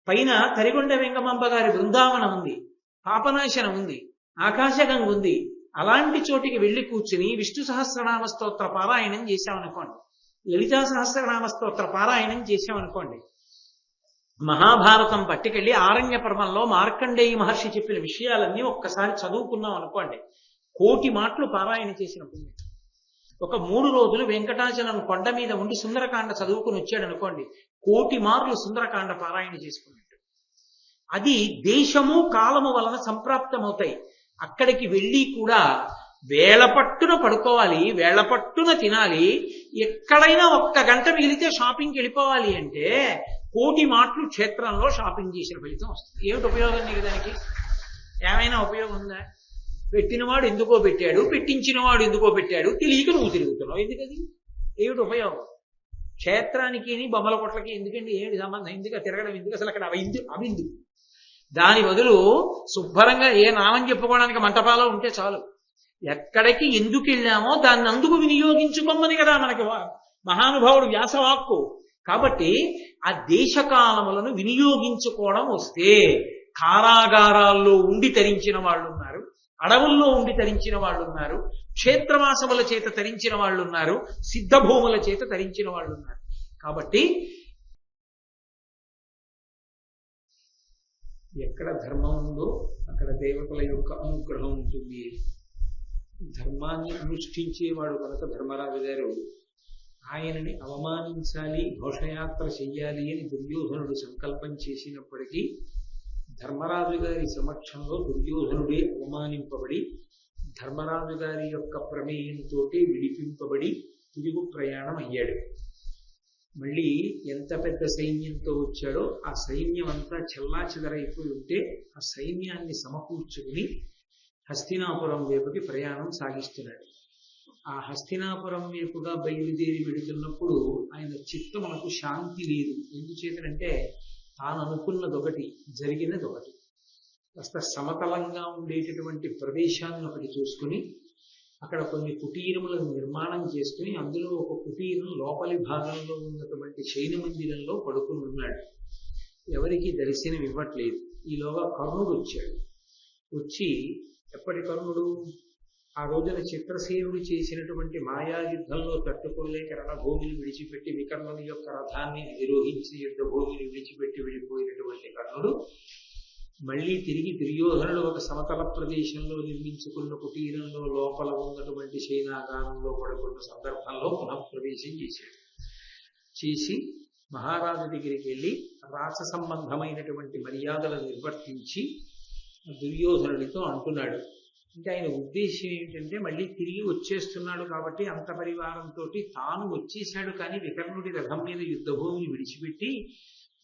పైన తరిగొండ వెంగమాంబ గారి బృందావనం ఉంది, పాపనాశనం ఉంది, ఆకాశగంగ ఉంది. అలాంటి చోటికి వెళ్లి కూర్చుని విష్ణు సహస్రనామ స్తోత్ర పారాయణం చేశామనుకోండి, లలితా సహస్రనామ స్తోత్ర పారాయణం చేశామనుకోండి, మహాభారతం పట్టుకెళ్ళి ఆరణ్య పర్వంలో మార్కండేయ మహర్షి చెప్పిన విషయాలన్నీ ఒక్కసారి చదువుకున్నాం అనుకోండి, 1,000,000 మాటలు పారాయణ చేసిన పుణ్యం. ఒక 3 రోజులు వెంకటాచలం కొండ మీద ఉండి సుందరకాండ చదువుకుని వచ్చాడు అనుకోండి, 1,000,000 మార్లు సుందరకాండ పారాయణ చేసుకున్నట్టు. అది దేశము కాలము వలన సంప్రాప్తమవుతాయి. అక్కడికి వెళ్ళి కూడా వేళపట్టున పడుకోవాలి, వేళపట్టున తినాలి. ఎక్కడైనా 1 గంట మిగిలితే షాపింగ్కి వెళ్ళిపోవాలి అంటే 1,000,000 మాటలు క్షేత్రంలో షాపింగ్ చేసిన ఫలితం వస్తుంది. ఏమిటి ఉపయోగం నీకు? దానికి ఏమైనా ఉపయోగం ఉందా? పెట్టినవాడు ఎందుకో పెట్టాడు, పెట్టించిన వాడు ఎందుకో పెట్టాడు, తెలియక నువ్వు తిరుగుతున్నావు. ఎందుకది? ఏమిటి ఉపయోగం? క్షేత్రానికి బొమ్మల కొట్లకి ఎందుకండి? ఏమిటి సంబంధం? ఎందుకు తిరగడం? ఎందుకు అసలు అక్కడ అవిందు? దాని బదులు శుభ్రంగా ఏ నామం చెప్పుకోవడానికి మంటపాలో ఉంటే చాలు. ఎక్కడికి ఎందుకు వెళ్ళామో దాన్ని అందుకు వినియోగించుకోమని కదా మనకి మహానుభావుడు వ్యాసవాక్కు. కాబట్టి ఆ దేశకాలములను వినియోగించుకోవడం వస్తే కారాగారాల్లో ఉండి తరించిన వాళ్ళు ఉన్నారు, అడవుల్లో ఉండి తరించిన వాళ్ళు ఉన్నారు, క్షేత్రవాసముల చేత తరించిన వాళ్ళు ఉన్నారు, సిద్ధభూముల చేత తరించిన వాళ్ళు ఉన్నారు. కాబట్టి ఎక్కడ ధర్మం ఉందో అక్కడ దేవతల యొక్క అనుగ్రహం ఉంటుంది. ధర్మాన్ని అనుష్ఠించేవాడు కనుక ధర్మరాజు గారు ఆయనని అవమానించాలి, ఘోషయాత్ర చెయ్యాలి అని దుర్యోధనుడు సంకల్పం చేసినప్పటికీ ధర్మరాజు గారి సమక్షంలో దుర్యోధనుడే అవమానింపబడి ధర్మరాజు గారి యొక్క ప్రమేయంతో విడిపింపబడి తిరుగు ప్రయాణం అయ్యాడు. మళ్ళీ ఎంత పెద్ద సైన్యంతో వచ్చాడో ఆ సైన్యం అంతా చెల్లాచెదరైపోయి ఉంటే ఆ సైన్యాన్ని సమకూర్చుకుని హస్తినాపురం వైపుకి ప్రయాణం సాగిస్తున్నాడు. ఆ హస్తినాపురం వైపుగా బయలుదేరి వెళుతున్నప్పుడు ఆయన చిత్తమునకు శాంతి లేదు. ఎందుచేతనంటే తాను అనుకున్నదొకటి, జరిగినదొకటి. కాస్త సమతలంగా ఉండేటటువంటి ప్రదేశాన్ని ఒకటి చూసుకుని అక్కడ కొన్ని కుటీరములను నిర్మాణం చేసుకుని అందులో ఒక కుటీరం లోపలి భాగంలో ఉన్నటువంటి శయన మందిరంలో పడుకుని ఉన్నాడు. ఎవరికి దర్శనం ఇవ్వట్లేదు. ఈలోగా కర్ణుడు వచ్చాడు. వచ్చి ఎప్పటి కర్ణుడు? ఆ రోజున చిత్రసేనుడు చేసినటువంటి మాయాయుద్ధంలో తట్టుకోలేక రణభూమిని విడిచిపెట్టి వికర్ణుని యొక్క రథాన్ని నిరోహించి యుద్ధభూమిని విడిచిపెట్టి వెళ్ళిపోయినటువంటి కర్ణుడు మళ్ళీ తిరిగి దుర్యోధనుడు ఒక సమతల ప్రదేశంలో నిర్మించుకున్న కుటీరంలో లోపల ఉన్నటువంటి శయనాగారంలో పడుకున్న సందర్భంలో పునఃప్రవేశం చేశాడు. చేసి మహారాజు దగ్గరికి వెళ్ళి రాస సంబంధమైనటువంటి మర్యాదలు నిర్వర్తించి దుర్యోధనుడితో అంటున్నాడు. అంటే ఆయన ఉద్దేశం ఏమిటంటే మళ్ళీ తిరిగి వచ్చేస్తున్నాడు కాబట్టి అంత పరివారంతో తాను వచ్చేశాడు, కానీ వికర్ణుడి రథం మీద యుద్ధభూమిని విడిచిపెట్టి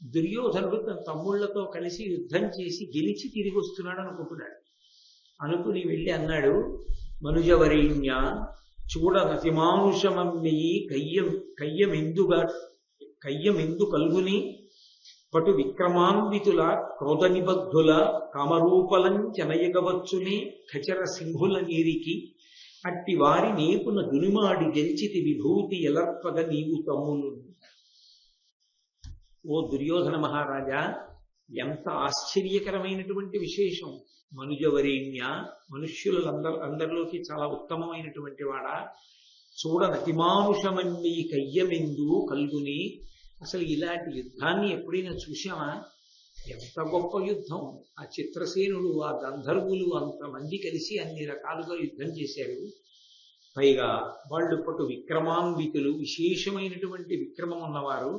దుర్యోధనుడు తన తమ్ముళ్లతో కలిసి యుద్ధం చేసి గెలిచి తిరిగి వస్తున్నాడు అనుకుంటున్నాడు. అనుకుని వెళ్ళి అన్నాడు, మనుజవరేణ్య చూడ నతిమానుషమమ్మియి కయ్యమెందు కల్గుని పటు విక్రమాన్వితుల క్రోధ నిబద్ధుల కామరూపలంచనయగవచ్చునే ఖచర సింహుల నీరికి అట్టి వారి నేపున దునిమాడి గెలిచితి విభూతి ఎలర్పగ నీవు తమ్ములు. ఓ దుర్యోధన మహారాజా, ఎంత ఆశ్చర్యకరమైనటువంటి విశేషం! మనుజవరేణ్య, అందరిలోకి చాలా ఉత్తమమైనటువంటి వాడా, చూడ నతిమానుషమన్ని కయ్యమెందు కల్గుని. అసలు ఇలాంటి యుద్ధాన్ని ఎప్పుడైనా చూశామా? ఎంత గొప్ప యుద్ధం! ఆ చిత్రసేనుడు, ఆ గంధర్వులు అంతమంది కలిసి అన్ని రకాలుగా యుద్ధం చేశారు. పైగా వాళ్ళు పటు విక్రమాన్వితులు, విశేషమైనటువంటి విక్రమం ఉన్నవారు,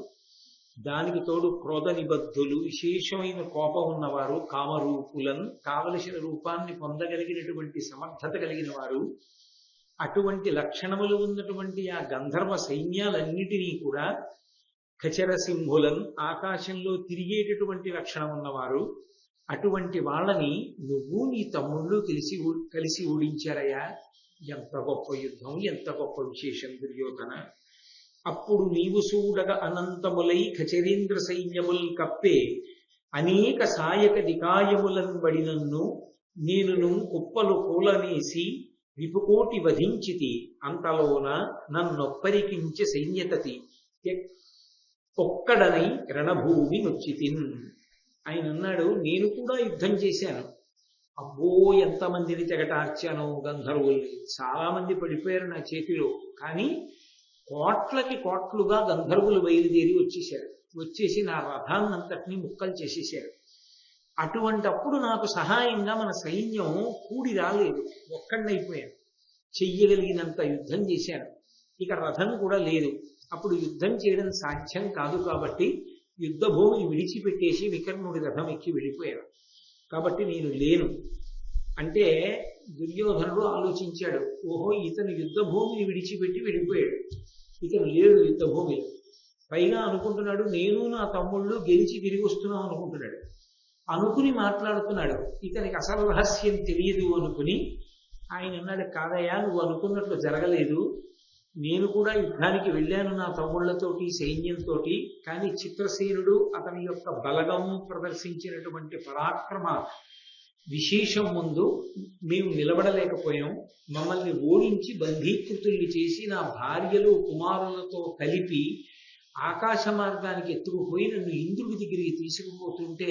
దానికి తోడు క్రోధ నిబద్ధులు, విశేషమైన కోపం ఉన్నవారు, కామరూపులను, కావలసిన రూపాన్ని పొందగలిగినటువంటి సమర్థత కలిగిన వారు. అటువంటి లక్షణములు ఉన్నటువంటి ఆ గంధర్వ సైన్యాలన్నిటినీ కూడా ఖచరసింహులను, ఆకాశంలో తిరిగేటటువంటి లక్షణం ఉన్నవారు, అటువంటి వాళ్ళని నువ్వు నీ తమ్ముళ్ళు కలిసి ఓడించారయ్యా. ఎంత గొప్ప యుద్ధం, ఎంత గొప్ప విశేషం దుర్యోధన! అప్పుడు నీవు చూడగ అనంతములై ఖచరేంద్ర సైన్యముల్ కప్పే అనేక సాయక దికాయములను బడినన్ను నేను కుప్పలు కూలనేసి విపుకోటి వధించితి అంతలోన నన్నొప్పరికించి సైన్యతతి ఒక్కడనై రణభూమి నొచ్చితిన్. ఆయన అన్నాడు, నేను కూడా యుద్ధం చేశాను. అబ్బో ఎంతమందిని తెగటార్చాను గంధర్వుల్ని, చాలా మంది పడిపోయారు నా చేతిలో. కానీ కోట్లకి కోట్లుగా గంధర్వులు బయలుదేరి వచ్చేశారు. వచ్చేసి నా రథాన్నంతటినీ ముక్కలు చేసేశారు. అటువంటప్పుడు నాకు సహాయంగా మన సైన్యం కూడి రాలేదు, ఒక్కడినైపోయాను. చెయ్యగలిగినంత యుద్ధం చేశాను. ఇక రథం కూడా లేదు. అప్పుడు యుద్ధం చేయడం సాధ్యం కాదు కాబట్టి యుద్ధ భూమిని విడిచిపెట్టేసి వికర్ణుడి రథం ఎక్కి వెళ్ళిపోయాను. కాబట్టి నేను లేను అంటే దుర్యోధనుడు ఆలోచించాడు, ఓహో ఇతను యుద్ధ భూమిని విడిచిపెట్టి వెళ్ళిపోయాడు, ఇతను లేడు యుద్ధ భూమిలో. పైగా అనుకుంటున్నాడు, నేను నా తమ్ముళ్ళు గెలిచి తిరిగి వస్తున్నాం అనుకుంటున్నాడు. అనుకుని మాట్లాడుతున్నాడు, ఇతనికి అసలు రహస్యం తెలియదు అనుకుని. ఆయన అన్నాడు, కాదయ్యా నువ్వు అనుకున్నట్లు జరగలేదు, నేను కూడా యుద్ధానికి వెళ్ళాను నా తమ్ముళ్లతోటి సైన్యంతో. కానీ చిత్రసేనుడు అతని యొక్క బలగం ప్రదర్శించినటువంటి పరాక్రమ విశేషం ముందు మేము నిలబడలేకపోయాం. మమ్మల్ని ఓడించి బంధీకృతుల్ని చేసి నా భార్యలు కుమారులతో కలిపి ఆకాశ మార్గానికి ఎత్తుకుపోయి నన్ను ఇంద్రుడి దగ్గరికి తీసుకుపోతుంటే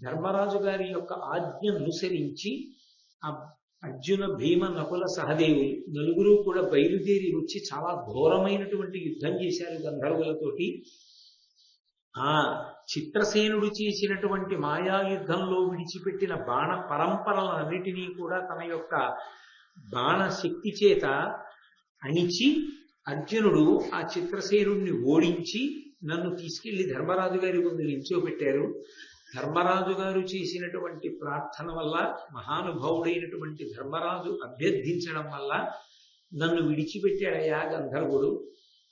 ధర్మరాజు గారి యొక్క ఆజ్ఞ అనుసరించి ఆ అర్జున భీమ నకుల సహదేవులు నలుగురు కూడా బయలుదేరి వచ్చి చాలా ఘోరమైనటువంటి యుద్ధం చేశారు గంధర్వులతోటి. ఆ చిత్రసేనుడు చేసినటువంటి మాయాయుద్ధంలో విడిచిపెట్టిన బాణ పరంపరలన్నిటినీ కూడా తన యొక్క బాణ శక్తి చేత అణిచి అర్జునుడు ఆ చిత్రసేనుడిని ఓడించి నన్ను తీసుకెళ్లి ధర్మరాజు గారి ముందు నిల్చోబెట్టారు. ధర్మరాజు గారు చేసినటువంటి ప్రార్థన వల్ల, మహానుభావుడైనటువంటి ధర్మరాజు అభ్యర్థించడం వల్ల నన్ను విడిచిపెట్టాడయ్యా గంధర్వుడు.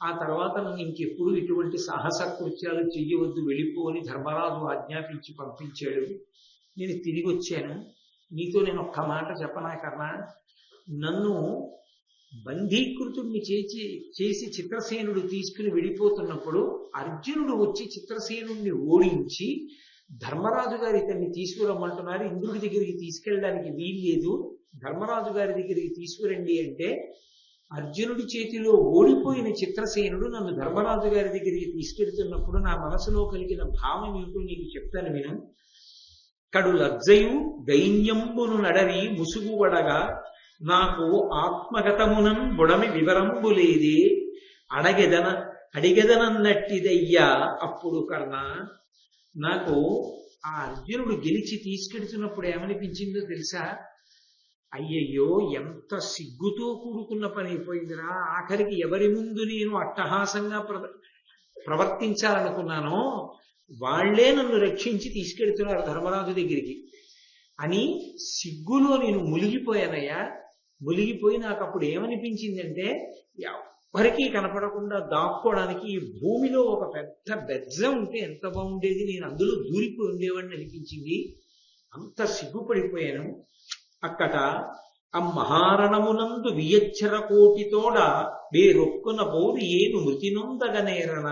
ఆ తర్వాత నన్ను ఇంకెప్పుడు ఇటువంటి సాహస కృత్యాలు చెయ్యవద్దు, వెళ్ళిపో అని ధర్మరాజు ఆజ్ఞాపించి పంపించాడు. నేను తిరిగి వచ్చాను. నీతో నేను ఒక్క మాట చెప్పనా కర్ణ, నన్ను బంధీకృతుడిని చేసి చిత్రసేనుడు తీసుకుని వెళ్ళిపోతున్నప్పుడు అర్జునుడు వచ్చి చిత్రసేనుడిని ఓడించి ధర్మరాజు గారు ఇతన్ని తీసుకురమ్మంటున్నారు, ఇంద్రుడి దగ్గరికి తీసుకెళ్ళడానికి వీల్లేదు, ధర్మరాజు గారి దగ్గరికి తీసుకురండి అంటే అర్జునుడి చేతిలో ఓడిపోయిన చిత్రసేనుడు నన్ను ధర్మరాజు గారి దగ్గరికి తీసుకెళ్తున్నప్పుడు నా మనసులో కలిగిన భావం ఏమిటో నీకు చెప్తాను విను. కడు లజ్జయు దైన్యంబును నడరి ముసుగువడగా నాకు ఆత్మగతమునం బుడమి వివరంబు లేదే అడిగెదనన్నట్టిదయ్యా. అప్పుడు కర్ణ నాకు ఆ అర్జునుడు గెలిచి తీసుకెడుతున్నప్పుడు ఏమనిపించిందో తెలుసా? అయ్యయ్యో ఎంత సిగ్గుతో కూడుకున్న పని అయిపోయిందిరా, ఆఖరికి ఎవరి ముందు నేను అట్టహాసంగా ప్రవర్తించాలనుకున్నానో వాళ్లే నన్ను రక్షించి తీసుకెడుతున్నారు ధర్మరాజు దగ్గరికి అని సిగ్గులో నేను మునిగిపోయానయ్యా. మునిగిపోయి నాకు అప్పుడు ఏమనిపించిందంటే, ఎవరికీ కనపడకుండా దాక్కోవడానికి ఈ భూమిలో ఒక పెద్ద బెజ్జ ఉంటే ఎంత బాగుండేది, నేను అందులో దూరిపోయి ఉండేవాడిని అనిపించింది. అంత సిగ్గుపడిపోయాను. అక్కట ఆ మహారణమునందు వియచ్చర కోటితోడ వేరొక్కున బోరి ఏను మృతినొందగనేరన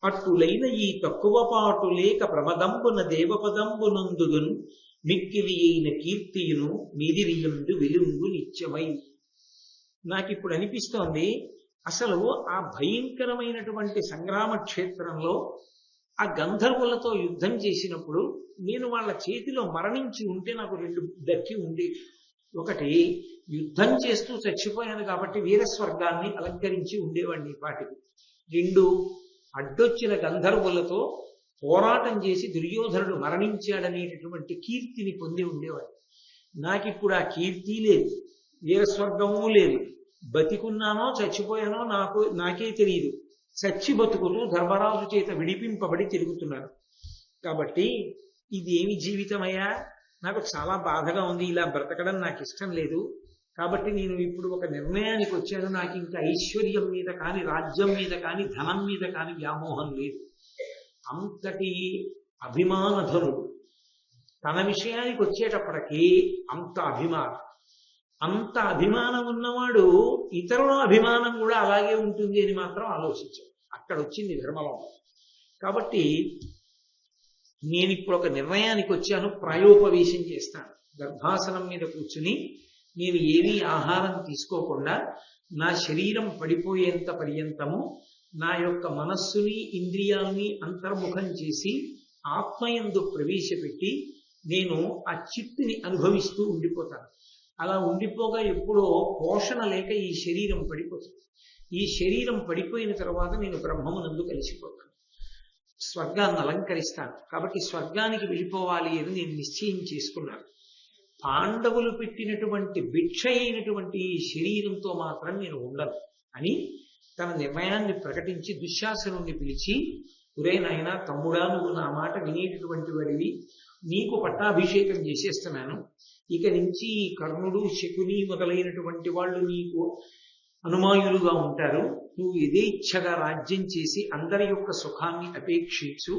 అట్టులైన ఈ తక్కువ పాటు లేక ప్రమదంబున దేవపదంబునందుగును మిక్కిలి అయిన కీర్తియును నిదిరియందు వెలుంగు నిత్యమై. నాకిప్పుడు అనిపిస్తోంది, అసలు ఆ భయంకరమైనటువంటి సంగ్రామ క్షేత్రంలో ఆ గంధర్వులతో యుద్ధం చేసినప్పుడు నేను వాళ్ళ చేతిలో మరణించి ఉంటే నాకు రెండు దక్కి ఉండేవి. ఒకటి, యుద్ధం చేస్తూ చచ్చిపోయాను కాబట్టి వీరస్వర్గాన్ని అలంకరించి ఉండేవాడిని పాటికి. రెండు, అడ్డొచ్చిన గంధర్వులతో పోరాటం చేసి దుర్యోధనుడు మరణించాడనేటటువంటి కీర్తిని పొంది ఉండేవాడు. నాకిప్పుడు ఆ కీర్తి లేదు, వీరస్వర్గము లేదు. బతికున్నానో చచ్చిపోయానో నాకే తెలియదు. చచ్చి బతుకుతూ ధర్మరాజు చేత విడిపింపబడి తిరుగుతున్నాను. కాబట్టి ఇదేమి జీవితమయ్యా, నాకు చాలా బాధగా ఉంది, ఇలా బ్రతకడం నాకు ఇష్టం లేదు. కాబట్టి నేను ఇప్పుడు ఒక నిర్ణయానికి వచ్చాను, నాకు ఇంకా ఐశ్వర్యం మీద కానీ రాజ్యం మీద కానీ ధనం మీద కానీ వ్యామోహం లేదు. అంతటి అభిమానధనుడు తన విషయానికి వచ్చేటప్పటికీ అంత అభిమానం ఉన్నవాడు ఇతరుల అభిమానం కూడా అలాగే ఉంటుంది అని మాత్రం ఆలోచించాడు. అక్కడ వచ్చింది ధర్మలోకం. కాబట్టి నేను ఇప్పుడు ఒక నిర్ణయానికి వచ్చాను, ప్రాయోపవేశం చేస్తాను. గర్భాసనం మీద కూర్చుని నేను ఏమీ ఆహారం తీసుకోకుండా నా శరీరం పడిపోయేంత పర్యంతము నా యొక్క మనస్సుని ఇంద్రియాలని అంతర్ముఖం చేసి ఆత్మయందు ప్రవేశపెట్టి నేను ఆ చిత్తుని అనుభవిస్తూ ఉండిపోతాను. అలా ఉండిపోగా ఎప్పుడో పోషణ లేక ఈ శరీరం పడిపోతుంది. ఈ శరీరం పడిపోయిన తర్వాత నేను బ్రహ్మమునందు కలిసిపోతాను, స్వర్గాన్ని అలంకరిస్తాను. కాబట్టి స్వర్గానికి వెళ్ళిపోవాలి అని నేను నిశ్చయం చేసుకున్నాను. పాండవులు పెట్టినటువంటి భిక్ష అయినటువంటి ఈ శరీరంతో మాత్రం నేను ఉండను అని తన నిర్ణయాన్ని ప్రకటించి దుశ్శాసనుణ్ణి పిలిచి, ఒరే నాయనా తమ్ముడా, నువ్వు నా మాట వినేటటువంటి వాడివి, నీకు పట్టాభిషేకం చేసేస్తున్నాను. ఇక నుంచి ఈ కర్ణుడు, శకుని మొదలైనటువంటి వాళ్ళు నీకు అనుమాయులుగా ఉంటారు. నువ్వు యథేచ్ఛగా రాజ్యం చేసి అందరి యొక్క సుఖాన్ని అపేక్షించు.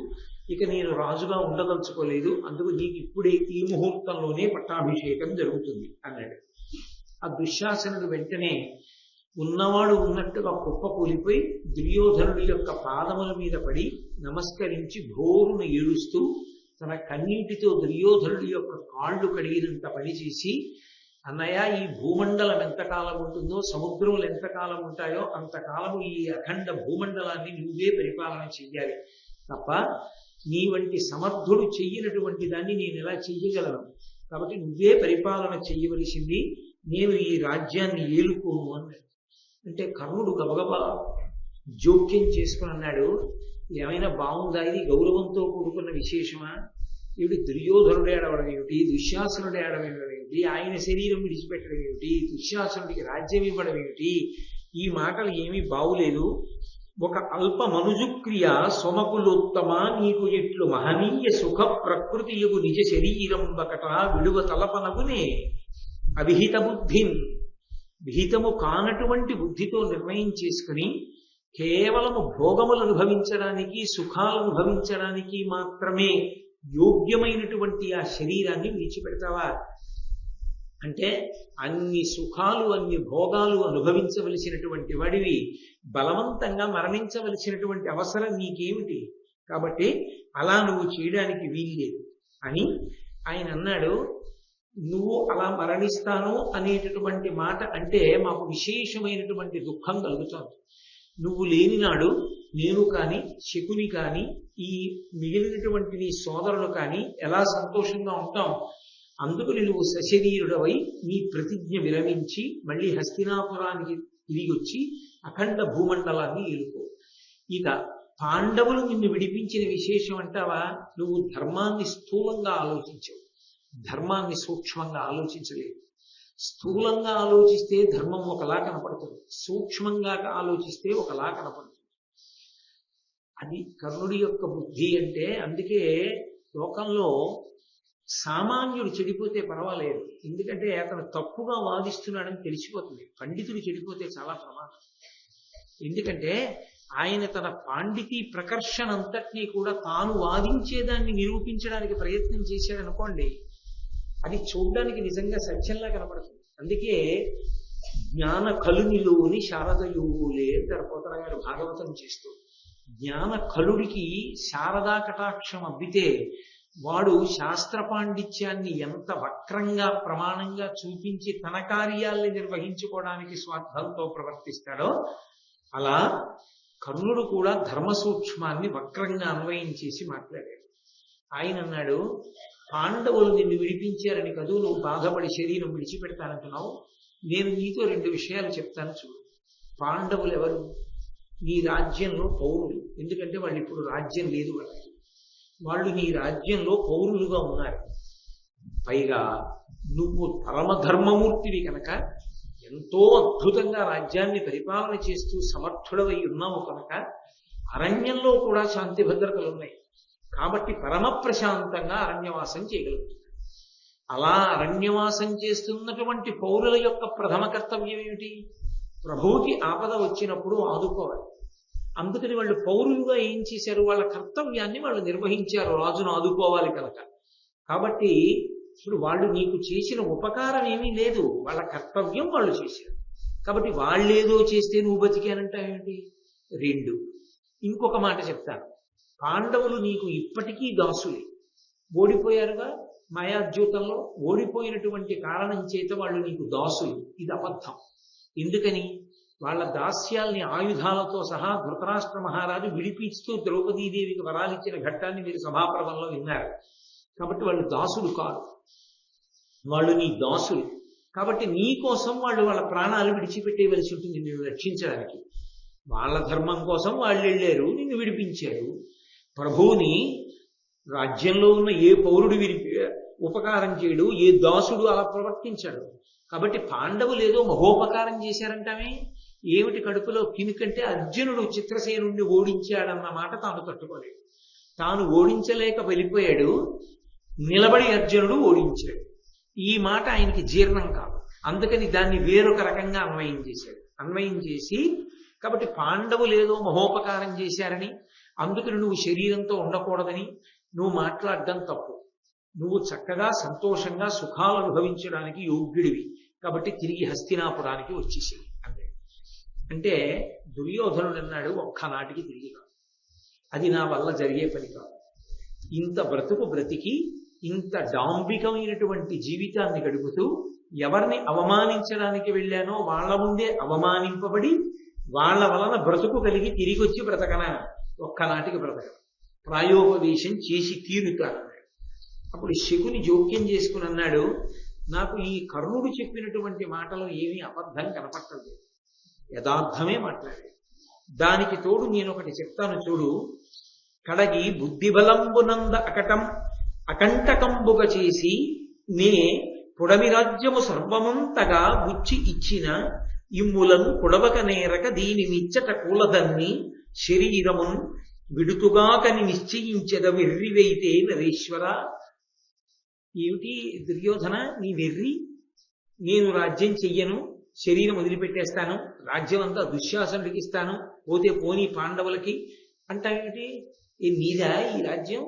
ఇక నేను రాజుగా ఉండదలుచుకోలేదు, అందుకు నీకు ఇప్పుడే ఈ ముహూర్తంలోనే పట్టాభిషేకం జరుగుతుంది అన్నాడు. ఆ దుశ్శాసనుడు వెంటనే ఉన్నవాడు ఉన్నట్టుగా కుప్ప కూలిపోయి దుర్యోధనుడి యొక్క పాదముల మీద పడి నమస్కరించి ఘోరును ఏడుస్తూ తన కన్నీటితో దుర్యోధనుడి యొక్క కాళ్ళు కడిగినంత పని చేసి, అన్నయ్య, ఈ భూమండలం ఎంతకాలం ఉంటుందో, సముద్రములు ఎంతకాలం ఉంటాయో అంతకాలము ఈ అఖండ భూమండలాన్ని నువ్వే పరిపాలన చెయ్యాలి తప్ప నీ వంటి సమర్థుడు చెయ్యనటువంటి దాన్ని నేను ఎలా చెయ్యగలను. కాబట్టి నువ్వే పరిపాలన చెయ్యవలసింది, నేను ఈ రాజ్యాన్ని ఏలుకోను అన్నాడు. అంటే కర్ణుడు గబగబా జోక్యం చేసుకుని అన్నాడు, ఏమైనా బాగుందా, ఇది గౌరవంతో కూడుకున్న విశేషమా? ఏమిటి దుర్యోధనుడు ఏడవడం ఏమిటి, దుశ్శాసనుడు ఏడవడం ఏమిటి, ఆయన శరీరం విడిచిపెట్టడం ఏమిటి, దుశ్శాసనుడికి రాజ్యం ఇవ్వడం ఏమిటి, ఈ మాటలు ఏమీ బాగులేదు. ఒక అల్ప మనుజుక్రియ సొమకులోత్తమ నీకు ఇట్లు మహనీయ సుఖ ప్రకృతి యగు నిజ శరీరం బకట విడువ తలపనగునే అవిహిత బుద్ధిన్, విహితము కానటువంటి బుద్ధితో నిర్ణయం చేసుకుని కేవలము భోగములు అనుభవించడానికి, సుఖాలు అనుభవించడానికి మాత్రమే యోగ్యమైనటువంటి ఆ శరీరాన్ని విడిచిపెడతావా? అంటే అన్ని సుఖాలు, అన్ని భోగాలు అనుభవించవలసినటువంటి వాడివి బలవంతంగా మరణించవలసినటువంటి అవసరం నీకేమిటి? కాబట్టి అలా నువ్వు చేయడానికి వీల్లేదు అని ఆయన అన్నాడు. నువ్వు అలా మరణిస్తాను అనేటటువంటి మాట అంటే మాకు విశేషమైనటువంటి దుఃఖం కలుగుతోంది. నువ్వు లేని నాడు నేను కానీ, శకుని కానీ, ఈ మిగిలినటువంటి నీ సోదరులు కానీ ఎలా సంతోషంగా ఉంటాం? అందుకని నువ్వు సశరీరుడవై నీ ప్రతిజ్ఞ విరమించి మళ్ళీ హస్తినాపురానికి తిరిగి వచ్చి అఖండ భూమండలాన్ని ఏలుకో. ఇక పాండవులు నిన్ను విడిపించిన విశేషం అంటావా? నువ్వు ధర్మాన్ని స్థూలంగా ఆలోచించవు, ధర్మాన్ని సూక్ష్మంగా ఆలోచించలేదు. స్థూలంగా ఆలోచిస్తే ధర్మం ఒకలా కనపడుతుంది, సూక్ష్మంగా ఆలోచిస్తే ఒకలా కనపడుతుంది. అది కర్ణుడి యొక్క బుద్ధి. అంటే అందుకే లోకంలో సామాన్యుడు చెడిపోతే పర్వాలేదు, ఎందుకంటే అతను తప్పుగా వాదిస్తున్నాడని తెలిసిపోతుంది. పండితుడు చెడిపోతే చాలా ప్రమాదం. ఎందుకంటే ఆయన తన పాండితీ ప్రకర్షణ అంతటినీ కూడా తాను వాదించేదాన్ని నిరూపించడానికి ప్రయత్నం చేశాడనుకోండి, అది చూడ్డానికి నిజంగా సత్యంలా కనపడుతుంది. అందుకే జ్ఞాన కలునిలోని శారదయువులే అంటారు పోతన గారు భాగవతం చేస్తూ. జ్ఞాన కలుడికి శారదా కటాక్షం అబ్బితే వాడు శాస్త్ర పాండిత్యాన్ని ఎంత వక్రంగా ప్రమాణంగా చూపించి తన కార్యాల్ని నిర్వహించుకోవడానికి స్వార్థంతో ప్రవర్తిస్తాడో అలా కర్ణుడు కూడా ధర్మ సూక్ష్మాన్ని వక్రంగా అన్వయం చేసి మాట్లాడాడు. ఆయన అన్నాడు, పాండవులు నిన్ను విడిపించారని కదూ నువ్వు బాధపడి శరీరం విడిచిపెడతానంటున్నావు. నేను నీతో 2 విషయాలు చెప్తాను చూడు. పాండవులు ఎవరు? నీ రాజ్యంలో పౌరులు. ఎందుకంటే వాళ్ళు ఇప్పుడు రాజ్యం లేదు వాళ్ళకి. వాళ్ళు నీ రాజ్యంలో పౌరులుగా ఉన్నారు. పైగా నువ్వు పరమధర్మమూర్తివి కనుక ఎంతో అద్భుతంగా రాజ్యాన్ని పరిపాలన చేస్తూ సమర్థుడవై ఉన్నావు కనుక అరణ్యంలో కూడా శాంతి భద్రతలు ఉన్నాయి. కాబట్టి పరమ ప్రశాంతంగా అరణ్యవాసం చేయగలుగుతుంది. అలా అరణ్యవాసం చేస్తున్నటువంటి పౌరుల యొక్క ప్రథమ కర్తవ్యం ఏమిటి? ప్రభువుకి ఆపద వచ్చినప్పుడు ఆదుకోవాలి. అందుకని వాళ్ళు పౌరులుగా ఏం చేశారు? వాళ్ళ కర్తవ్యాన్ని వాళ్ళు నిర్వహించారు, రాజును ఆదుకోవాలి కనుక. కాబట్టి ఇప్పుడు వాళ్ళు నీకు చేసిన ఉపకారం ఏమీ లేదు, వాళ్ళ కర్తవ్యం వాళ్ళు చేశారు. కాబట్టి వాళ్ళేదో చేస్తే నువ్వు బతికానంటావేంటి? 2, ఇంకొక మాట చెప్తాను. పాండవులు నీకు ఇప్పటికీ దాసులే. ఓడిపోయారుగా మాయాద్యూతంలో. ఓడిపోయినటువంటి కారణం చేత వాళ్ళు నీకు దాసులు. ఇది అబద్ధం. ఎందుకని? వాళ్ళ దాస్యాల్ని ఆయుధాలతో సహా ధృతరాష్ట్ర మహారాజు విడిపిస్తూ ద్రౌపదీదేవికి వరాలిచ్చిన ఘట్టాన్ని మీరు సభాప్రభంలో విన్నారు. కాబట్టి వాళ్ళు దాసులు కాదు, వాళ్ళు నీ దాసులు. కాబట్టి నీ కోసం వాళ్ళు వాళ్ళ ప్రాణాలు విడిచిపెట్టేయవలసి ఉంటుంది నిన్ను రక్షించడానికి. వాళ్ళ ధర్మం కోసం వాళ్ళు వెళ్ళారు, నిన్ను విడిపించారు. ప్రభువుని రాజ్యంలో ఉన్న ఏ పౌరుడు ఉపకారం చేయడు, ఏ దాసుడు అలా ప్రవర్తించాడు. కాబట్టి పాండవులు ఏదో మహోపకారం చేశారంటామే. ఏమిటి కడుపులో కినుకంటే అర్జునుడు చిత్రసేనుడిని ఓడించాడన్న మాట తాను తట్టుకోలేడు. తాను ఓడించలేక వెళ్ళిపోయాడు, నిలబడి అర్జునుడు ఓడించాడు. ఈ మాట ఆయనకి జీర్ణం కాదు. అందుకని దాన్ని వేరొక రకంగా అన్వయం చేశాడు. అన్వయం చేసి కాబట్టి పాండవులు ఏదో మహోపకారం చేశారని, అందుకని నువ్వు శరీరంతో ఉండకూడదని నువ్వు మాట్లాడడం తప్పు. నువ్వు చక్కగా సంతోషంగా సుఖాలు అనుభవించడానికి యోగ్యుడివి. కాబట్టి తిరిగి హస్తినాపురానికి వచ్చేసేది అంతే. అంటే దుర్యోధనుడు అన్నాడు, ఒక్కనాటికి తిరిగి కాదు, అది నా వల్ల జరిగే పని కాదు. ఇంత బ్రతుకు బ్రతికి ఇంత డాంబికమైనటువంటి జీవితాన్ని గడుపుతూ ఎవరిని అవమానించడానికి వెళ్ళానో వాళ్ళ ముందే అవమానింపబడి వాళ్ళ వలన బ్రతుకు కలిగి తిరిగి వచ్చి బ్రతకనా? ఒక్కనాటికి బ్రతకన, ప్రాయోపవేశం చేసి తీరుతానన్నాడు. అప్పుడు శకుని జోక్యం చేసుకుని అన్నాడు, నాకు ఈ కర్ణుడు చెప్పినటువంటి మాటలో ఏమీ అబద్ధం కనపట్టలేదు, యథార్థమే మాట్లాడాడు. దానికి తోడు నేను ఒకటి చెప్తాను చూడు. కడగి బుద్ధిబలంబునంద అకంటకంబుగ చేసి నే పుడమి రాజ్యము సర్వమంతగా బుచ్చి ఇచ్చిన ఇమ్ములను పుడవక నేరక దీని నిచ్చట కూలదన్ని శరీరమున్ విడుతుగాకని నిశ్చయించెద వెర్రివైతే నరేశ్వర. ఏమిటి దుర్యోధన నీ వెర్రి? నేను రాజ్యం చెయ్యను, శరీరం వదిలిపెట్టేస్తాను, రాజ్యం అంతా దుశ్శాసనుడికి ఇస్తాను, పోతే పోనీ పాండవులకి అంటావేమిటి? నీదా ఈ రాజ్యం?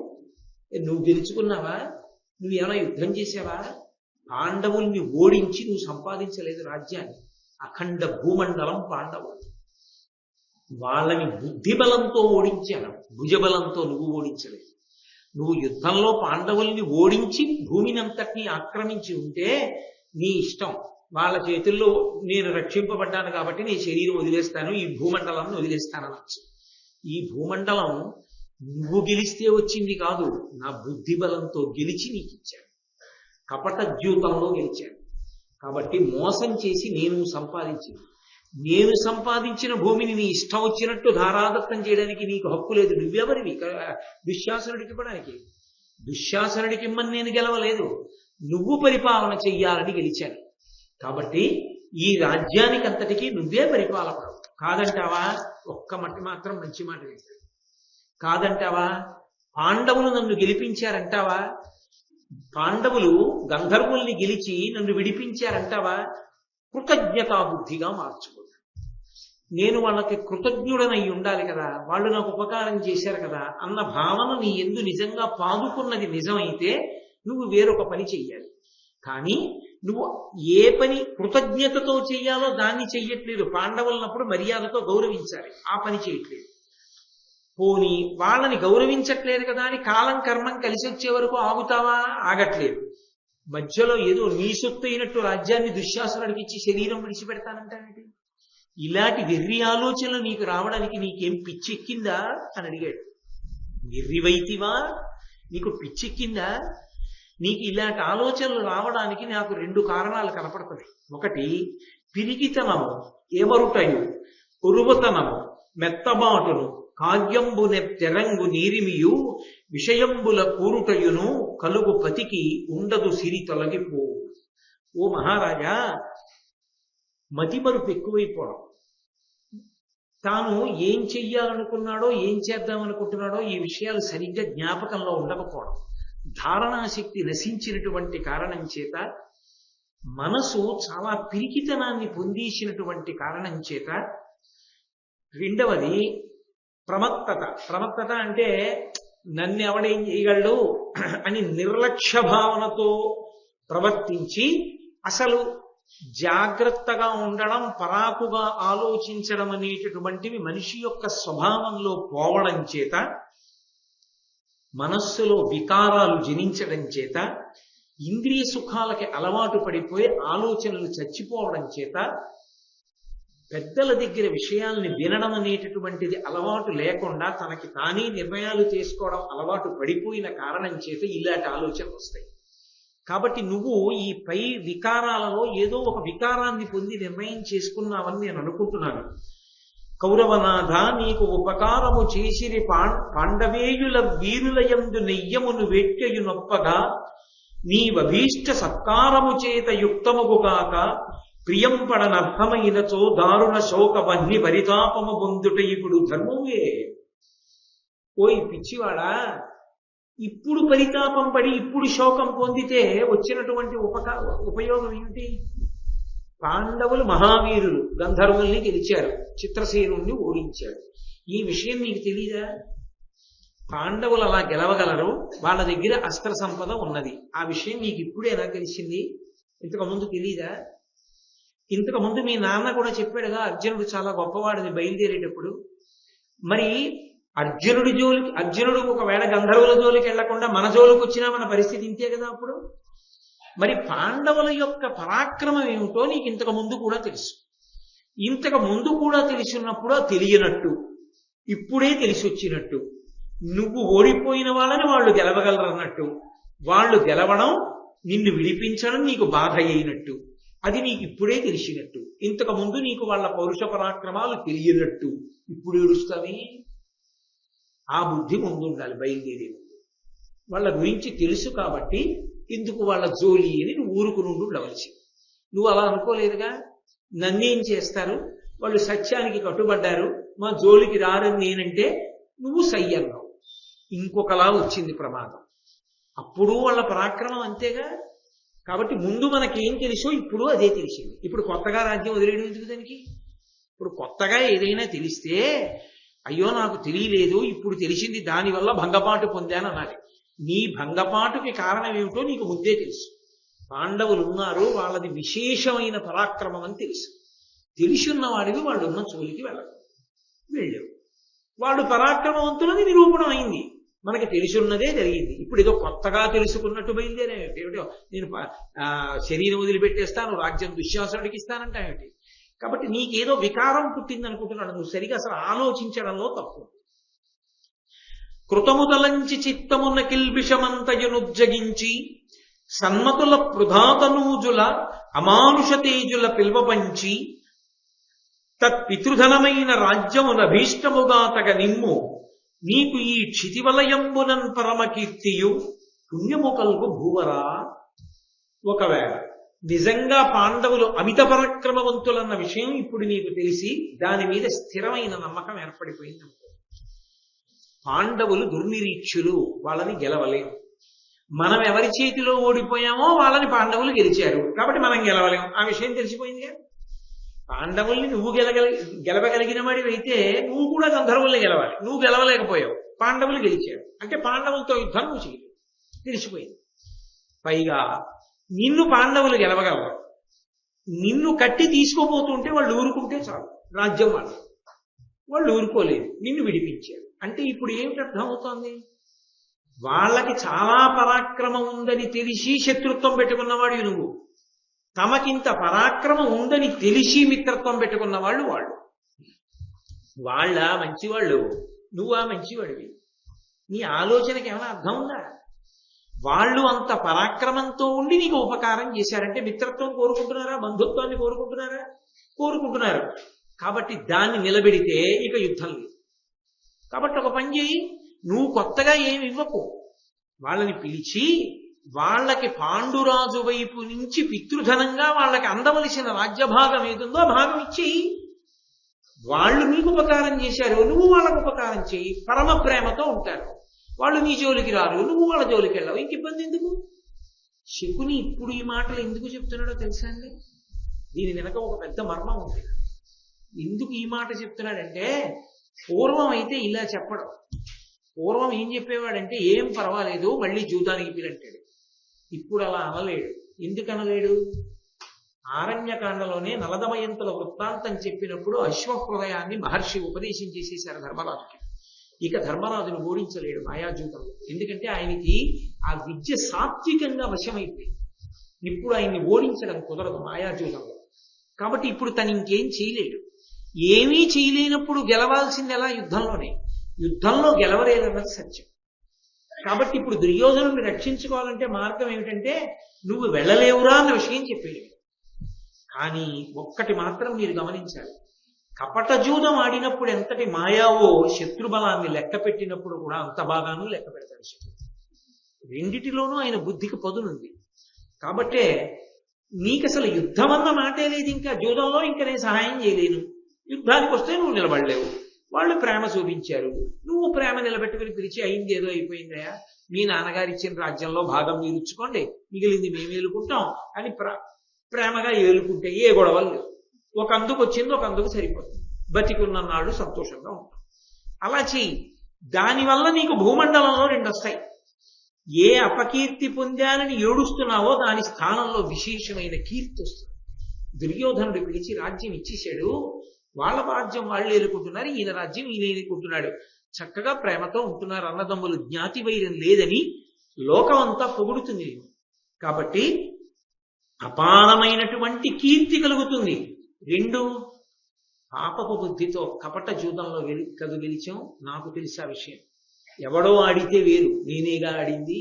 నువ్వు గెలుచుకున్నావా? నువ్వేమైనా యుద్ధం చేసావా? పాండవుల్ని ఓడించి నువ్వు సంపాదించలేదు రాజ్యాన్ని. అఖండ భూమండలం పాండవులు. వాళ్ళని బుద్ధి బలంతో ఓడించాను, భుజబలంతో నువ్వు ఓడించలేదు. నువ్వు యుద్ధంలో పాండవుల్ని ఓడించి భూమిని అంతటినీ ఆక్రమించి ఉంటే నీ ఇష్టం. వాళ్ళ చేతుల్లో నేను రక్షింపబడ్డాను కాబట్టి నీ శరీరం వదిలేస్తాను, ఈ భూమండలాన్ని వదిలేస్తాననొచ్చు. ఈ భూమండలం నువ్వు గెలిస్తే వచ్చింది కాదు, నా బుద్ధి బలంతో గెలిచి నీకు ఇచ్చాను. కపట ద్యూతంలో గెలిచాను. కాబట్టి మోసం చేసి నేను సంపాదించిన భూమిని నీ ఇష్టం వచ్చినట్టు ధారాదత్తం చేయడానికి నీకు హక్కు లేదు. నువ్వెవరివి దుశ్శాసనుడికి ఇవ్వడానికి? దుశ్శాసనుడికి ఇమ్మని నేను గెలవలేదు, నువ్వు పరిపాలన చెయ్యాలని గెలిచాను. కాబట్టి ఈ రాజ్యానికి అంతటికీ నువ్వే పరిపాలకుడు. కాదంటావా? ఒక్క మట్టి మాత్రం మంచి మాట వింటాడు. కాదంటావా? పాండవులు నన్ను గెలిపించారంటావా? పాండవులు గంధర్వుల్ని గెలిచి నన్ను విడిపించారంటావా? కృతజ్ఞతాబుద్ధిగా మార్చుకో. నేను వాళ్ళకి కృతజ్ఞుడనై ఉండాలి కదా, వాళ్ళు నాకు ఉపకారం చేశారు కదా అన్న భావన నీ ఎందు నిజంగా పాదుకున్నది నిజమైతే నువ్వు వేరొక పని చెయ్యాలి. కానీ నువ్వు ఏ పని కృతజ్ఞతతో చెయ్యాలో దాన్ని చెయ్యట్లేదు. పాండవులన్నప్పుడు మర్యాదతో గౌరవించాలి, ఆ పని చేయట్లేదు. పోనీ వాళ్ళని గౌరవించట్లేదు కదా అని కాలం కర్మం కలిసి వచ్చే వరకు ఆగుతావా? ఆగట్లేదు. మధ్యలో ఏదో నీ సొత్తు అయినట్టు రాజ్యాన్ని దుశ్శాసనుడికి ఇచ్చి శరీరం విడిచిపెడతానంటానంటే, ఇలాంటి వెర్రి ఆలోచనలు నీకు రావడానికి నీకేం పిచ్చెక్కిందా అని అడిగాడు. వెర్రివైతివా? నీకు పిచ్చెక్కిందా? నీకు ఇలాంటి ఆలోచనలు రావడానికి నాకు 2 కారణాలు కనపడుతున్నాయి. ఒకటి పిరికితనము, ఏమరుటయు, ఉరువతనము, మెత్తబాటును, కావ్యంబునె తెరంగు నీరిమియు, విషయంబుల కూరుటయును కలుగు పతికి ఉండదు సిరి తొలగిపో. ఓ మహారాజా, మతిమరుపు ఎక్కువైపోవడం, తాను ఏం చెయ్యాలనుకున్నాడో ఏం చేద్దామనుకుంటున్నాడో ఈ విషయాలు సరిగ్గా జ్ఞాపకంలో ఉండకపోవడం, ధారణాశక్తి నశించినటువంటి కారణం చేత, మనసు చాలా పిరికితనాన్ని పొందేసినటువంటి కారణం చేత, రెండవది ప్రమత్తత అంటే నన్ను ఎవడేం చేయగలడు అని నిర్లక్ష్య భావనతో ప్రవర్తించి అసలు జాగ్రత్తగా ఉండడం, పరాకుగా ఆలోచించడం అనేటటువంటివి మనిషి యొక్క స్వభావంలో పోవడం చేత, మనస్సులో వికారాలు జనించడం చేత, ఇంద్రియ సుఖాలకి అలవాటు పడిపోయి ఆలోచనలు చచ్చిపోవడం చేత పెద్దల దగ్గర విషయాల్ని వినడం అనేటటువంటిది అలవాటు లేకుండా తనకి తానే నిర్ణయాలు చేసుకోవడం అలవాటు పడిపోయిన కారణం చేత ఇలాంటి ఆలోచనలు వస్తాయి. కాబట్టి నువ్వు ఈ పై వికారాలలో ఏదో ఒక వికారాన్ని పొంది నిర్ణయం చేసుకున్నావని నేను అనుకుంటున్నాను. కౌరవనాథ, నీకు ఉపకారము చేసిరి పాండవేయుల వీరులయందు నెయ్యమును వేట్యయు నొప్పగా నీవభీష్ట సత్కారము చేత యుక్తముగాక ప్రియంపడనర్థమైనచో దారుణ శోకవహ్ని పరితాపము బొందుట ఇప్పుడు ధర్మమే. ఓయ్ పిచ్చివాడా, ఇప్పుడు పరితాపం పడి ఇప్పుడు శోకం పొందితే వచ్చినటువంటి ఉపయోగం ఏమిటి? పాండవులు మహావీరులు, గంధర్వుల్ని గెలిచారు, చిత్రసేనుణ్ణి ఓడించారు. ఈ విషయం నీకు తెలీదా? పాండవులు అలా గెలవగలరు, వాళ్ళ దగ్గర అస్త్ర సంపద ఉన్నది. ఆ విషయం నీకు ఇప్పుడే ఎలా తెలిసింది? ఇంతకు ముందు తెలీదా? ఇంతకు ముందు మీ నాన్న కూడా చెప్పాడుగా, అర్జునుడు చాలా గొప్పవాడిని బయలుదేరేటప్పుడు. మరి అర్జునుడు ఒకవేళ గంధర్వుల జోలికి వెళ్లకుండా మన జోలికి వచ్చినా మన పరిస్థితి ఇంతే కదా అప్పుడు. మరి పాండవుల యొక్క పరాక్రమం ఏమిటో నీకు ఇంతకు ముందు కూడా తెలుసు. ఇంతకు ముందు కూడా తెలిసినప్పుడు తెలియనట్టు ఇప్పుడే తెలిసి వచ్చినట్టు, నువ్వు ఓడిపోయిన వాళ్ళని వాళ్ళు గెలవగలరన్నట్టు, వాళ్ళు గెలవడం నిన్ను విడిపించడం నీకు బాధ అయినట్టు, అది నీకు ఇప్పుడే తెలిసినట్టు. ఇంతకు ముందు నీకు వాళ్ళ పౌరుష పరాక్రమాలు తెలియనట్టు ఇప్పుడు ఏడుస్తావే? ఆ బుద్ధి ముందు ఉండాలి బయలుదేరే ముందు. వాళ్ళ గురించి తెలుసు కాబట్టి ఎందుకు వాళ్ళ జోలి అని నువ్వు ఊరుకుని ఉండవలసి. నువ్వు అలా అనుకోలేదుగా. నన్నేం చేస్తారు, వాళ్ళు సత్యానికి కట్టుబడ్డారు, మా జోలికి రారని నేనంటే నువ్వు సయ్యన్నావు. ఇంకొకలా వచ్చింది ప్రమాదం. అప్పుడు వాళ్ళ పరాక్రమం అంతేగా. కాబట్టి ముందు మనకేం తెలుసో ఇప్పుడు అదే తెలిసింది. ఇప్పుడు కొత్తగా రాజ్యం వదిలేయడం ఎందుకు దానికి? ఇప్పుడు కొత్తగా ఏదైనా తెలిస్తే అయ్యో నాకు తెలియలేదు, ఇప్పుడు తెలిసింది, దానివల్ల భంగపాటు పొందాను అనాలి. నీ భంగపాటుకి కారణం ఏమిటో నీకు ముందే తెలుసు. పాండవులు ఉన్నారు, వాళ్ళది విశేషమైన పరాక్రమం అని తెలుసు. తెలిసిన్న వాడివి వాళ్ళు ఉన్న చోలికి వెళ్ళారు. వాళ్ళు పరాక్రమవంతులని నిరూపణం అయింది. మనకి తెలిసిన్నదే జరిగింది. ఇప్పుడు ఏదో కొత్తగా తెలుసుకున్నట్టు బయలుదేరే ఏమిటో, నేను శరీరం వదిలిపెట్టేస్తాను, రాజ్యం దుశ్శాసనుడికి ఇస్తానంటావేమిటి? కాబట్టి నీకేదో వికారం పుట్టింది అనుకుంటున్నాడు. నువ్వు సరిగా అసలు ఆలోచించడంలో తప్పు. కృతముదలంచి చిత్తమున కిల్బిషమంతయునుజ్జగించి సన్మతుల పృధాతనూజుల అమానుష తేజుల పిల్వపంచి తత్పితృధనమైన రాజ్యమున భీష్టముగాతగ నిమ్ము నీకు ఈ క్షితివలయంబునన్ పరమకీర్తియు పుణ్యము కల్గు భూవరా. ఒకవేళ నిజంగా పాండవులు అమిత పరాక్రమవంతులన్న విషయం ఇప్పుడు నీకు తెలిసి దాని మీద స్థిరమైన నమ్మకం ఏర్పడిపోయింది. పాండవులు దుర్నిరీక్షులు, వాళ్ళని గెలవలేం. మనం ఎవరి చేతిలో ఓడిపోయామో వాళ్ళని పాండవులు గెలిచారు, కాబట్టి మనం గెలవలేం. ఆ విషయం తెలిసిపోయిందిగా. పాండవుల్ని నువ్వు గెలవగలిగిన వాడివైతే నువ్వు కూడా గంధర్వుల్ని గెలవాలి. నువ్వు గెలవలేకపోయావు, పాండవులు గెలిచారు, అంటే పాండవులతో యుద్ధం నువ్వు చేయలేదు, తెలిసిపోయింది. పైగా నిన్ను పాండవులు గెలవగలరు. నిన్ను కట్టి తీసుకోపోతుంటే వాళ్ళు ఊరుకుంటే చాలు, రాజ్యం వాళ్ళు ఊరుకోలేదు, నిన్ను విడిపించారు. అంటే ఇప్పుడు ఏమిటి అర్థమవుతోంది? వాళ్ళకి చాలా పరాక్రమం ఉందని తెలిసి శత్రుత్వం పెట్టుకున్నవాడు నువ్వు. తమకింత పరాక్రమం ఉందని తెలిసి మిత్రత్వం పెట్టుకున్న వాళ్ళు వాళ్ళ మంచివాళ్ళు, నువ్వా మంచివాడివి. నీ ఆలోచనకి ఏమైనా అర్థం ఉందా? వాళ్ళు అంత పరాక్రమంతో ఉండి నీకు ఉపకారం చేశారంటే మిత్రత్వం కోరుకుంటున్నారా, బంధుత్వాన్ని కోరుకుంటున్నారు. కాబట్టి దాన్ని నిలబెడితే ఇక యుద్ధం లేదు. కాబట్టి ఒక పని చేయి, నువ్వు కొత్తగా ఏమి ఇవ్వకు, వాళ్ళని పిలిచి వాళ్ళకి పాండురాజు వైపు నుంచి పితృధనంగా వాళ్ళకి అందవలసిన రాజ్యభాగం ఏదుందో ఆ భాగం ఇచ్చేయి. వాళ్ళు నీకు ఉపకారం చేశారు, నువ్వు వాళ్ళకు ఉపకారం చేయి. పరమ ప్రేమతో ఉంటారు. వాళ్ళు నీ జోలికి రారు, నువ్వు వాళ్ళ జోలికి వెళ్ళావు, ఇంక ఇబ్బంది ఎందుకు? శకుని ఇప్పుడు ఈ మాటలు ఎందుకు చెప్తున్నాడో తెలుసా అండి? దీని వెనక ఒక పెద్ద మర్మం ఉంది. ఎందుకు ఈ మాట చెప్తున్నాడంటే, పూర్వం అయితే ఇలా చెప్పడం. పూర్వం ఏం చెప్పేవాడంటే, ఏం పర్వాలేదు మళ్ళీ జూదానికి పిలంటాడు. ఇప్పుడు అలా అనలేడు. ఎందుకు అనలేడు? ఆరణ్యకాండలోనే నలదమయంతుల వృత్తాంతం చెప్పినప్పుడు అశ్వహృదయాన్ని మహర్షి ఉపదేశం చేసేశారు ధర్మరాజుకి. ఇక ధర్మరాజును ఓడించలేడు మాయాజూతంలో. ఎందుకంటే ఆయనకి ఆ విద్య సాత్వికంగా వశమైపోయింది. ఇప్పుడు ఆయన్ని ఓడించడం కుదరదు మాయాజూతంలో. కాబట్టి ఇప్పుడు తను ఇంకేం చేయలేడు. ఏమీ చేయలేనప్పుడు గెలవాల్సింది ఎలా? యుద్ధంలోనే. యుద్ధంలో గెలవలేదన్నది సత్యం. కాబట్టి ఇప్పుడు దుర్యోధనుడిని రక్షించుకోవాలంటే మార్గం ఏమిటంటే నువ్వు వెళ్ళలేవురా అన్న విషయం చెప్పేది. కానీ ఒక్కటి మాత్రం మీరు గమనించాలి, కపట జూదం ఆడినప్పుడు ఎంతటి మాయావో శత్రుబలాన్ని లెక్క పెట్టినప్పుడు కూడా అంత బాగానూ లెక్క పెడతాడు శత్రు. రెండిటిలోనూ ఆయన బుద్ధికి పదునుంది. కాబట్టే నీకు అసలు యుద్ధం అన్న మాటే లేదు. ఇంకా జూదంలో ఇంకా నేను సహాయం చేయలేను. యుద్ధానికి వస్తే నువ్వు నిలబడలేవు. వాళ్ళు ప్రేమ చూపించారు, నువ్వు ప్రేమ నిలబెట్టుకుని పిలిచి అయింది ఏదో అయిపోయిందయా, మీ నాన్నగారు ఇచ్చిన రాజ్యంలో భాగం మీరు ఇచ్చుకోండి, మిగిలింది మేము ఏలుకుంటాం అని ప్రేమగా ఏలుకుంటే ఏ గొడవలు లేవు. ఒక అందుకు వచ్చింది ఒక అందుకు సరిపోతుంది. బతికున్న నాడు సంతోషంగా ఉంటాం. అలా చెయ్యి. దానివల్ల నీకు భూమండలంలో 2 వస్తాయి. ఏ అపకీర్తి పొందాలని ఏడుస్తున్నావో దాని స్థానంలో విశేషమైన కీర్తి వస్తుంది. దుర్యోధనుడు పిలిచి రాజ్యం ఇచ్చేశాడు. వాళ్ళ రాజ్యం వాళ్ళు ఏలుకుంటున్నారు, ఈయన రాజ్యం ఈయన ఏలుకుంటున్నాడు. చక్కగా ప్రేమతో ఉంటున్నారు అన్నదమ్ములు, జ్ఞాతి వైరం లేదని లోకం అంతా పొగుడుతుంది. కాబట్టి అపారమైనటువంటి కీర్తి కలుగుతుంది. 2 పాపపు బుద్ధితో కపట జూదంలో గెలిచాం. నాకు తెలిసి ఆ విషయం ఎవడో ఆడితే వేరు, నేనేగా ఆడింది.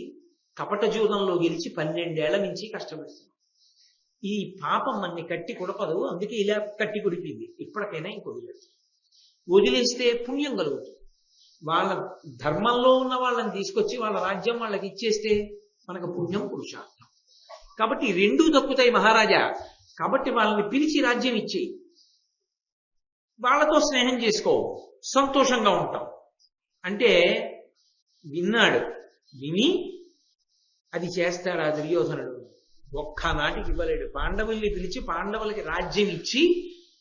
కపట జూదంలో గెలిచి 12 ఏళ్ల నుంచి కష్టపడుతున్నాం. ఈ పాపం మన్ని కట్టి కొడపదు, అందుకే ఇలా కట్టి కొడిపింది. ఇప్పటికైనా ఇంకొదిలేదు. వదిలేస్తే పుణ్యం కలుగుతుంది. వాళ్ళ ధర్మంలో ఉన్న వాళ్ళని తీసుకొచ్చి వాళ్ళ రాజ్యం వాళ్ళకి ఇచ్చేస్తే మనకు పుణ్యం, పురుషార్థం. కాబట్టి 2 దక్కుతాయి మహారాజా. కాబట్టి వాళ్ళని పిలిచి రాజ్యం ఇచ్చేయి, వాళ్ళతో స్నేహం చేసుకో, సంతోషంగా ఉంటాం అంటే విన్నాడు. విని అది చేస్తాడు ఆ దుర్యోధనుడు. ఒక్కనాటికి ఇవ్వలేడు. పాండవుల్ని పిలిచి పాండవులకి రాజ్యం ఇచ్చి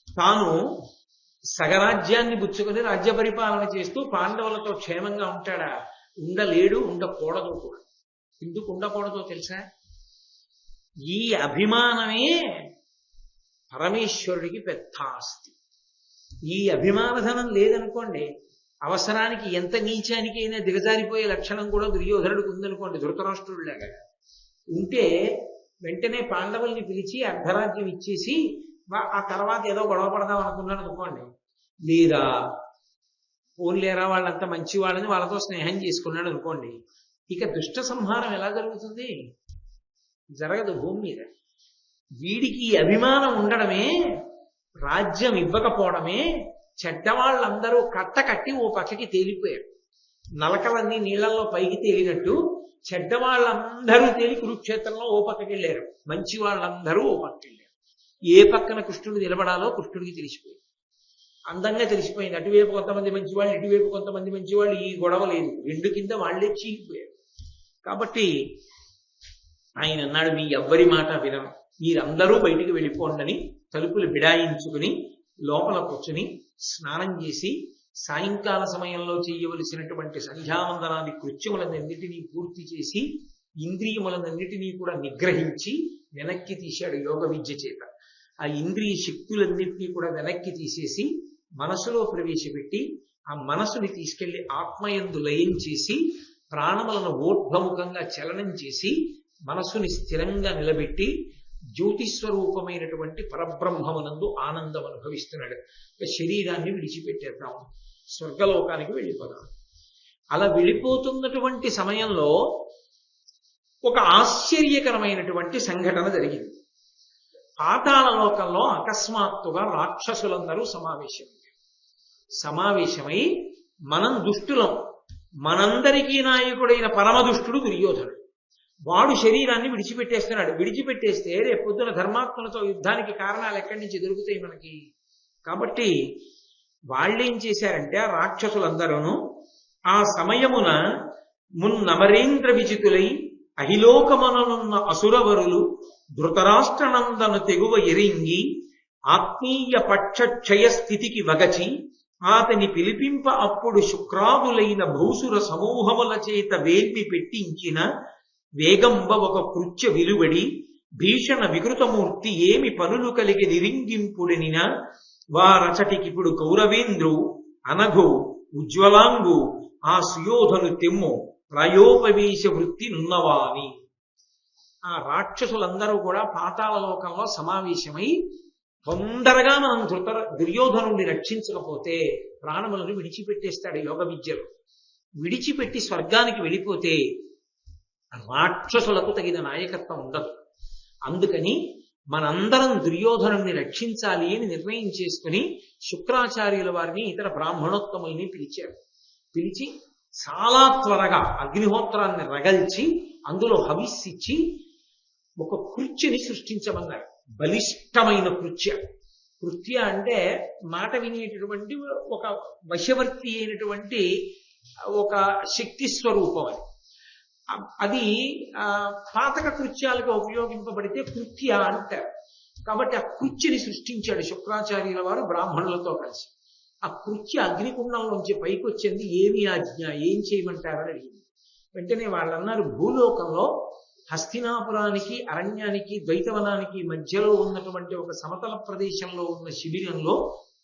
తాను సగరాజ్యాన్ని పుచ్చుకొని రాజ్య పరిపాలన చేస్తూ పాండవులతో క్షేమంగా ఉంటాడా? ఉండలేడు, ఉండకూడదు కూడా. ఎందుకు ఉండకూడదో తెలుసా? ఈ అభిమానమే పరమేశ్వరుడికి పెద్ద ఆస్తి. ఈ అభిమానధనం లేదనుకోండి, అవసరానికి ఎంత నీచానికైనా దిగజారిపోయే లక్షణం కూడా దుర్యోధనుడికి ఉందనుకోండి, ధృతరాష్ట్రుడిలాగా ఉంటే వెంటనే పాండవుల్ని పిలిచి అర్ధరాజ్యం ఇచ్చేసి ఆ తర్వాత ఏదో గొడవ పడదాం అనుకున్నాడు అనుకోండి, లేదా పోన్లేరా వాళ్ళంతా మంచి వాళ్ళని వాళ్ళతో స్నేహం చేసుకున్నాడు అనుకోండి, ఇక దుష్ట సంహారం ఎలా జరుగుతుంది? జరగదు భూమి మీద. వీడికి అభిమానం ఉండడమే, రాజ్యం ఇవ్వకపోవడమే చెడ్డవాళ్ళందరూ కట్టి ఓ పక్కకి తేలిపోయారు. నలకలన్నీ నీళ్లలో పైకి తేలినట్టు చెడ్డవాళ్ళందరూ తేలి కురుక్షేత్రంలో ఓ పక్కకి వెళ్ళారు, మంచి వాళ్ళందరూ ఓ పక్కకి వెళ్ళారు. ఏ పక్కన కృష్ణుడు నిలబడాలో కృష్ణుడికి తెలిసిపోయింది, అందంగా తెలిసిపోయింది. అటువైపు కొంతమంది మంచివాళ్ళు, ఇటువైపు కొంతమంది మంచివాళ్ళు. ఈ గొడవ లేదు, 2 కింద వాళ్లే చీలిపోయారు. కాబట్టి ఆయన అన్నాడు, మీ ఎవ్వరి మాట వినను, మీరందరూ బయటికి వెళ్ళిపోండి. తలుపులు బిడాయించుకుని లోపల కూర్చుని స్నానం చేసి సాయంకాల సమయంలో చేయవలసినటువంటి సంధ్యావందనాది కృత్యములన్నింటినీ పూర్తి చేసి ఇంద్రియములన్నింటినీ కూడా నిగ్రహించి వెనక్కి తీశాడు యోగ విద్య చేత. ఆ ఇంద్రియ శక్తులన్నింటినీ కూడా వెనక్కి తీసేసి మనసులో ప్రవేశపెట్టి ఆ మనసుని తీసుకెళ్లి ఆత్మయందు లయం చేసి ప్రాణములను ఊర్ధ్వముఖంగా చలనం చేసి మనసుని స్థిరంగా నిలబెట్టి జ్యోతిస్వరూపమైనటువంటి పరబ్రహ్మమునందు ఆనందం అనుభవిస్తున్నాడు. శరీరాన్ని విడిచిపెట్టేద్దాం, స్వర్గలోకానికి వెళ్ళిపోదాం. అలా వెళ్ళిపోతున్నటువంటి సమయంలో ఒక ఆశ్చర్యకరమైనటువంటి సంఘటన జరిగింది. పాతాళ లోకంలో అకస్మాత్తుగా రాక్షసులందరూ సమావేశమై మనం దుష్టులం, మనందరికీ నాయకుడైన పరమదుష్టుడు దుర్యోధనుడు, వాడు శరీరాన్ని విడిచిపెట్టేస్తున్నాడు. విడిచిపెట్టేస్తే రేపొద్దున ధర్మాత్మలతో యుద్ధానికి కారణాలు ఎక్కడి నుంచి దొరుకుతాయి మనకి? కాబట్టి వాళ్ళేం చేశారంటే ఆ రాక్షసులందరూ ఆ సమయమున మున్నమరేంద్ర విజితులై అహిలోకమనున్న అసురవరులు ధృతరాష్ట్రనందను తెగువ ఎరింగి ఆత్మీయ పక్షక్షయ స్థితికి వగచి అతని పిలిపింప అప్పుడు శుక్రాదులైన భూసుర సమూహముల చేత వేల్మి పెట్టించిన వేగంబ ఒక కృత్య విలువడి భీషణ వికృతమూర్తి ఏమి పనులు కలిగి నిరింగింపుడినిన వారచటికిప్పుడు కౌరవేంద్రు అనఘు ఉజ్వలాంగు ఆ సుయోధను తెమ్ము ప్రాయోపవేశ వృత్తి నున్నవాని. ఆ రాక్షసులందరూ కూడా పాతాళ లోకంలో సమావేశమై తొందరగా మనం దుర్యోధనుడిని రక్షించకపోతే ప్రాణములను విడిచిపెట్టేస్తాడు యోగ విద్యలో. విడిచిపెట్టి స్వర్గానికి వెళ్ళిపోతే రాక్షసులకు తగిన నాయకత్వం ఉండదు. అందుకని మనందరం దుర్యోధనుడిని రక్షించాలి అని నిర్ణయం చేసుకుని శుక్రాచార్యుల వారిని ఇతర బ్రాహ్మణోత్తముల్ని పిలిచారు. పిలిచి చాలా త్వరగా అగ్నిహోత్రాన్ని రగల్చి అందులో హవిస్సిచ్చి ఒక కృత్యని సృష్టించమన్నారు. బలిష్టమైన కృత్య అంటే మాట వినేటటువంటి ఒక వశవర్తి అయినటువంటి ఒక శక్తి స్వరూపం. అది పాతక కృత్యాలుగా ఉపయోగింపబడితే కృత్య అంటారు. కాబట్టి ఆ కృత్యని సృష్టించాడు శుక్రాచార్యుల వారు బ్రాహ్మణులతో కలిసి. ఆ కృత్య అగ్నికుండంలోంచి పైకి వచ్చింది. ఏమి ఆజ్ఞ, ఏం చేయమంటారని అడిగింది. వెంటనే వాళ్ళు అన్నారు, భూలోకంలో హస్తినాపురానికి అరణ్యానికి ద్వైతవనానికి మధ్యలో ఉన్నటువంటి ఒక సమతల ప్రదేశంలో ఉన్న శిబిరంలో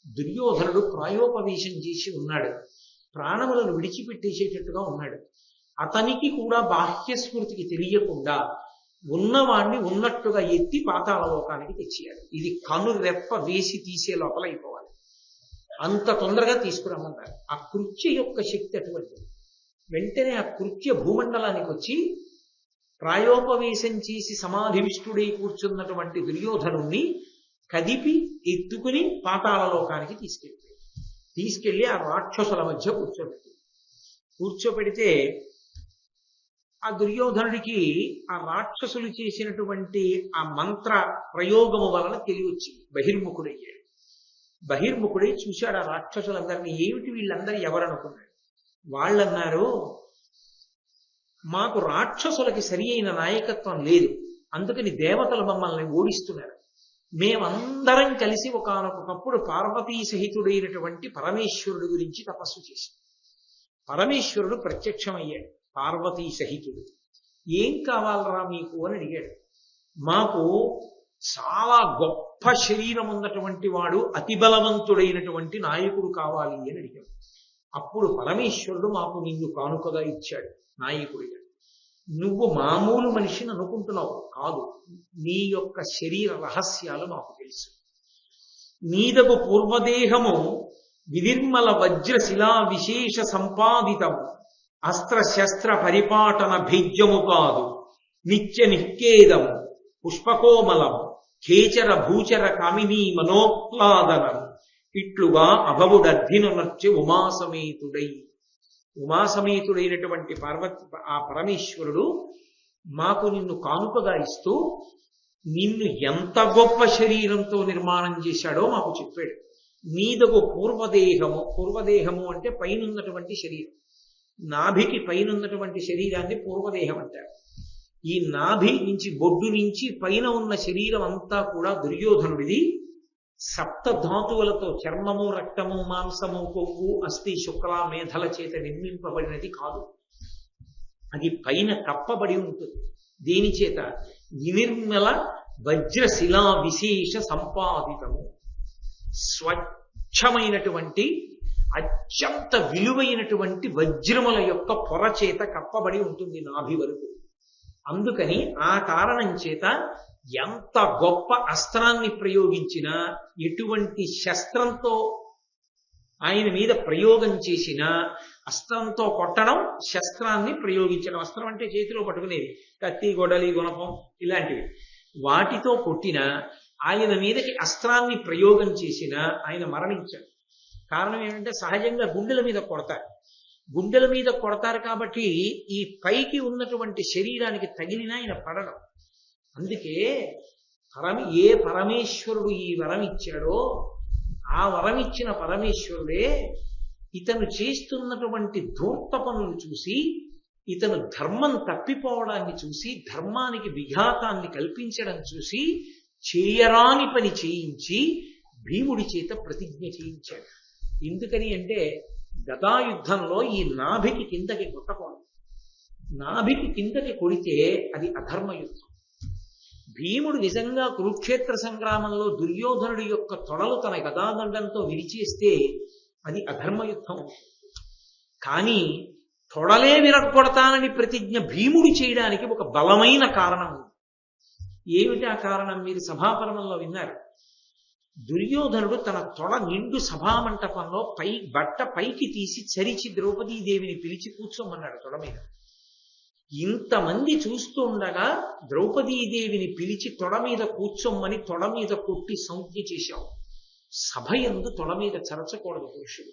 దుర్యోధనుడు ప్రాయోపవేశం చేసి ఉన్నాడు. ప్రాణములను విడిచిపెట్టేసేటట్టుగా ఉన్నాడు. అతనికి కూడా బాహ్య స్మృతికి తెలియకుండా ఉన్నవాణ్ణి ఉన్నట్టుగా ఎత్తి పాతాళ లోకానికి తెచ్చేయాడు. ఇది కనురెప్ప వేసి తీసే లోపల అయిపోవాలి. అంత తొందరగా తీసుకురమ్మన్నారు. ఆ కృత్య యొక్క శక్తి అటువంటిది. వెంటనే ఆ కృత్య భూమండలానికి వచ్చి ప్రాయోపవేశం చేసి సమాధివిష్టుడై కూర్చున్నటువంటి దుర్యోధనుణ్ణి కదిపి ఎత్తుకుని పాతాళ లోకానికి తీసుకెళ్ళి ఆ రాక్షసుల మధ్య కూర్చోబెడితే ఆ దుర్యోధనుడికి ఆ రాక్షసులు చేసినటువంటి ఆ మంత్ర ప్రయోగము వలన తెలియొచ్చింది. బహిర్ముఖుడయ్యాడు. బహిర్ముఖుడై చూశాడు ఆ రాక్షసులందరినీ. ఏమిటి వీళ్ళందరూ ఎవరనుకున్నాడు. వాళ్ళన్నారు, మాకు రాక్షసులకి సరి అయిన నాయకత్వం లేదు, అందుకని దేవతలు మమ్మల్ని ఓడిస్తున్నారు. మేమందరం కలిసి ఒకానొకప్పుడు పార్వతీ సహితుడైనటువంటి పరమేశ్వరుడు గురించి తపస్సు చేశాం. పరమేశ్వరుడు ప్రత్యక్షమయ్యాడు పార్వతీ సహితుడు. ఏం కావాలరా మీకు అని అడిగాడు. మాకు చాలా గొప్ప శరీరం ఉన్నటువంటి వాడు, అతి బలవంతుడైనటువంటి నాయకుడు కావాలి అని అడిగాడు. అప్పుడు పరమేశ్వరుడు మాకు నిన్ను కానుకగా ఇచ్చాడు నాయకుడిగా. నువ్వు మామూలు మనిషిని అనుకుంటున్నావు కాదు, నీ యొక్క శరీర రహస్యాలు మాకు తెలుసు. నీదగు పూర్వదేహము వినిర్మల వజ్రశిలా విశేష సంపాదితము, అస్త్రశస్త్ర పరిపాటన భేద్యము కాదు, నిత్య నికేదము పుష్పకోమలము, ఖేచర భూచర కామినీ మనోహ్లాదనము, ఇట్లుగా అభవుడర్ధినునర్చి ఉమాసమేతుడైనటువంటి ఆ పరమేశ్వరుడు మాకు నిన్ను కానుకగా ఇస్తూ నిన్ను ఎంత గొప్ప శరీరంతో నిర్మాణం చేశాడో మాకు చెప్పాడు. నీదగు పూర్వదేహము అంటే పైనున్నటువంటి శరీరం. నాభికి పైనున్నటువంటి శరీరాన్ని పూర్వదేహం అంటారు. ఈ నాభి నుంచి బొడ్డు నుంచి పైన ఉన్న శరీరం అంతా కూడా దుర్యోధనుడిది. సప్తధాతువులతో చర్మము, రక్తము, మాంసము, కొవ్వు, అస్థి, శుక్ల, మేధల చేత నిర్మింపబడినది కాదు. అది పైన కప్పబడి ఉంటుంది. దేని చేత? వినిర్మల వజ్రశిలా విశేష సంపాదితము, స్వచ్ఛమైనటువంటి అత్యంత విలువైనటువంటి వజ్రముల యొక్క పొర చేత కప్పబడి ఉంటుంది నాభి వరకు. అందుకని ఆ కారణం చేత ఎంత గొప్ప అస్త్రాన్ని ప్రయోగించినా, ఎటువంటి శస్త్రంతో ఆయన మీద ప్రయోగం చేసినా, అస్త్రంతో కొట్టడం, శస్త్రాన్ని ప్రయోగించడం. అస్త్రం అంటే చేతిలో పట్టుకునేది, కత్తి, గొడలి, గుణపం ఇలాంటివి. వాటితో కొట్టినా, ఆయన మీదకి అస్త్రాన్ని ప్రయోగం చేసినా ఆయన మరణించాడు. కారణం ఏమంటే సహజంగా గుండెల మీద కొడతారు కాబట్టి ఈ పైకి ఉన్నటువంటి శరీరానికి తగిలినా ఆయన పడడం. అందుకే ఏ పరమేశ్వరుడు ఈ వరం ఇచ్చాడో ఆ వరం ఇచ్చిన పరమేశ్వరుడే ఇతను చేస్తున్నటువంటి ధూర్త పనులు చూసి, ఇతను ధర్మం తప్పిపోవడాన్ని చూసి, ధర్మానికి విఘాతాన్ని కల్పించడం చూసి చేయరాని పని చేయించి భీముడి చేత ప్రతిజ్ఞ చేయించాడు. ఎందుకని అంటే గదాయుద్ధంలో ఈ నాభికి కిందకి కొట్టకూడదు. నాభికి కిందకి కొడితే అది అధర్మయుద్ధం. భీముడు నిజంగా కురుక్షేత్ర సంగ్రామంలో దుర్యోధనుడి యొక్క తొడలు తన గదాదండంతో విరిచేస్తే అది అధర్మయుద్ధం. కానీ తొడలే విరగొడతానని ప్రతిజ్ఞ భీముడు చేయడానికి ఒక బలమైన కారణం ఉంది. ఏమిటి ఆ కారణం? మీరు సభాపర్వంలో విన్నారు. దుర్యోధనుడు తన తొడ నిండు సభామంటపంలో బట్ట పైకి తీసి చరిచి ద్రౌపదీదేవిని పిలిచి కూర్చోమన్నాడు తొడ మీద. ఇంతమంది చూస్తూ ఉండగా ద్రౌపదీదేవిని పిలిచి తొడ మీద కూర్చోమ్మని తొడ మీద కొట్టి సంజ్ఞ చేశావు. సభ యందు తొడ మీద చరచకూడదు పురుషుడు,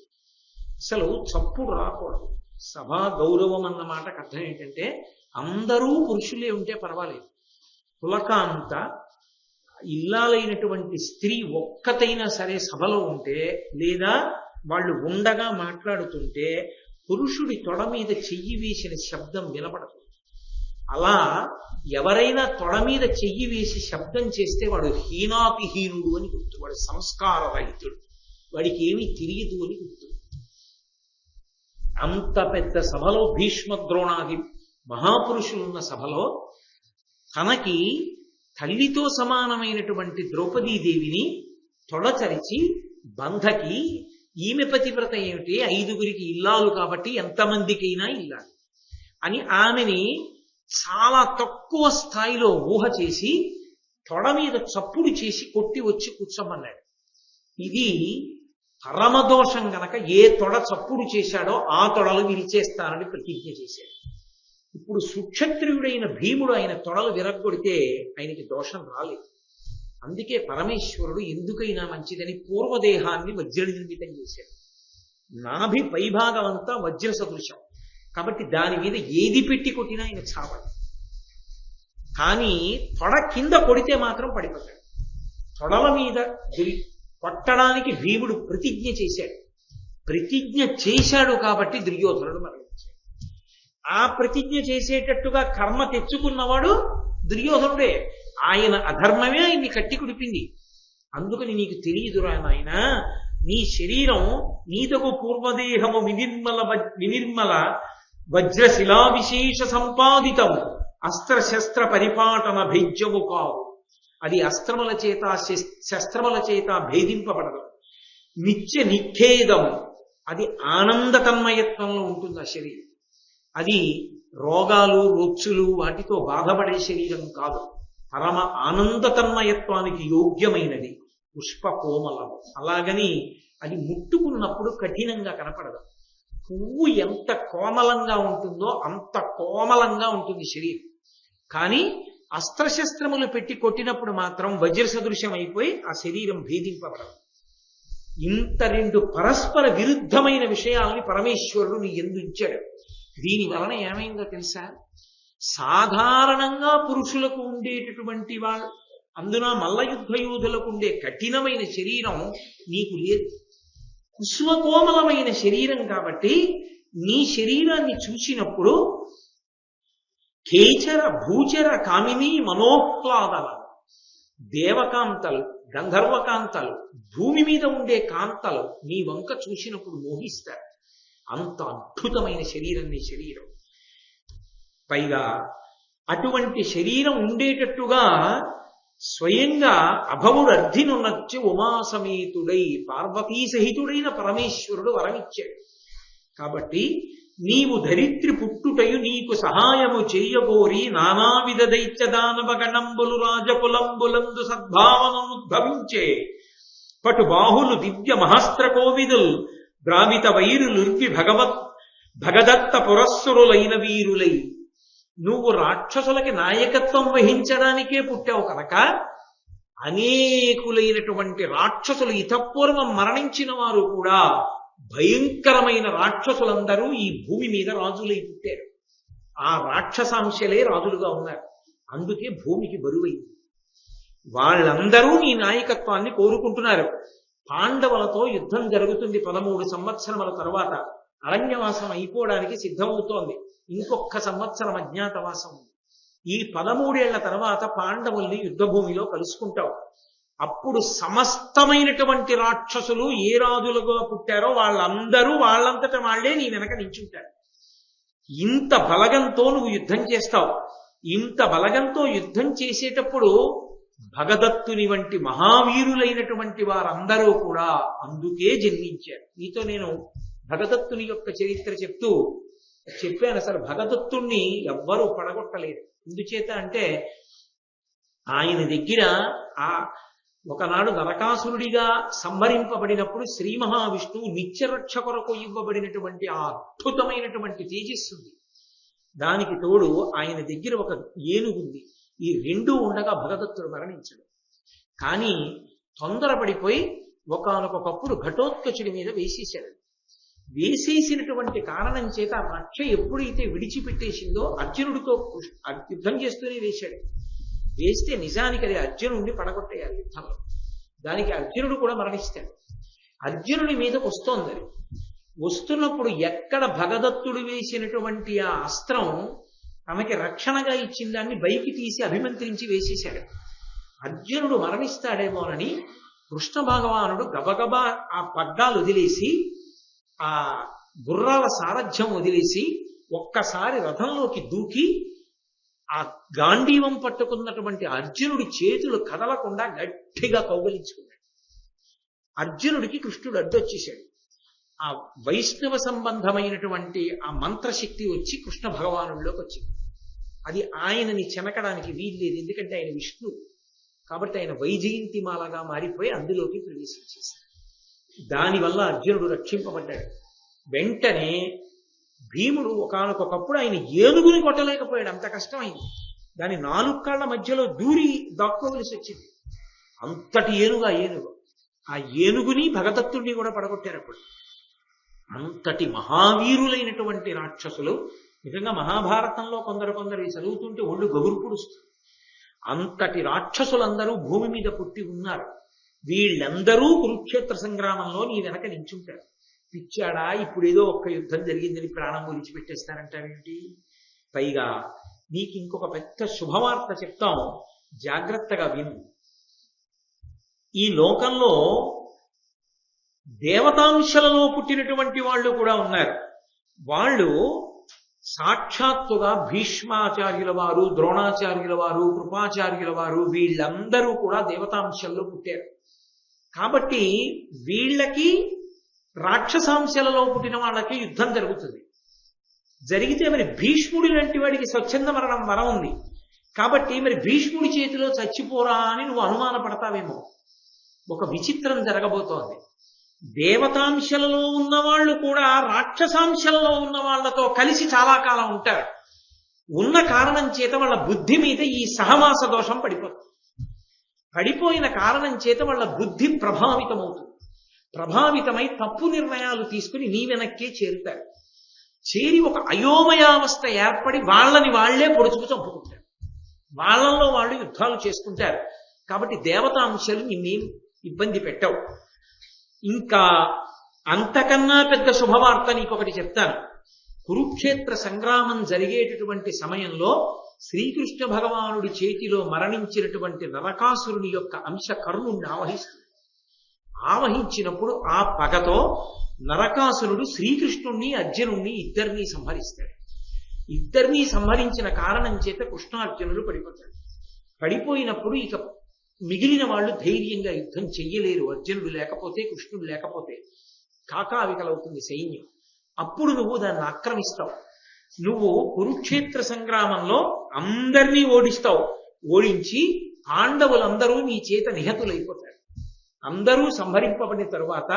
అసలు చప్పుడు రాకూడదు. సభా గౌరవం అన్న మాటకు అర్థం ఏంటంటే అందరూ పురుషులే ఉంటే పర్వాలేదు, పులకాంత ఇల్లాలైనటువంటి స్త్రీ ఒక్కతైనా సరే సభలో ఉంటే లేదా వాళ్ళు ఉండగా మాట్లాడుతుంటే పురుషుడి తొడ మీద చెయ్యి వేసిన శబ్దం వినపడదు. అలా ఎవరైనా తొడ మీద చెయ్యి వేసి శబ్దం చేస్తే వాడు హీనాతిహీనుడు అని గుర్తు, వాడు సంస్కార రహితుడు, వాడికి ఏమీ తెలియదు అని గుర్తు. అంత పెద్ద సభలో భీష్మ ద్రోణాది మహాపురుషులున్న సభలో తనకి తల్లితో సమానమైనటువంటి ద్రౌపదీదేవిని తొడచరిచి బంధకి, ఈమె పతివ్రత ఏమిటి, 5గురికి ఇల్లాలు కాబట్టి ఎంతమందికైనా ఇల్లాలి అని ఆమెని చాలా తక్కువ స్థాయిలో ఊహ చేసి తొడ మీద చప్పుడు చేసి కొట్టి వచ్చి కూర్చోమన్నాడు. ఇది పరమదోషం గనక ఏ తొడ చప్పుడు చేశాడో ఆ తొడలు విరిచేస్తానని ప్రతిజ్ఞ చేశాడు. ఇప్పుడు సుక్షత్రియుడైన భీముడు ఆయన తొడలు విరగ్గొడితే ఆయనకి దోషం రాలేదు. అందుకే పరమేశ్వరుడు ఎందుకైనా మంచిదని పూర్వదేహాన్ని వజ్ర నిర్మితం చేశాడు. నాభి పైభాగం అంతా వజ్ర సదృశం కాబట్టి దాని మీద ఏది పెట్టి కొట్టినా ఆయన చావడు. కానీ తొడ కింద కొడితే మాత్రం పడిపోతాడు. తొడల మీద కొట్టడానికి భీముడు ప్రతిజ్ఞ చేశాడు. ప్రతిజ్ఞ చేశాడు కాబట్టి దుర్యోధనుడు మరణించాడు. ఆ ప్రతిజ్ఞ చేసేటట్టుగా కర్మ తెచ్చుకున్నవాడు దుర్యోధనుడే. ఆయన అధర్మమే ఆయన్ని కట్టి కుడిపింది. అందుకని నీకు తెలియదురా నాయన, నీ శరీరం నీతకు పూర్వదేహము వినిర్మల వజ్రశిలా విశేష సంపాదితం అస్త్రశస్త్ర పరిపాటన భేజ్యము కావు. అది అస్త్రముల చేత శస్త్రముల చేత భేదింపబడదు. నిత్య నిఖేదము, అది ఆనంద తన్మయత్వంలో ఉంటుంది ఆ శరీరం. అది రోగాలు రొచ్చులు వాటితో బాధపడే శరీరం కాదు. పరమ ఆనంద తన్మయత్వానికి యోగ్యమైనది, పుష్ప కోమలము. అలాగని అది ముట్టుకున్నప్పుడు కఠినంగా కనపడదు. పువ్వు ఎంత కోమలంగా ఉంటుందో అంత కోమలంగా ఉంటుంది శరీరం. కానీ అస్త్రశస్త్రములు పెట్టి కొట్టినప్పుడు మాత్రం వజ్ర సదృశ్యం అయిపోయి ఆ శరీరం భేదింపబడదు. ఇంత రెండు పరస్పర విరుద్ధమైన విషయాల్ని పరమేశ్వరుడు నీ యందు ఉంచాడు. దీని వలన ఏమైందో తెలుసా? సాధారణంగా పురుషులకు ఉండేటటువంటి వాళ్ళు, అందున మల్ల యుద్ధ యోధులకు ఉండే కఠినమైన శరీరం నీకు లేదు. కుసుమకోమలమైన శరీరం కాబట్టి నీ శరీరాన్ని చూసినప్పుడు కేచర భూచర కామిని మనోహ్లాదల దేవకాంతలు, గంధర్వకాంతలు, భూమి మీద ఉండే కాంతలు నీ వంక చూసినప్పుడు మోహిస్తారు. అంత అద్భుతమైన శరీరం నీ శరీరం. పైగా అటువంటి శరీరం ఉండేటట్టుగా స్వయంగా అభవుడు అర్ధినున్నచ్చి ఉమాసమేతుడై పార్వతీ సహితుడైన పరమేశ్వరుడు వరమిచ్చాడు. కాబట్టి నీవు ధరిత్రి పుట్టుటయు నీకు సహాయము చేయబోరి నానావిధ దైత్య దానవ గణంబులు రాజకులంబులందు సద్భావనముద్భవించే పటు బాహులు దివ్య మహస్త్ర కోవిదుల్ ద్రావిత వైరులుర్వి భగదత్త పురస్సురులైన వీరులై. నువ్వు రాక్షసులకి నాయకత్వం వహించడానికే పుట్టావు కనుక అనేకులైనటువంటి రాక్షసులు ఇతపూర్వం మరణించిన వారు కూడా భయంకరమైన రాక్షసులందరూ ఈ భూమి మీద రాజులై పుట్టారు. ఆ రాక్షసాంశలే రాజులుగా ఉన్నారు. అందుకే భూమికి బరువైంది. వాళ్ళందరూ నీ నాయకత్వాన్ని కోరుకుంటున్నారు. పాండవులతో యుద్ధం జరుగుతుంది 13 సంవత్సరముల తర్వాత. అరణ్యవాసం అయిపోవడానికి సిద్ధమవుతోంది. ఇంకొక సంవత్సరం అజ్ఞాతవాసం ఉంది. ఈ 13 ఏళ్ల తర్వాత పాండవుల్ని యుద్ధభూమిలో కలుసుకుంటావు. అప్పుడు సమస్తమైనటువంటి రాక్షసులు ఏ రాజులుగా పుట్టారో వాళ్ళందరూ వాళ్ళంతట వాళ్లే నీ వెనక నించుంటారు. ఇంత బలగంతో నువ్వు యుద్ధం చేస్తావు. ఇంత బలగంతో యుద్ధం చేసేటప్పుడు భగదత్తుని వంటి మహావీరులైనటువంటి వారందరూ కూడా అందుకే జన్మించారు. నీతో నేను భగదత్తుని యొక్క చరిత్ర చెప్పాను. అసలు భగదత్తుణ్ణి ఎవ్వరూ పడగొట్టలేరు. ఎందుచేత అంటే ఆయన దగ్గర ఆ ఒకనాడు నరకాసురుడిగా సంహరింపబడినప్పుడు శ్రీ మహావిష్ణువు నిత్యరక్ష కొరకు ఇవ్వబడినటువంటి ఆ అద్భుతమైనటువంటి తేజస్సుంది. దానికి తోడు ఆయన దగ్గర ఒక ఏనుగుంది. ఈ రెండూ ఉండగా భగదత్తుడు మరణించడు. కానీ తొందరపడిపోయి ఒకానొకప్పుడు ఘటోత్కచుడి మీద వేసేశాడు. వేసేసినటువంటి కారణం చేత ఆ రక్ష ఎప్పుడైతే విడిచిపెట్టేసిందో అర్జునుడితో యుద్ధం చేస్తూనే వేశాడు. వేస్తే నిజానికి అది అర్జునుడిని పడగొట్టేయాలి యుద్ధంలో. దానికి అర్జునుడు కూడా మరణిస్తాడు. అర్జునుడి మీదకు వస్తోంది. అది వస్తున్నప్పుడు ఎక్కడ భగదత్తుడు వేసినటువంటి ఆ అస్త్రం తనకి రక్షణగా ఇచ్చిన దాన్ని బయటికి తీసి అభిమంత్రించి వేసేశాడు. అర్జునుడు మరణిస్తాడేమోనని కృష్ణ భగవానుడు గబగబా ఆ పగ్గాలు వదిలేసి ఆ గుర్రాల సారథ్యం వదిలేసి ఒక్కసారి రథంలోకి దూకి ఆ గాంధీవం పట్టుకున్నటువంటి అర్జునుడి చేతులు కదలకుండా గట్టిగా కౌగలించుకున్నాడు. అర్జునుడికి కృష్ణుడు అడ్డొచ్చేశాడు. ఆ వైష్ణవ సంబంధమైనటువంటి ఆ మంత్రశక్తి వచ్చి కృష్ణ భగవానుడిలోకి వచ్చింది. అది ఆయనని చెనకడానికి వీల్లేదు, ఎందుకంటే ఆయన విష్ణువు కాబట్టి ఆయన వైజయంతిమాలగా మారిపోయి అందులోకి ప్రవేశించేశాడు. దానివల్ల అర్జునుడు రక్షింపబడ్డాడు. వెంటనే భీముడు ఒకానొకప్పుడు ఆయన ఏనుగుని కొట్టలేకపోయాడు, అంత కష్టమైంది. దాని 4 కాళ్ల మధ్యలో దూరి దాక్కోవలసి వచ్చింది. అంతటి ఏనుగు ఆ ఏనుగుని భగదత్తుడిని కూడా పడగొట్టారు. అప్పుడు అంతటి మహావీరులైనటువంటి రాక్షసులు, నిజంగా మహాభారతంలో కొందరు చదువుతుంటే ఒళ్ళు గగురు పుడుస్తుంది. అంతటి రాక్షసులందరూ భూమి మీద పుట్టి ఉన్నారు. వీళ్ళందరూ కురుక్షేత్ర సంగ్రామంలో నీ వెనక నించుంటారు. పిచ్చాడా, ఇప్పుడేదో ఒక్క యుద్ధం జరిగిందని ప్రాణం విడిచిపెట్టేస్తారంటావేంటి? పైగా నీకు ఇంకొక పెద్ద శుభవార్త చెప్తాం, జాగ్రత్తగా విను. ఈ లోకంలో దేవతాంశలలో పుట్టినటువంటి వాళ్ళు కూడా ఉన్నారు. వాళ్ళు సాక్షాత్తుగా భీష్మాచార్యుల వారు, ద్రోణాచార్యుల వారు, కృపాచార్యుల వారు వీళ్ళందరూ కూడా దేవతాంశల్లో పుట్టారు. కాబట్టి వీళ్ళకి రాక్షసాంశలలో పుట్టిన వాళ్ళకి యుద్ధం జరుగుతుంది. జరిగితే మరి భీష్ముడి లాంటి వాడికి స్వచ్ఛంద మరణం వరం ఉంది. కాబట్టి మరి భీష్ముడి చేతిలో చచ్చిపోరా అని నువ్వు అనుమానపడతావేమో. ఒక విచిత్రం జరగబోతోంది. దేవతాంశలలో ఉన్నవాళ్ళు కూడా రాక్షసాంశలలో ఉన్న వాళ్లతో కలిసి చాలా కాలం ఉంటారు. ఉన్న కారణం చేత వాళ్ళ బుద్ధి మీద ఈ సహవాస దోషం పడిపోతుంది. పడిపోయిన కారణం చేత వాళ్ళ బుద్ధి ప్రభావితమవుతుంది. ప్రభావితమై తప్పు నిర్ణయాలు తీసుకుని నీ వెనక్కే చేరుతారు. చేరి ఒక అయోమయావస్థ ఏర్పడి వాళ్ళని వాళ్లే పొడుచుకు చంపుకుంటారు. వాళ్ళల్లో వాళ్ళు యుద్ధాలు చేసుకుంటారు. కాబట్టి దేవతాంశాలు నిన్నేం ఇబ్బంది పెట్టవు. ఇంకా అంతకన్నా పెద్ద శుభవార్త నీకొకటి చెప్తాను. కురుక్షేత్ర సంగ్రామం జరిగేటటువంటి సమయంలో శ్రీకృష్ణ భగవానుడి చేతిలో మరణించినటువంటి నరకాసురుని యొక్క అంశ కర్ణుణ్ణి ఆవహించినప్పుడు ఆ పగతో నరకాసురుడు శ్రీకృష్ణుణ్ణి అర్జునుణ్ణి ఇద్దరినీ సంహరిస్తాడు. ఇద్దరినీ సంహరించిన కారణం చేత కృష్ణార్జునులు పడిపోతాడు. పడిపోయినప్పుడు ఇక మిగిలిన వాళ్ళు ధైర్యంగా యుద్ధం చెయ్యలేరు. అర్జునుడు లేకపోతే, కృష్ణుడు లేకపోతే కాకావికలవుతుంది సైన్యం. అప్పుడు నువ్వు దాన్ని ఆక్రమిస్తావు. నువ్వు కురుక్షేత్ర సంగ్రామంలో అందరినీ ఓడిస్తావు. ఓడించి పాండవులందరూ నీ చేత నిహతులైపోతారు. అందరూ సంహరింపబడిన తరువాత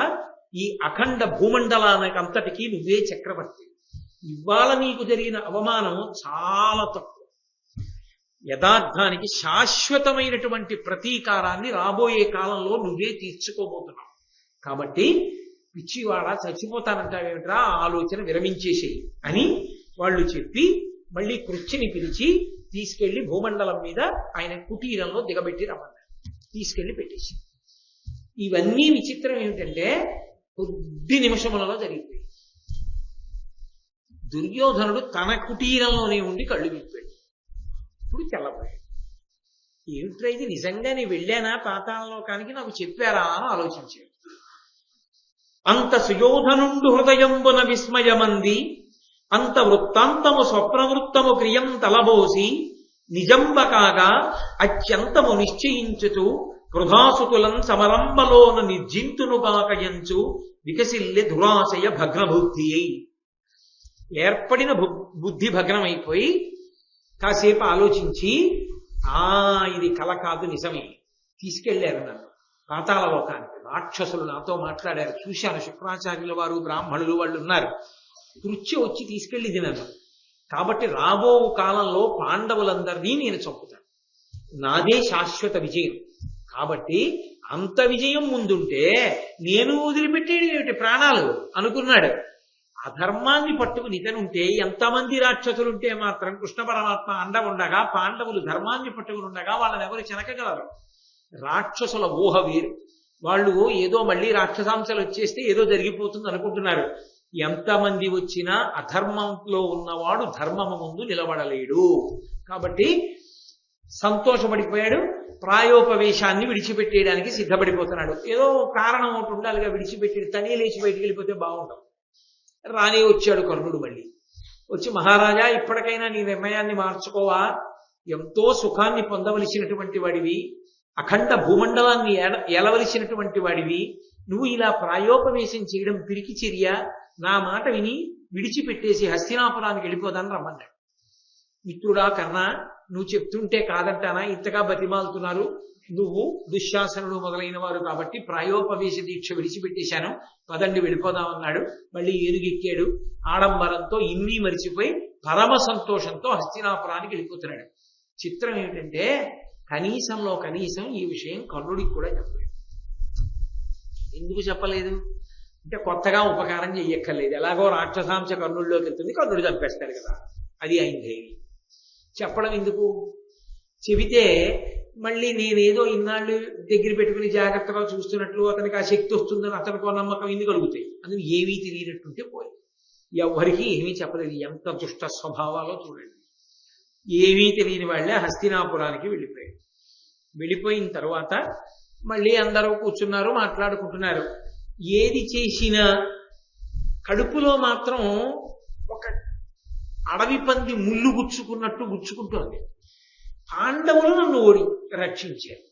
ఈ అఖండ భూమండలానికి అంతటికీ నువ్వే చక్రవర్తి. ఇవాళ నీకు జరిగిన అవమానం చాలా తక్కువ. యథార్థానికి శాశ్వతమైనటువంటి ప్రతీకారాన్ని రాబోయే కాలంలో నువ్వే తీర్చుకోబోతున్నావు. కాబట్టి పిచ్చివాడ చచ్చిపోతానంటావేమిట్రా, ఆలోచన విరమించేసేయి అని వాళ్ళు చెప్పి మళ్ళీ కృష్ణుని పిలిచి తీసుకెళ్లి భూమండలం మీద ఆయన కుటీరంలో దిగబెట్టి రమ్మన్నారు. తీసుకెళ్లి పెట్టేసి. ఇవన్నీ విచిత్రం ఏమిటంటే కొద్ది నిమిషములలో జరిగిపోయి దుర్యోధనుడు తన కుటీరంలోనే ఉండి కళ్ళు విప్పాడు. ఇప్పుడు తెల్లబోయాడు. ఏమిట్రా ఇది, నిజంగా నేను వెళ్ళానా పాతాళలోకానికి, నాకు చెప్పారా అని ఆలోచించాడు. అంత సుయోధనుండు హృదయంబున విస్మయమంది, అంత వృత్తాంతము స్వప్నవృత్తము క్రియం తలబోసి నిజంబ కాగా అత్యంతము నిశ్చయించుతూ కృధాసుతులం సమరంబలోన నిర్జింతునుగాకయంచు వికసిల్లె దురాశయ భగ్నబుద్ధి అయి. ఏర్పడిన బుద్ధి భగ్నమైపోయి కాసేపు ఆలోచించి ఇది కల కాదు నిజమే, తీసుకెళ్లారు నన్ను, పాతాళ లోకానికి. రాక్షసులు నాతో మాట్లాడారు, చూశాను, శుక్రాచార్యుల వారు బ్రాహ్మణులు వాళ్ళు ఉన్నారు. కృత్య వచ్చి తీసుకెళ్ళింది నన్ను. కాబట్టి రాబో కాలంలో పాండవులందరినీ నేను చంపుతాను, నాదే శాశ్వత విజయం. కాబట్టి అంత విజయం ముందుంటే నేను వదిలిపెట్టేది ఏమిటి ప్రాణాలు అనుకున్నాడు. అధర్మాన్ని పట్టుకుని ఇతనుంటే ఎంతమంది రాక్షసులుంటే మాత్రం కృష్ణ పరమాత్మ అండ ఉండగా, పాండవులు ధర్మాన్ని పట్టుకుని ఉండగా వాళ్ళని ఎవరు చెనకగలరు? రాక్షసుల ఊహ వేరు. వాళ్ళు ఏదో మళ్ళీ రాక్షసాంశాలు వచ్చేస్తే ఏదో జరిగిపోతుంది అనుకుంటున్నారు. ఎంతమంది వచ్చినా అధర్మంలో ఉన్నవాడు ధర్మము ముందు నిలబడలేడు. కాబట్టి సంతోషపడిపోయాడు, ప్రాయోపవేశాన్ని విడిచిపెట్టేయడానికి సిద్ధపడిపోతున్నాడు. ఏదో కారణం ఒకటి ఉండాలిగా, విడిచిపెట్టి తనే లేచి బయటికి వెళ్ళిపోతే బాగుండదు. రానే వచ్చాడు కర్ణుడు. మళ్ళీ వచ్చి, మహారాజా ఇప్పటికైనా నీ నిర్ణయాన్ని మార్చుకోవా, ఎంతో సుఖాన్ని పొందవలసినటువంటి వాడివి, అఖండ భూమండలాన్ని ఏలవలసినటువంటి వాడివి, నువ్వు ఇలా ప్రాయోపవేశం చేయడం పిరికి చర్య. నా మాట విని విడిచిపెట్టేసి హస్తినాపురానికి వెళ్ళిపోదాన్ని రమ్మన్నాడు. మిత్రుడా కర్ణ, నువ్వు చెప్తుంటే కాదంటానా? ఇంతగా బతిమాలుతున్నారు, నువ్వు దుశ్శాసనుడు మొదలైన వారు కాబట్టి ప్రాయోపవేశ దీక్ష విడిచిపెట్టేశాను, పదండి వెళ్ళిపోదామన్నాడు. మళ్ళీ ఏనుగెక్కాడు. ఆడంబరంతో ఇన్ని మరిచిపోయి పరమ సంతోషంతో హస్తినాపురానికి వెళ్ళిపోతున్నాడు. చిత్రం ఏమిటంటే కనీసంలో కనీసం ఈ విషయం కర్ణుడికి కూడా చెప్పలేదు. ఎందుకు చెప్పలేదు అంటే కొత్తగా ఉపకారం చెయ్యక్కర్లేదు, ఎలాగో రాక్షసాంశ కర్ణుడిలోకి వెళ్తుంది, కర్ణుడు చంపేస్తాడు కదా, అది ఆయన ధైర్యం. చెప్పడం ఎందుకు? చెబితే మళ్ళీ నేనేదో ఇన్నాళ్ళు దగ్గర పెట్టుకుని జాగ్రత్తగా చూస్తున్నట్లు అతనికి ఆ శక్తి వస్తుందని అతనికో నమ్మకం ఎందుకు కలుగుతాయి. అందుకు ఏమీ తెలియనట్టుంటే పోయి ఎవరికి ఏమీ చెప్పలేదు. ఎంత దుష్ట స్వభావాలో చూడండి. ఏమీ తెలియని వాళ్ళే హస్తినాపురానికి వెళ్ళిపోయాడు. వెళ్ళిపోయిన తర్వాత మళ్ళీ అందరూ కూర్చున్నారు, మాట్లాడుకుంటున్నారు. ఏది చేసినా కడుపులో మాత్రం ఒక అడవి పంది ముళ్ళు గుచ్చుకున్నట్టు గుచ్చుకుంటోంది. పాండవులు నన్ను రక్షించారు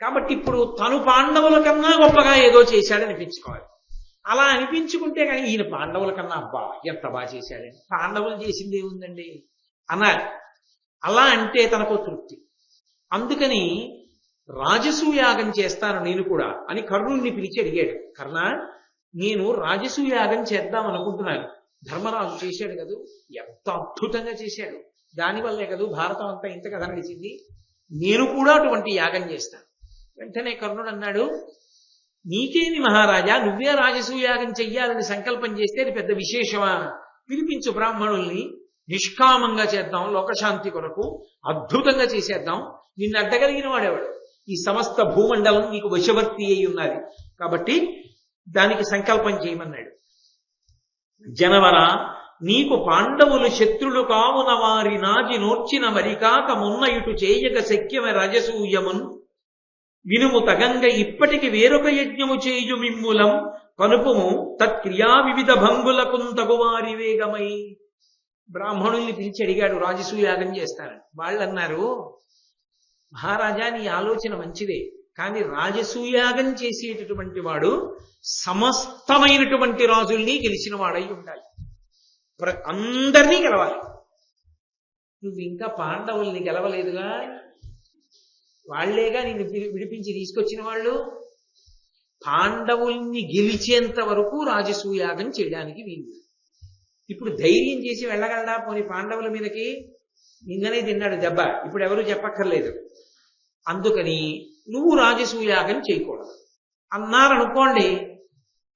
కాబట్టి ఇప్పుడు తను పాండవుల కన్నా గొప్పగా ఏదో చేశాడనిపించుకోవాలి. అలా అనిపించుకుంటే కానీ ఈయన పాండవుల కన్నా అబ్బా ఎంత బాగా చేశాడని, పాండవులు చేసింది ఏముందండి అన్నారు. అలా అంటే తనకు తృప్తి. అందుకని రాజసూయాగం చేస్తాను నేను కూడా అని కర్ణుడిని పిలిచి అడిగాడు. కర్ణ, నేను రాజసూయాగం చేద్దాం అనుకుంటున్నాను. ధర్మరాజు చేశాడు కదా, ఎంత అద్భుతంగా చేశాడు, దానివల్లే కదా భారతం అంతా ఇంత కథ నడిచింది. నేను కూడా అటువంటి యాగం చేస్తాను. వెంటనే కర్ణుడు అన్నాడు, నీకేమి మహారాజా, నువ్వే రాజసూయాగం చెయ్యాలని సంకల్పం చేస్తే అది పెద్ద విశేషమా? పిలిపించు బ్రాహ్మణుల్ని, నిష్కామంగా చేద్దాం, లోకశాంతి కొరకు అద్భుతంగా చేసేద్దాం. నిన్ను అడ్డగలిగిన వాడేవాడు? ఈ సమస్త భూమండలం నీకు వశవర్తి అయి ఉన్నది కాబట్టి దానికి సంకల్పం చేయమన్నాడు. జనవర, నీకు పాండవులు శత్రులు కావున వారి నాజి నోర్చిన మరికాక మున్న ఇటు చేయక శక్యమ రజసూయమున్ వినుము తగంగ ఇప్పటికి వేరొక యజ్ఞము చేయు మిమ్ములం కనుపుము తత్క్రియా వివిధ భంగులకు తగువారి వేగమై. బ్రాహ్మణుల్ని పిలిచి అడిగాడు, రాజసూయాగం చేస్తానని. వాళ్ళు అన్నారు, మహారాజా నీ ఆలోచన మంచిదే, కానీ రాజసూయాగం చేసేటటువంటి వాడు సమస్తమైనటువంటి రాజుల్ని గెలిచిన వాడై ఉండాలి, అందరినీ గెలవాలి. నువ్వు ఇంకా పాండవుల్ని గెలవలేదుగా, వాళ్లేగా నిన్ను విడిపించి తీసుకొచ్చిన వాళ్ళు. పాండవుల్ని గెలిచేంత వరకు రాజసూయాగం చేయడానికి వీలు. ఇప్పుడు ధైర్యం చేసి వెళ్ళగలడా? పోనీ పాండవుల మీదకి నిన్ననే తిన్నాడు దెబ్బ, ఇప్పుడు ఎవరు చెప్పక్కర్లేదు. అందుకని నువ్వు రాజసూయాగం చేయకూడదు అన్నారనుకోండి,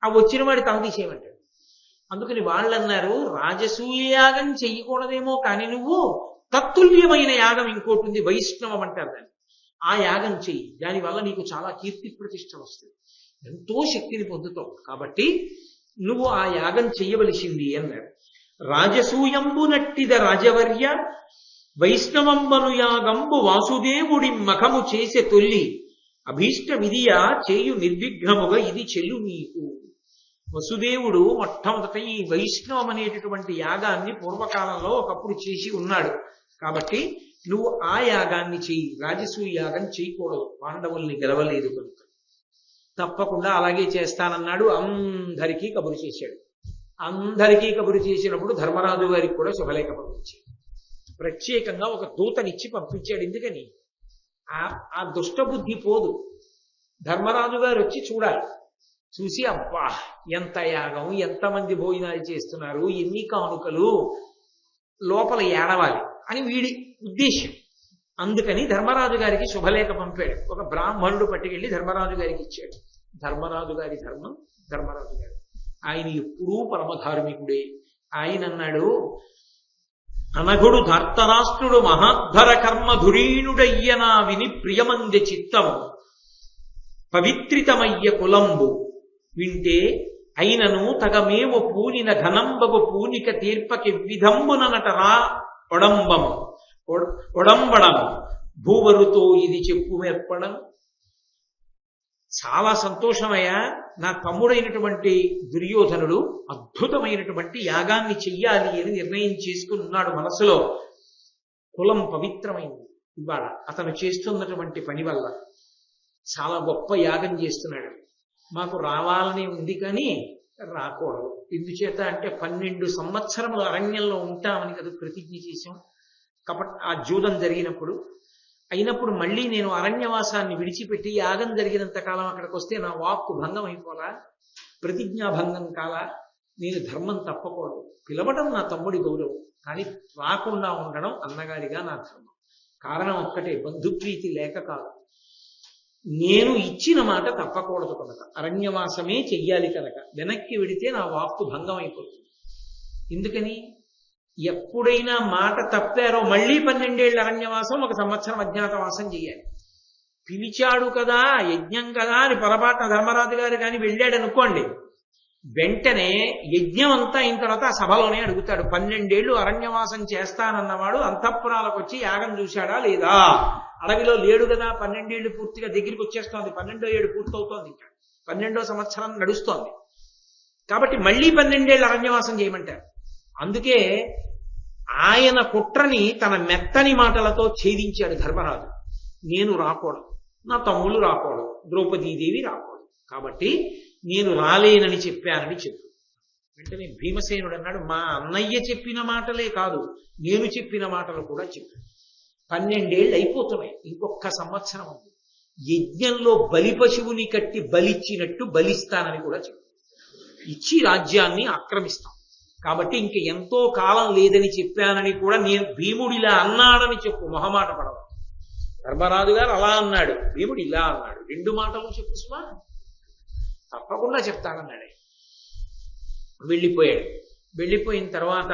ఆ వచ్చిన వాడి తమ తీసేయమంటాడు. అందుకని వాళ్ళు అన్నారు, రాజసూయాగం చెయ్యకూడదేమో కానీ నువ్వు తత్తుల్యమైన యాగం ఇంకోటి ఉంది, వైష్ణవం అంటారు దాన్ని, ఆ యాగం చెయ్యి, దానివల్ల నీకు చాలా కీర్తి ప్రతిష్టలు వస్తుంది, ఎంతో శక్తిని పొందుతావు, కాబట్టి నువ్వు ఆ యాగం చెయ్యవలసింది అన్నారు. రాజసూయంబు నట్టిద రాజవర్య వైష్ణవంబను యాగంబు వాసుదేవుడి మఖము చేసే తొల్లి అభీష్ట విధియ చేయు నిర్విఘ్నముగా ఇది చెల్లు నీకు. వసుదేవుడు మొట్టమొదట ఈ వైష్ణవం అనేటటువంటి యాగాన్ని పూర్వకాలంలో ఒకప్పుడు చేసి ఉన్నాడు కాబట్టి నువ్వు ఆ యాగాన్ని చెయ్యి, రాజసూయ యాగం చేయకూడదు, పాండవుల్ని గెలవలేదు కనుక. తప్పకుండా అలాగే చేస్తానన్నాడు. అందరికీ కబురు చేశాడు. అందరికీ కబురు చేసినప్పుడు ధర్మరాజు గారికి కూడా శుభలేఖ పంపించాడు. ప్రత్యేకంగా ఒక దూతనిచ్చి పంపించాడు. ఎందుకని? ఆ దుష్టబుద్ధి పోదు. ధర్మరాజు గారు వచ్చి చూడాలి. చూసి అబ్బా ఎంత యాగం, ఎంతమంది భోజనాలు చేస్తున్నారు, ఎన్ని కానుకలు, లోపల ఏడవాలి అని వీడి ఉద్దేశం. అందుకని ధర్మరాజు గారికి శుభలేఖ పంపాడు. ఒక బ్రాహ్మణుడు పట్టుకెళ్ళి ధర్మరాజు గారికి ఇచ్చాడు. ధర్మరాజు గారి ధర్మం ధర్మరాజు గారు. ఆయన ఎప్పుడూ పరమధార్మికుడే. ఆయన అన్నాడు, అనగుడు ధార్తరాష్ట్రుడు మహాధర కర్మ ధురీణుడయ్యనా విని ప్రియమంది చిత్తము పవిత్రితమయ్య కులంబు వింటే అయినను తగమేవ పూనిన ఘనంబగు పూనిక తీర్పకి విధంబుననటరా ఒడంబడము భూవరుతో ఇది చెప్పు మెప్పడం. చాలా సంతోషమయ్యా, నా తమ్ముడైనటువంటి దుర్యోధనుడు అద్భుతమైనటువంటి యాగాన్ని చెయ్యాలి అని నిర్ణయం చేసుకుని ఉన్నాడు మనసులో. కులం పవిత్రమైంది. ఇవాళ అతను చేస్తున్నటువంటి పని వల్ల చాలా గొప్ప యాగం చేస్తున్నాడు. మాకు రావాలని ఉంది కానీ రాకూడదు. ఎందుచేత అంటే 12 సంవత్సరములు అరణ్యంలో ఉంటామని కదా ప్రతిజ్ఞ చేశాం. కాబట్టి ఆ జూదం జరిగినప్పుడు అయినప్పుడు మళ్ళీ నేను అరణ్యవాసాన్ని విడిచిపెట్టి యాగం జరిగినంత కాలం అక్కడికి వస్తే నా వాక్కు భంగం అయిపోలా, ప్రతిజ్ఞాభంగం కాలా, నేను ధర్మం తప్పకూడదు. పిలవడం నా తమ్ముడి గౌరవం, కానీ రాకుండా ఉండడం అన్నగారిగా నా ధర్మం. కారణం ఒక్కటే, బంధుప్రీతి లేక కాదు, నేను ఇచ్చిన మాట తప్పకూడదు కనుక, అరణ్యవాసమే చెయ్యాలి కనుక. వెనక్కి వెడితే నా వాక్కు భంగం అయిపోతుంది. ఎందుకని? ఎప్పుడైనా మాట తప్పారో మళ్ళీ 12 ఏళ్ళ అరణ్యవాసం, 1 సంవత్సరం అజ్ఞాతవాసం చేయాలి. పిలిచాడు కదా, యజ్ఞం కదా అని పొరపాటున ధర్మరాజు గారు కానీ వెళ్ళాడు అనుకోండి, వెంటనే యజ్ఞం అంతా అయిన తర్వాత ఆ సభలోనే అడుగుతాడు, 12 ఏళ్ళు అరణ్యవాసం చేస్తానన్నవాడు అంతఃపురాలకు వచ్చి యాగం చూశాడా లేదా? అడవిలో లేడు కదా, 12 ఏళ్ళు పూర్తిగా దగ్గరికి వచ్చేస్తోంది, 12వ ఏడు పూర్తవుతోంది, ఇంకా 12వ సంవత్సరం నడుస్తోంది. కాబట్టి మళ్ళీ 12 ఏళ్ళు అరణ్యవాసం చేయమంటారు. అందుకే ఆయన కుట్రని తన మెత్తని మాటలతో ఛేదించాడు ధర్మరాజు. నేను రాకూడదు, నా తమ్ముళ్ళు రాకూడదు, ద్రౌపదీదేవి రాకూడదు, కాబట్టి నేను రాలేనని చెప్పానని చెప్పు. వెంటనే భీమసేనుడు అన్నాడు, మా అన్నయ్య చెప్పిన మాటలే కాదు, నేను చెప్పిన మాటలు కూడా చెప్పు. 12 ఏళ్ళు అయిపోతున్నాయి, ఇంకొక సంవత్సరం ఉంది. యజ్ఞంలో బలి పశువుని కట్టి బలిచ్చినట్టు బలిస్తానని కూడా చెప్పు. ఇచ్చి రాజ్యాన్ని ఆక్రమిస్తాం. కాబట్టి ఇంక ఎంతో కాలం లేదని చెప్పానని కూడా నేను భీముడిలా అన్నాడని చెప్పు, మొహమాట పడవ. ధర్మరాజు గారు అలా అన్నాడు, భీముడు ఇలా అన్నాడు, 2 మాటలు చెప్పు సుమా. తప్పకుండా చెప్తానన్నాడే. వెళ్ళిపోయాడు. వెళ్ళిపోయిన తర్వాత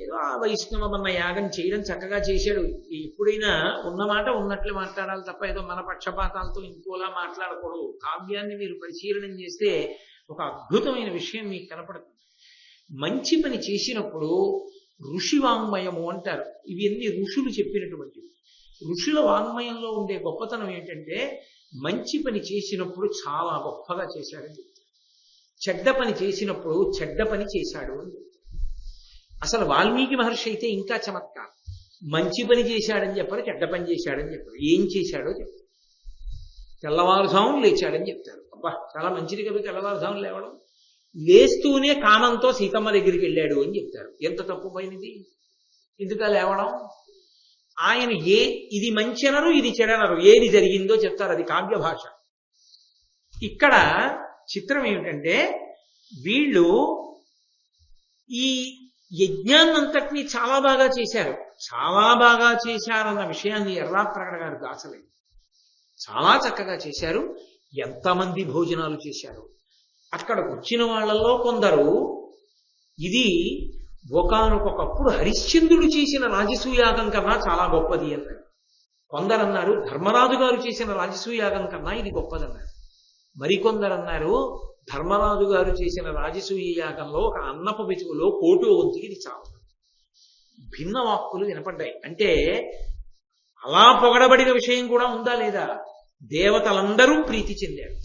ఏదో ఆ వైష్ణవమన్న యాగం చేయడం చక్కగా చేశాడు. ఎప్పుడైనా ఉన్నమాట ఉన్నట్లు మాట్లాడాలి తప్ప ఏదో మన పక్షపాతాలతో ఇంకోలా మాట్లాడకూడదు. కావ్యాన్ని మీరు పరిశీలనం చేస్తే ఒక అద్భుతమైన విషయం మీకు కనపడుతుంది. మంచి పని చేసినప్పుడు ఋషి వాంగ్మయము అంటారు. ఇవన్నీ ఋషులు చెప్పినటువంటివి. ఋషుల వాంగ్మయంలో ఉండే గొప్పతనం ఏంటంటే, మంచి పని చేసినప్పుడు చాలా గొప్పగా చేశాడని చెప్తారు, చెడ్డ పని చేసినప్పుడు చెడ్డ పని చేశాడు అని చెప్తారు. అసలు వాల్మీకి మహర్షి అయితే ఇంకా చమత్కారం. మంచి పని చేశాడని చెప్పారు, చెడ్డ పని చేశాడని చెప్పారు. ఏం చేశాడో చెప్తారు. తెల్లవారుజామున లేచాడని చెప్తారు. అబ్బా చాలా మంచిది కదా తెల్లవారుజామున లేవడం. లేస్తూనే కామంతో సీతమ్మ దగ్గరికి వెళ్ళాడు అని చెప్తారు. ఎంత తప్పు పోయినది, ఎందుక లేవడం? ఆయన ఇది మంచి అనరు, ఇది చెడనరు, ఏది జరిగిందో చెప్తారు. అది కావ్య భాష. ఇక్కడ చిత్రం ఏమిటంటే, వీళ్ళు ఈ యజ్ఞాన్నంతటినీ చాలా బాగా చేశారు. చాలా బాగా చేశారన్న విషయాన్ని ఎర్రాప్రగడ గారు దాచలేదు. చాలా చక్కగా చేశారు. ఎంతమంది భోజనాలు చేశారు. అక్కడికి వచ్చిన వాళ్ళల్లో కొందరు ఇది ఒకానొకప్పుడు హరిశ్చంద్రుడు చేసిన రాజసూయాగం కన్నా చాలా గొప్పది అన్నారు. కొందరు అన్నారు ధర్మరాజు గారు చేసిన రాజసూయాగం కన్నా ఇది గొప్పదన్నారు. మరికొందరన్నారు ధర్మరాజు గారు చేసిన రాజసూయ యాగంలో ఒక అన్నపు మెతుకులో కోటు వంతుకి ఇది చాలు. భిన్న వాక్కులు వినపడ్డాయి. అంటే అలా పొగడబడిన విషయం కూడా ఉందా లేదా? దేవతలందరూ ప్రీతి చెందారు.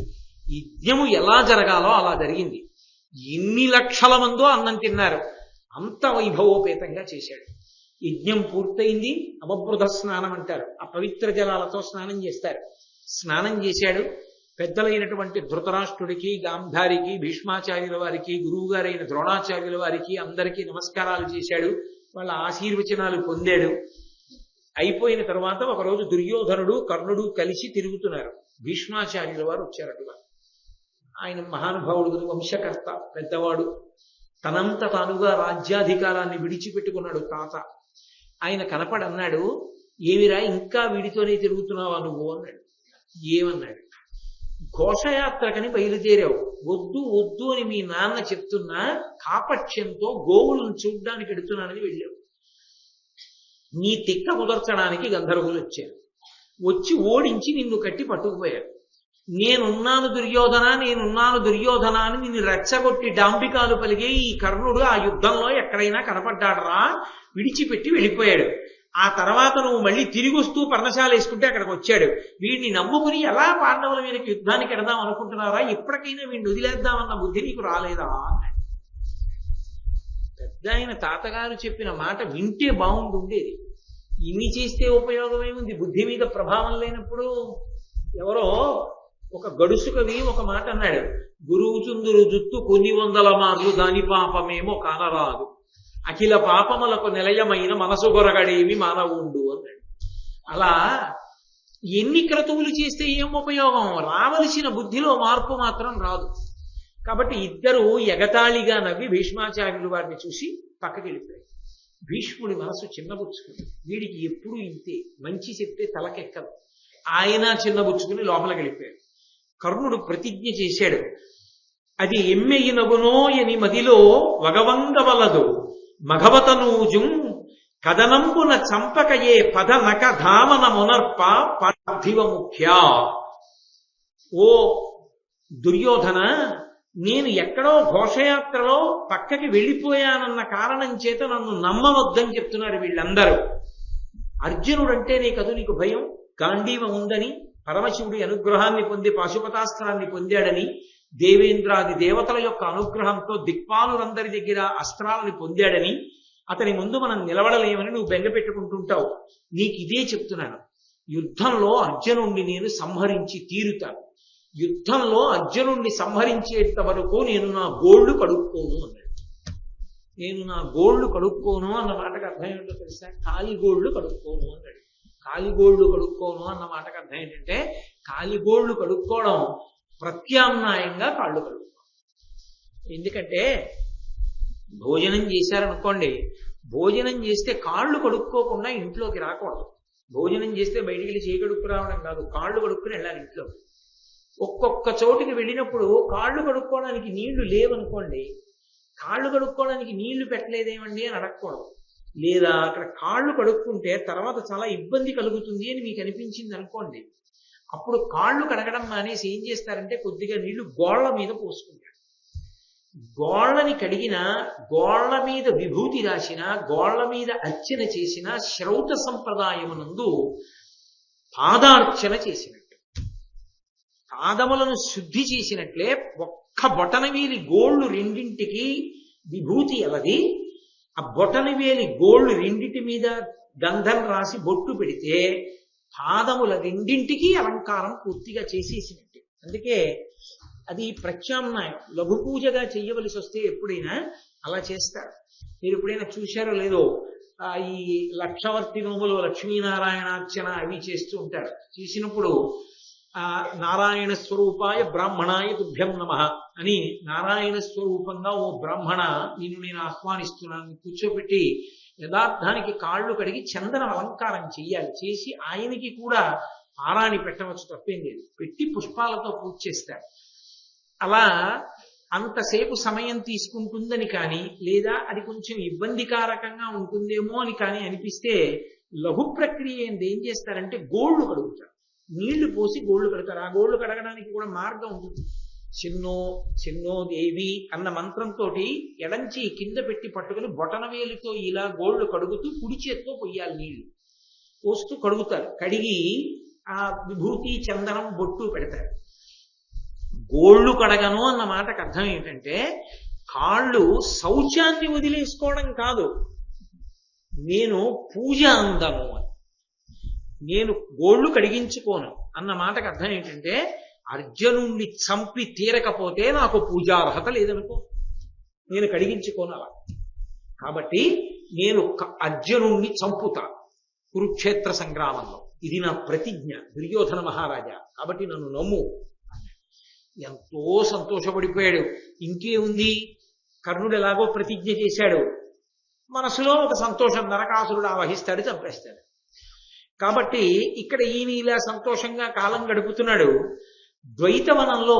యజ్ఞము ఎలా జరగాలో అలా జరిగింది. ఎన్ని లక్షల మందో అన్నం తిన్నారు. అంత వైభవోపేతంగా చేశాడు. యజ్ఞం పూర్తయింది. అవబృధ స్నానం అంటారు. ఆ పవిత్ర జలాలతో స్నానం చేస్తారు. స్నానం చేశాడు. పెద్దలైనటువంటి ధృతరాష్ట్రుడికి, గాంధారికి, భీష్మాచార్యుల వారికి, గురువు గారైన ద్రోణాచార్యుల వారికి అందరికీ నమస్కారాలు చేశాడు. వాళ్ళ ఆశీర్వచనాలు పొందాడు. అయిపోయిన తర్వాత ఒకరోజు దుర్యోధనుడు, కర్ణుడు కలిసి తిరుగుతున్నారు. భీష్మాచార్యుల వారు వచ్చారటుగా. ఆయన మహానుభావుడు, వంశకర్త, పెద్దవాడు, తనంత తానుగా రాజ్యాధికారాన్ని విడిచిపెట్టుకున్నాడు తాత. ఆయన కనపడన్నాడు, ఏమిరా ఇంకా వీడితోనే తిరుగుతున్నావా నువ్వు అన్నాడు. ఏమన్నాడు, ఘోషయాత్రకని బయలుదేరావు, వద్దు వద్దు అని మీ నాన్న చెప్తున్నా కాపక్ష్యంతో గోవులను చూడ్డానికి ఎడుతున్నానని వెళ్ళావు. నీ తిక్క కుదర్చడానికి గంధర్వులు వచ్చారు, వచ్చి ఓడించి నిన్ను కట్టి పట్టుకుపోయారు. నేనున్నాను దుర్యోధన అని నిన్ను రెచ్చగొట్టి డాంబికాలు పలిగే ఈ కర్ణుడు ఆ యుద్ధంలో ఎక్కడైనా కనపడ్డాడరా, విడిచిపెట్టి వెళ్ళిపోయాడు. ఆ తర్వాత నువ్వు మళ్ళీ తిరిగి వస్తూ పర్ణశాల వేసుకుంటే అక్కడికి వచ్చాడు. వీడిని నమ్ముకుని ఎలా పాండవుల మీదకి యుద్ధానికి ఎడదాం అనుకుంటున్నారా, ఇప్పటికైనా వీడిని వదిలేద్దామన్న బుద్ధి నీకు రాలేదా అన్నాడు. పెద్ద ఆయన తాతగారు చెప్పిన మాట వింటే బాగుంటుండేది. ఇన్ని చేస్తే ఉపయోగం ఏముంది, బుద్ధి మీద ప్రభావం లేనప్పుడు. ఎవరో ఒక గడుసు కవి ఒక మాట అన్నాడు, గురువు చుందురు జుత్తు కొన్ని వందల మార్లు దాని పాపమేమో కానరాదు, అఖిల పాపములకు నిలయమైన మనసు గొరగడేమి మానవుండు అన్నాడు. అలా ఎన్ని క్రతువులు చేస్తే ఏం ఉపయోగం, రావలసిన బుద్ధిలో మార్పు మాత్రం రాదు. కాబట్టి ఇద్దరు ఎగతాళిగా నవ్వి భీష్మాచార్యులు వారిని చూసి పక్కకి వెళ్ళిపోయారు. భీష్ముడి మనసు చిన్నబుచ్చుకుంది, వీడికి ఎప్పుడు ఇంతే, మంచి చెప్తే తలకెక్కదు. ఆయన చిన్నబుచ్చుకుని లోపలికి వెళ్ళిపోయాడు. కర్ణుడు ప్రతిజ్ఞ చేశాడు, అది ఎమ్మెయినగునో అని మదిలో వగవంగవలదు, మఘవతనూజుం కదనంబున చంపకయే పదనక ధామన మునర్ప పార్థివ ముఖ్య. ఓ దుర్యోధన, నేను ఎక్కడో ఘోషయాత్రలో పక్కకి వెళ్ళిపోయానన్న కారణం చేత నన్ను నమ్మవద్దని చెప్తున్నారు వీళ్ళందరూ. అర్జునుడంటేనే కదూ నీకు భయం, గాంధీవం ఉందని, పరమశివుడి అనుగ్రహాన్ని పొంది పాశుపతాస్త్రాన్ని పొందాడని, దేవేంద్రాది దేవతల యొక్క అనుగ్రహంతో దిక్పాలురందరి దగ్గర అస్త్రాలను పొందాడని, అతని ముందు మనం నిలబడలేమని నువ్వు బెంగ పెట్టుకుంటుంటావు. నీకు ఇదే చెప్తున్నాను, యుద్ధంలో అర్జునుణ్ణి నేను సంహరించి తీరుతాను. యుద్ధంలో అర్జునుణ్ణి సంహరించేంత వరకు నేను నా గోళ్లు కడుక్కోను అన్నాడు. నేను నా గోళ్లు కడుక్కోను అన్న మాటకు అర్థం ఏంటో తెలుసా, కాలిగోళ్లు కడుక్కోను అన్నాడు. కాలిగోళ్లు కడుక్కోను అన్న మాటకు అర్థం ఏంటంటే, కాలిగోళ్లు కడుక్కోవడం ప్రత్యామ్నాయంగా కాళ్ళు కడుక్కోవడం. ఎందుకంటే భోజనం చేశారనుకోండి, భోజనం చేస్తే కాళ్ళు కడుక్కోకుండా ఇంట్లోకి రాకూడదు. భోజనం చేస్తే బయటికి వెళ్ళి చేయి కడుక్కు రావడం కాదు, కాళ్ళు కడుక్కుని వెళ్ళాలి ఇంట్లోకి. ఒక్కొక్క చోటుకి వెళ్ళినప్పుడు కాళ్ళు కడుక్కోవడానికి నీళ్లు లేవనుకోండి, కాళ్ళు కడుక్కోవడానికి నీళ్లు పెట్టలేదేమండి అని అడగకూడదు. లేదా అక్కడ కాళ్ళు కడుక్కుంటే తర్వాత చాలా ఇబ్బంది కలుగుతుంది అని మీకు అనిపించింది అనుకోండి, అప్పుడు కాళ్ళు కడగడం మానేసి ఏం చేస్తారంటే కొద్దిగా నీళ్లు గోళ్ల మీద పోసుకుంటారు. గోళ్లని కడిగినా, గోళ్ల మీద విభూతి రాసినా, గోళ్ల మీద అర్చన చేసిన శ్రౌత సంప్రదాయమునందు పాదార్చన చేసినట్టు, పాదములను శుద్ధి చేసినట్లే ఒక్క బొటనవేలి గోళ్లు రెండింటికి విభూతి అలది, ఆ బొటనవేలి గోళ్లు రెండింటి మీద గంధం రాసి బొట్టు పెడితే పాదముల రెండింటికి అలంకారం పూర్తిగా చేసేసినట్టు. అందుకే అది ప్రత్యామ్నాయం. లఘు పూజగా చెయ్యవలసి వస్తే ఎప్పుడైనా అలా చేస్తారు. మీరు ఎప్పుడైనా చూశారో లేదో, ఈ లక్షవర్తి నోములు లక్ష్మీనారాయణార్చన అవి చేస్తూ ఉంటారు. చేసినప్పుడు నారాయణ స్వరూపాయ బ్రాహ్మణాయ తుభ్యం నమః అని, నారాయణ స్వరూపంగా ఓ బ్రాహ్మణ నిన్ను నేను ఆహ్వానిస్తున్నాను కూర్చోబెట్టి యథార్థానికి కాళ్ళు కడిగి చందన అలంకారం చెయ్యాలి. చేసి ఆయనకి కూడా పారాణి పెట్టవచ్చు, తప్పేం లేదు. పెట్టి పుష్పాలతో పూజ చేస్తారు. అలా అంతసేపు సమయం తీసుకుంటుందని కానీ, లేదా అది కొంచెం ఇబ్బందికారకంగా ఉంటుందేమో అని కానీ అనిపిస్తే లఘు ప్రక్రియ ఏం చేస్తారంటే గోళ్లు కడుగుతారు. నీళ్లు పోసి గోళ్లు కడతారు. ఆ గోళ్లు కడగడానికి కూడా మార్గం ఉంటుంది. చిన్నో చిన్నో దేవి అన్న మంత్రంతో ఎడంచి కింద పెట్టి పట్టుకుని బొటనవేలితో ఇలా గోళ్లు కడుగుతూ కుడి చేత్తో పొయ్యాలి, నీళ్లు పోస్తూ కడుగుతారు. కడిగి ఆ విభూతి చందనం బొట్టు పెడతారు. గోళ్లు కడగను అన్న మాటకు అర్థం ఏంటంటే, కాళ్ళు శౌచాన్ని వదిలేసుకోవడం కాదు, నేను పూజ అందను అని, నేను గోళ్లు కడిగించుకోను అన్న మాటకు అర్థం ఏంటంటే, అర్జునుణ్ణి చంపి తీరకపోతే నాకు పూజార్హత లేదనుకో, నేను కడిగించుకోను అలా. కాబట్టి నేను అర్జునుణ్ణి చంపుతా కురుక్షేత్ర సంగ్రామంలో. ఇది నా ప్రతిజ్ఞ దుర్యోధన మహారాజా, కాబట్టి నన్ను నమ్ము. ఎంతో సంతోషపడిపోయాడు. ఇంకేముంది, కర్ణుడు ఎలాగో ప్రతిజ్ఞ చేశాడు, మనసులో ఒక సంతోషం, నరకాసురుడు ఆవహిస్తాడు, చంపేస్తాడు. కాబట్టి ఇక్కడ ఈయన ఇలా సంతోషంగా కాలం గడుపుతున్నాడు. ద్వైతవనంలో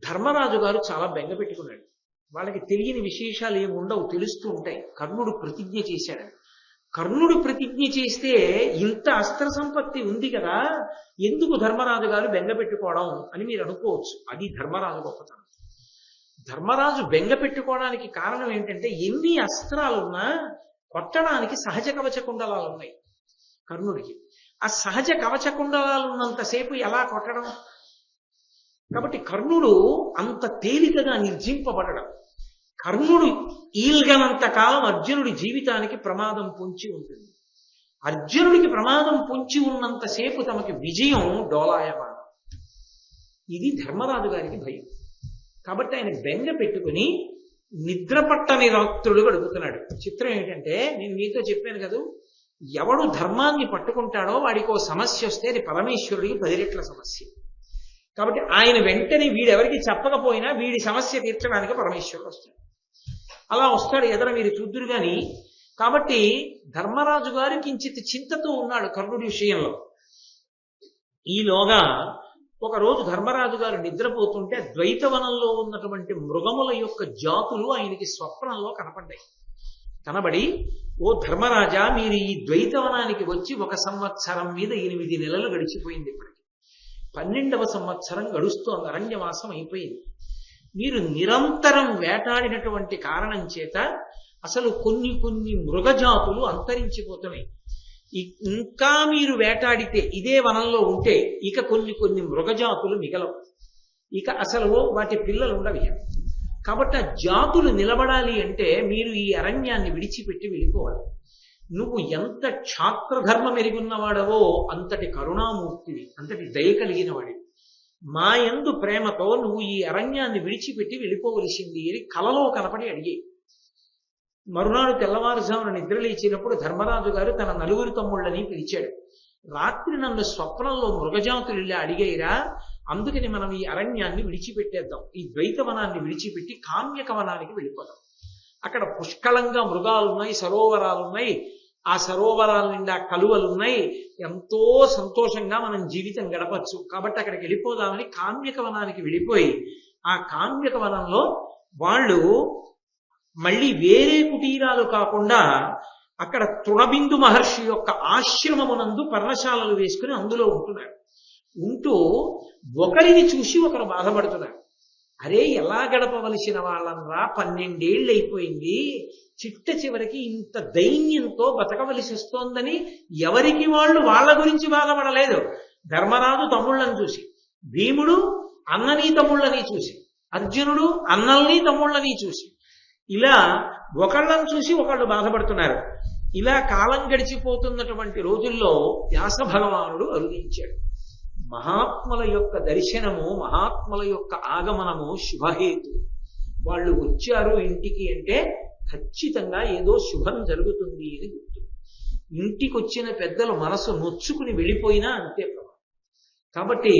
ధర్మరాజు గారు చాలా బెంగ పెట్టుకున్నాడు. వాళ్ళకి తెలియని విశేషాలు ఏమి ఉండవు, తెలుస్తూ ఉంటాయి. కర్ణుడు ప్రతిజ్ఞ చేశాడు. కర్ణుడు ప్రతిజ్ఞ చేస్తే ఇంత అస్త్ర సంపత్తి ఉంది కదా, ఎందుకు ధర్మరాజు గారు బెంగ పెట్టుకోవడం అని మీరు అనుకోవచ్చు. అది ధర్మరాజు గొప్పతనం. ధర్మరాజు బెంగ పెట్టుకోవడానికి కారణం ఏంటంటే, ఎన్ని అస్త్రాలున్నా కొట్టడానికి సహజ కవచ కుండలాలు ఉన్నాయి కర్ణుడికి. ఆ సహజ కవచ కుండలాలు ఉన్నంతసేపు ఎలా కొట్టడం? కాబట్టి కర్ణుడు అంత తేలికగా నిర్జింపబడడం. కర్ణుడు ఈల్గనంత కాలం అర్జునుడి జీవితానికి ప్రమాదం పొంచి ఉంటుంది. అర్జునుడికి ప్రమాదం పొంచి ఉన్నంతసేపు తమకి విజయం డోలాయమానం. ఇది ధర్మరాజు గారికి భయం. కాబట్టి ఆయన బెంగ పెట్టుకుని నిద్రపట్టని రాత్రుడు గడుపుతున్నాడు. చిత్రం ఏంటంటే, నేను మీతో చెప్పాను కదా, ఎవడు ధర్మాన్ని పట్టుకుంటాడో వాడికి ఓ సమస్య వస్తే అది పరమేశ్వరుడికి 10 రెట్ల సమస్య. కాబట్టి ఆయన వెంటనే వీడెవరికి చెప్పకపోయినా వీడి సమస్య తీర్చడానికి పరమేశ్వరుడు వస్తాడు. అలా వస్తాడు, ఎదర మీరు చూద్దురు గాని. కాబట్టి ధర్మరాజు గారు కించిత్ చింతతో ఉన్నాడు కర్ణుడి విషయంలో. ఈలోగా ఒకరోజు ధర్మరాజు గారు నిద్రపోతుంటే ద్వైతవనంలో ఉన్నటువంటి మృగముల యొక్క జాతులు ఆయనకి స్వప్నంలో కనపడ్డాయి. కనబడి, ఓ ధర్మరాజా, మీరు ఈ ద్వైతవనానికి వచ్చి 1 సంవత్సరం మీద 8 నెలలు గడిచిపోయింది. ఇప్పటికి 12వ సంవత్సరం గడుస్తోంది, అరణ్యవాసం అయిపోయింది. మీరు నిరంతరం వేటాడినటువంటి కారణం చేత అసలు కొన్ని మృగజాతులు అంతరించిపోతున్నాయి. ఇంకా మీరు వేటాడితే, ఇదే వనంలో ఉంటే ఇక కొన్ని మృగజాతులు మిగలవు. ఇక అసలు వాటి పిల్లలు ఉండవి. కాబట్టి ఆ జాతులు నిలబడాలి అంటే మీరు ఈ అరణ్యాన్ని విడిచిపెట్టి వెళ్ళిపోవాలి. నువ్వు ఎంత క్షాత్రధర్మం ఎరుగున్నవాడవో అంతటి కరుణామూర్తివి, అంతటి దయ కలిగిన వాడివి. మా యందు ప్రేమతో నువ్వు ఈ అరణ్యాన్ని విడిచిపెట్టి వెళ్ళిపోవలసింది అని కలలో కనపడి అడిగాయి. మరునాడు తెల్లవారుజామున నిద్రలేచినప్పుడు ధర్మరాజు గారు తన 4 తమ్ముళ్ళని పిలిచాడు. రాత్రి నన్ను స్వప్నంలో మృగజాతులు ఇలా అడిగాయిరా, అందుకని మనం ఈ అరణ్యాన్ని విడిచిపెట్టేద్దాం, ఈ ద్వైతవనాన్ని విడిచిపెట్టి కామ్యక వనానికి వెళ్ళిపోదాం. అక్కడ పుష్కలంగా మృగాలున్నాయి, సరోవరాలున్నాయి, ఆ సరోవరాల నిండా కలువలున్నాయి, ఎంతో సంతోషంగా మనం జీవితం గడపచ్చు. కాబట్టి అక్కడికి వెళ్ళిపోదామని కామ్యక వనానికి వెళ్ళిపోయి, ఆ కామ్యక వనంలో వాళ్ళు మళ్ళీ వేరే కుటీరాలు కాకుండా అక్కడ తృణబిందు మహర్షి యొక్క ఆశ్రమమునందు పర్ణశాలలు వేసుకుని అందులో ఉంటున్నారు. ఉంటూ ఒకరిని చూసి ఒకరు బాధపడుతున్నారు. అరే, ఎలా గడపవలసిన వాళ్ళనరా, 12 ఏళ్ళు అయిపోయింది, చిట్ట చివరికి ఇంత దైన్యంతో బతకవలసి వస్తోందని ఎవరికి వాళ్ళు వాళ్ళ గురించి బాధపడలేదు. ధర్మరాజు తమ్ముళ్ళని చూసి, భీముడు అన్నని తమ్ముళ్ళని చూసి, అర్జునుడు అన్నల్ని తమ్ముళ్ళని చూసి, ఇలా ఒకళ్ళని చూసి ఒకళ్ళు బాధపడుతున్నారు. ఇలా కాలం గడిచిపోతున్నటువంటి రోజుల్లో వ్యాస భగవానుడు అరుదించాడు. మహాత్ముల యొక్క దర్శనము, మహాత్ముల యొక్క ఆగమనము శుభహేతు. వాళ్ళు వచ్చారు ఇంటికి అంటే ఖచ్చితంగా ఏదో శుభం జరుగుతుంది అని గుర్తు. ఇంటికి వచ్చిన పెద్దలు మనసు నొచ్చుకుని వెళ్ళిపోయినా అంతే ప్రభావం. కాబట్టి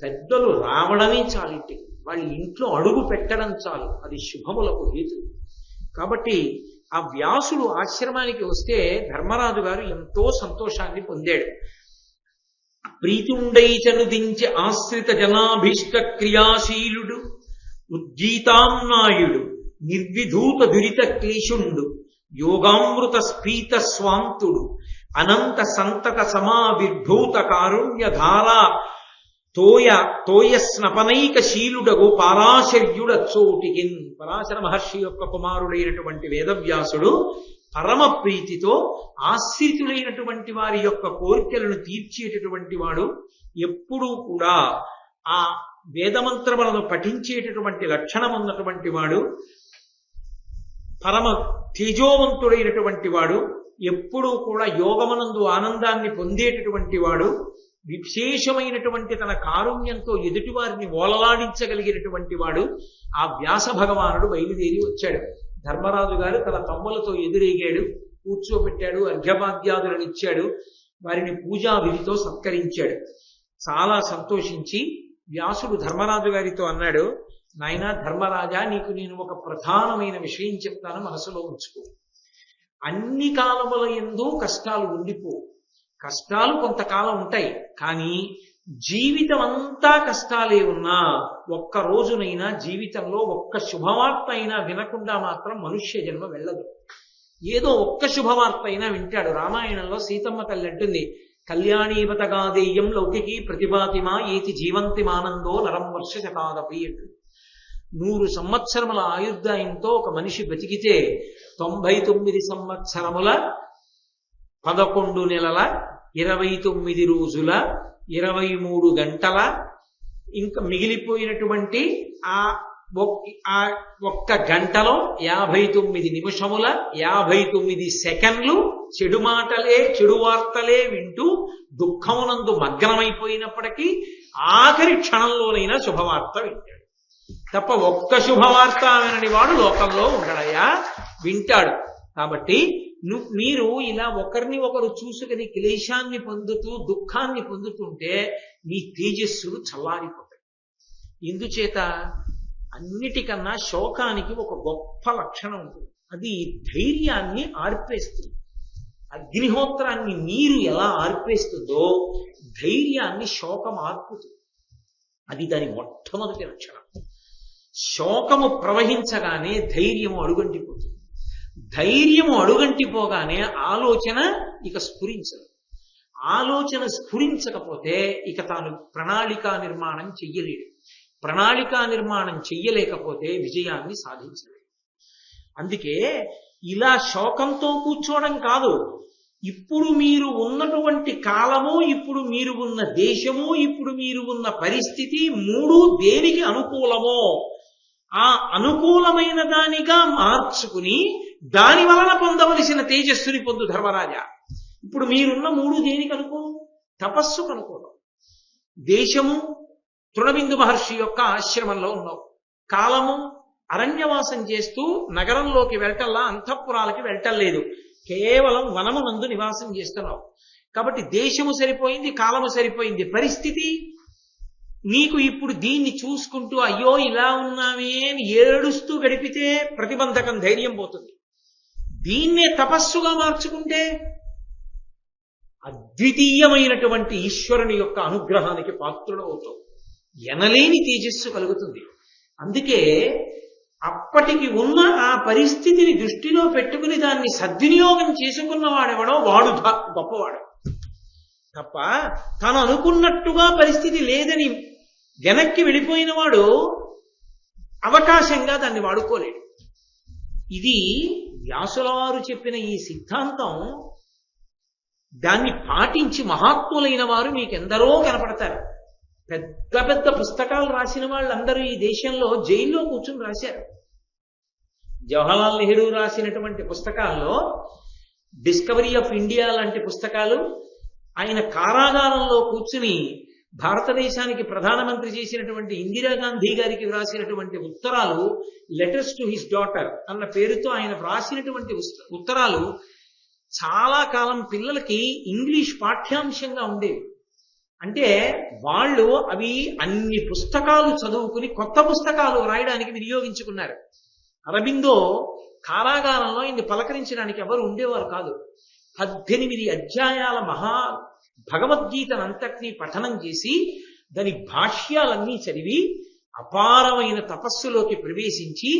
పెద్దలు రావడమే చాలు, ఇంటికి వాళ్ళ ఇంట్లో అడుగు పెట్టడం చాలు, అది శుభములకు హేతు. కాబట్టి ఆ వ్యాసుడు ఆశ్రమానికి వస్తే ధర్మరాజు గారు ఎంతో సంతోషాన్ని పొందాడు. ప్రీతుండైచనుదించి ఆశ్రిత జనాభీష్ట క్రియాశీలుడు, ఉజ్జీతాంనాయుడు, నిర్విధూత దురిత క్లేశుండు, యోగామృత స్ఫీత స్వాంతుడు, అనంత సంతత సమావిర్భూత కారుణ్యధారా తోయ స్నపనైక శీలుడగు పారాశర్యుడచ్చోటికిన్. పరాశర మహర్షి యొక్క కుమారుడైనటువంటి వేదవ్యాసుడు పరమ ప్రీతితో ఆశ్రితులైనటువంటి వారి యొక్క కోరికలను తీర్చేటటువంటి వాడు. ఎప్పుడూ కూడా ఆ వేదమంత్రములను పఠించేటటువంటి లక్షణం ఉన్నటువంటి వాడు, పరమ తేజోవంతుడైనటువంటి వాడు, ఎప్పుడూ కూడా యోగమనందు ఆనందాన్ని పొందేటటువంటి వాడు, విశేషమైనటువంటి తన కారుణ్యంతో ఎదుటివారిని ఓలలాడించగలిగినటువంటి వాడు. ఆ వ్యాస భగవానుడు బయలుదేరి వచ్చాడు. ధర్మరాజు గారు తన తమ్ములతో ఎదురేగాడు, కూర్చోబెట్టాడు, అర్ఘ్యపాద్యాదులను ఇచ్చాడు. వారిని పూజా విధితో సత్కరించాడు. చాలా సంతోషించి వ్యాసుడు ధర్మరాజు గారితో అన్నాడు, నాయనా ధర్మరాజా, నీకు నేను ఒక ప్రధానమైన విషయం చెప్తాను, మనసులో ఉంచుకో. అన్ని కాలముల యందు కష్టాలు ఉండిపో. కష్టాలు కొంతకాలం ఉంటాయి, కానీ జీవితం అంతా కష్టాలే ఉన్నా ఒక్క రోజునైనా జీవితంలో ఒక్క శుభవార్త అయినా వినకుండా మాత్రం మనుష్య జన్మ వెళ్ళదు. ఏదో ఒక్క శుభవార్త అయినా వింటాడు. రామాయణంలో సీతమ్మ తల్లి అంటుంది, కళ్యాణీవతగాదేయం లౌకికీ ప్రతిభాతిమా ఏతి జీవంతి మానందో నరం వర్ష శతాదపి అంటుంది. 100 సంవత్సరముల ఆయుర్దాయంతో ఒక మనిషి బతికితే 99 సంవత్సరముల 11 నెలల 29 రోజుల 23 గంటల ఇంకా మిగిలిపోయినటువంటి ఆ ఒక్క గంటలో 59 నిమిషముల 59 సెకండ్లు చెడు మాటలే చెడు వార్తలే వింటూ దుఃఖమునందు మగ్నమైపోయినప్పటికీ ఆఖరి క్షణంలోనైనా శుభవార్త వింటాడు తప్ప ఒక్క శుభవార్త వినని వాడు లోకంలో ఉండడయా, వింటాడు. కాబట్టి మీరు ఇలా ఒకరిని ఒకరు చూసుకుని క్లేశాన్ని పొందుతూ దుఃఖాన్ని పొందుతుంటే మీ తేజస్సులు చల్లారిపోతాయి. ఇందుచేత అన్నిటికన్నా శోకానికి ఒక గొప్ప లక్షణం ఉంటుంది, అది ధైర్యాన్ని ఆర్పేస్తుంది. అగ్నిహోత్రాన్ని నీరు ఎలా ఆర్పేస్తుందో ధైర్యాన్ని శోకం ఆర్పుతుంది. అది దాని మొట్టమొదటి లక్షణం. శోకము ప్రవహించగానే ధైర్యము అడుగంటిపోతుంది. ధైర్యము అడుగంటిపోగానే ఆలోచన ఇక స్ఫురించదు. ఆలోచన స్ఫురించకపోతే ఇక తాను ప్రణాళికా నిర్మాణం చెయ్యలేడు. ప్రణాళికా నిర్మాణం చెయ్యలేకపోతే విజయాన్ని సాధించలేడు. అందుకే ఇలా శోకంతో కూర్చోవడం కాదు, ఇప్పుడు మీరు ఉన్నటువంటి కాలము, ఇప్పుడు మీరు ఉన్న దేశము, ఇప్పుడు మీరు ఉన్న పరిస్థితి మూడు దేనికి అనుకూలమో ఆ అనుకూలమైన దానిగా మార్చుకుని దాని వలన పొందవలసిన తేజస్సుని పొందు ధర్మరాజా. ఇప్పుడు మీరున్న మూడు దేనికి అనుకూలం? తపస్సుకు అనుకూలం. దేశము తృణబిందు మహర్షి యొక్క ఆశ్రమంలో ఉన్నావు. కాలము అరణ్యవాసం చేస్తూ నగరంలోకి వెళ్ళటల్లా అంతఃపురాలకి వెళ్ళటం లేదు, కేవలం వనమునందు నివాసం చేస్తున్నావు. కాబట్టి దేశము సరిపోయింది, కాలము సరిపోయింది. పరిస్థితి నీకు ఇప్పుడు దీన్ని చూసుకుంటూ అయ్యో ఇలా ఉన్నామే అని ఏడుస్తూ గడిపితే ప్రతిబంధకం, ధైర్యం పోతుంది. దీన్నే తపస్సుగా మార్చుకుంటే అద్వితీయమైనటువంటి ఈశ్వరుని యొక్క అనుగ్రహానికి పాత్రుడు అవుతావు. ఎనలేని తేజస్సు కలుగుతుంది. అందుకే అప్పటికి ఉన్న ఆ పరిస్థితిని దృష్టిలో పెట్టుకుని దాన్ని సద్వినియోగం చేసుకున్నవాడెవడో వాడు గొప్పవాడు తప్ప తాను అనుకున్నట్టుగా పరిస్థితి లేదని వెనక్కి వెళ్ళిపోయిన వాడు అవకాశంగా దాన్ని వాడుకోలేడు. ఇది వ్యాసులవారు చెప్పిన ఈ సిద్ధాంతం. దాన్ని పాటించి మహాత్ములైన వారు మీకెందరో కనపడతారు. పెద్ద పెద్ద పుస్తకాలు రాసిన వాళ్ళందరూ ఈ దేశంలో జైల్లో కూర్చుని రాశారు. జవహర్లాల్ నెహ్రూ రాసినటువంటి పుస్తకాల్లో డిస్కవరీ ఆఫ్ ఇండియా లాంటి పుస్తకాలు, ఆయన కారాగారంలో కూర్చుని భారతదేశానికి ప్రధానమంత్రి చేసినటువంటి ఇందిరాగాంధీ గారికి వ్రాసినటువంటి ఉత్తరాలు, లెటర్స్ టు హిస్ డాటర్ అన్న పేరుతో ఆయన వ్రాసినటువంటి ఉత్తరాలు చాలా కాలం పిల్లలకి ఇంగ్లీష్ పాఠ్యాంశంగా ఉండేవి. అంటే వాళ్ళు అవి అన్ని పుస్తకాలు చదువుకుని కొత్త పుస్తకాలు రాయడానికి వినియోగించుకున్నారు. అరబిందో కారాగారంలో ఇన్ని పలకరించడానికి ఎవరు ఉండేవారు కాదు. 18 అధ్యాయాల మహా భగవద్గీతనంతటినీ పఠనం చేసి దాని భాష్యాలన్నీ చదివి అపారమైన తపస్సులోకి ప్రవేశించి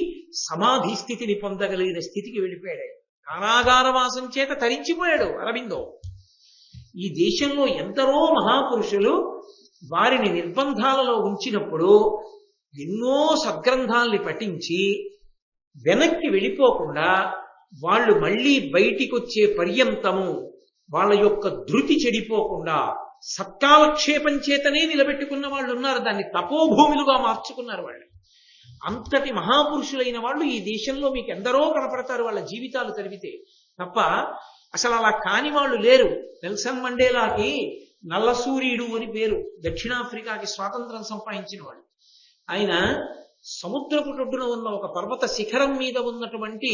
సమాధి స్థితిని పొందగలిగిన స్థితికి వెళ్ళిపోయాడు. కారాగారవాసం చేత తరించిపోయాడు అరబిందో. ఈ దేశంలో ఎందరో మహాపురుషులు వారిని నిర్బంధాలలో ఉంచినప్పుడు ఎన్నో సద్గ్రంథాల్ని పఠించి వెనక్కి వెళ్ళిపోకుండా వాళ్ళు మళ్ళీ బయటికి వచ్చే పర్యంతము వాళ్ళ యొక్క ధృతి చెడిపోకుండా సత్కాలక్షేపం చేతనే నిలబెట్టుకున్న వాళ్ళు ఉన్నారు. దాన్ని తపోభూములుగా మార్చుకున్నారు వాళ్ళు. అంతటి మహాపురుషులైన వాళ్ళు ఈ దేశంలో మీకు ఎందరో కనపడతారు వాళ్ళ జీవితాలు తరిగితే తప్ప. అసలు అలా కాని వాళ్ళు లేరు. నెల్సన్ మండేలాకి నల్లసూర్యుడు అని పేరు, దక్షిణాఫ్రికాకి స్వాతంత్రం సంపాదించిన వాడు. ఆయన సముద్రపు ఒడ్డున ఉన్న ఒక పర్వత శిఖరం మీద ఉన్నటువంటి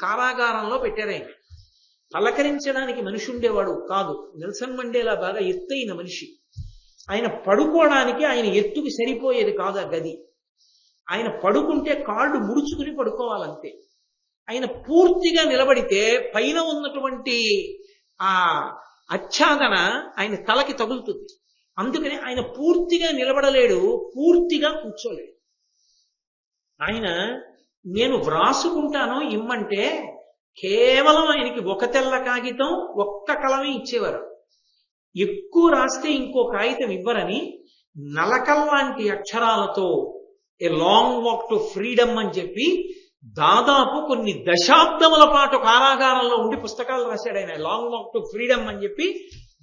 కారాగారంలో పెట్టారు. ఆయన పలకరించడానికి మనిషి ఉండేవాడు కాదు. నెల్సన్ మండేలా బాగా ఎత్తైన మనిషి. ఆయన పడుకోవడానికి ఆయన ఎత్తుకి సరిపోయేది కాదు ఆ గది. ఆయన పడుకుంటే కాళ్ళు ముడుచుకుని పడుకోవాలంతే. ఆయన పూర్తిగా నిలబడితే పైన ఉన్నటువంటి ఆ ఆచ్ఛాదన ఆయన తలకి తగులుతుంది. అందుకని ఆయన పూర్తిగా నిలబడలేడు, పూర్తిగా కూర్చోలేడు. ఆయన నేను వ్రాసుకుంటాను ఇమ్మంటే కేవలం ఆయనకి ఒక తెల్ల కాగితం, ఒక్క కలమే ఇచ్చేవారు. ఎక్కువ రాస్తే ఇంకో కాగితం ఇవ్వరని నలకల్లాంటి అక్షరాలతో a long walk to freedom అని చెప్పి దాదాపు కొన్ని దశాబ్దముల పాటు కారాగారంలో ఉండి పుస్తకాలు రాశాడు ఆయన. లాంగ్ వాక్ టు ఫ్రీడమ్ అని చెప్పి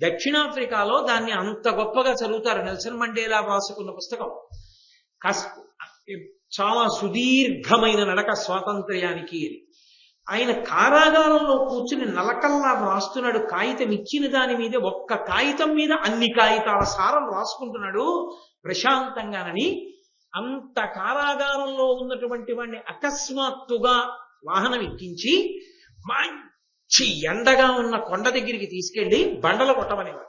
దక్షిణాఫ్రికాలో దాన్ని అంత గొప్పగా చదువుతారు. నెల్సన్ మండేలా రాసుకున్న పుస్తకం. చాలా సుదీర్ఘమైన నడక స్వాతంత్ర్యానికి అని. ఆయన కారాగారంలో కూర్చుని నలకల్లా రాస్తున్నాడు. కాగితం ఇచ్చిన దాని మీద, ఒక్క కాగితం మీద అన్ని కాగితాల సారం రాసుకుంటున్నాడు ప్రశాంతంగానని. అంత కారాగారంలో ఉన్నటువంటి వాడిని అకస్మాత్తుగా వాహనం ఎక్కించి మంచి ఎండగా ఉన్న కొండ దగ్గరికి తీసుకెళ్లి బండలు కొట్టమనేవాడు.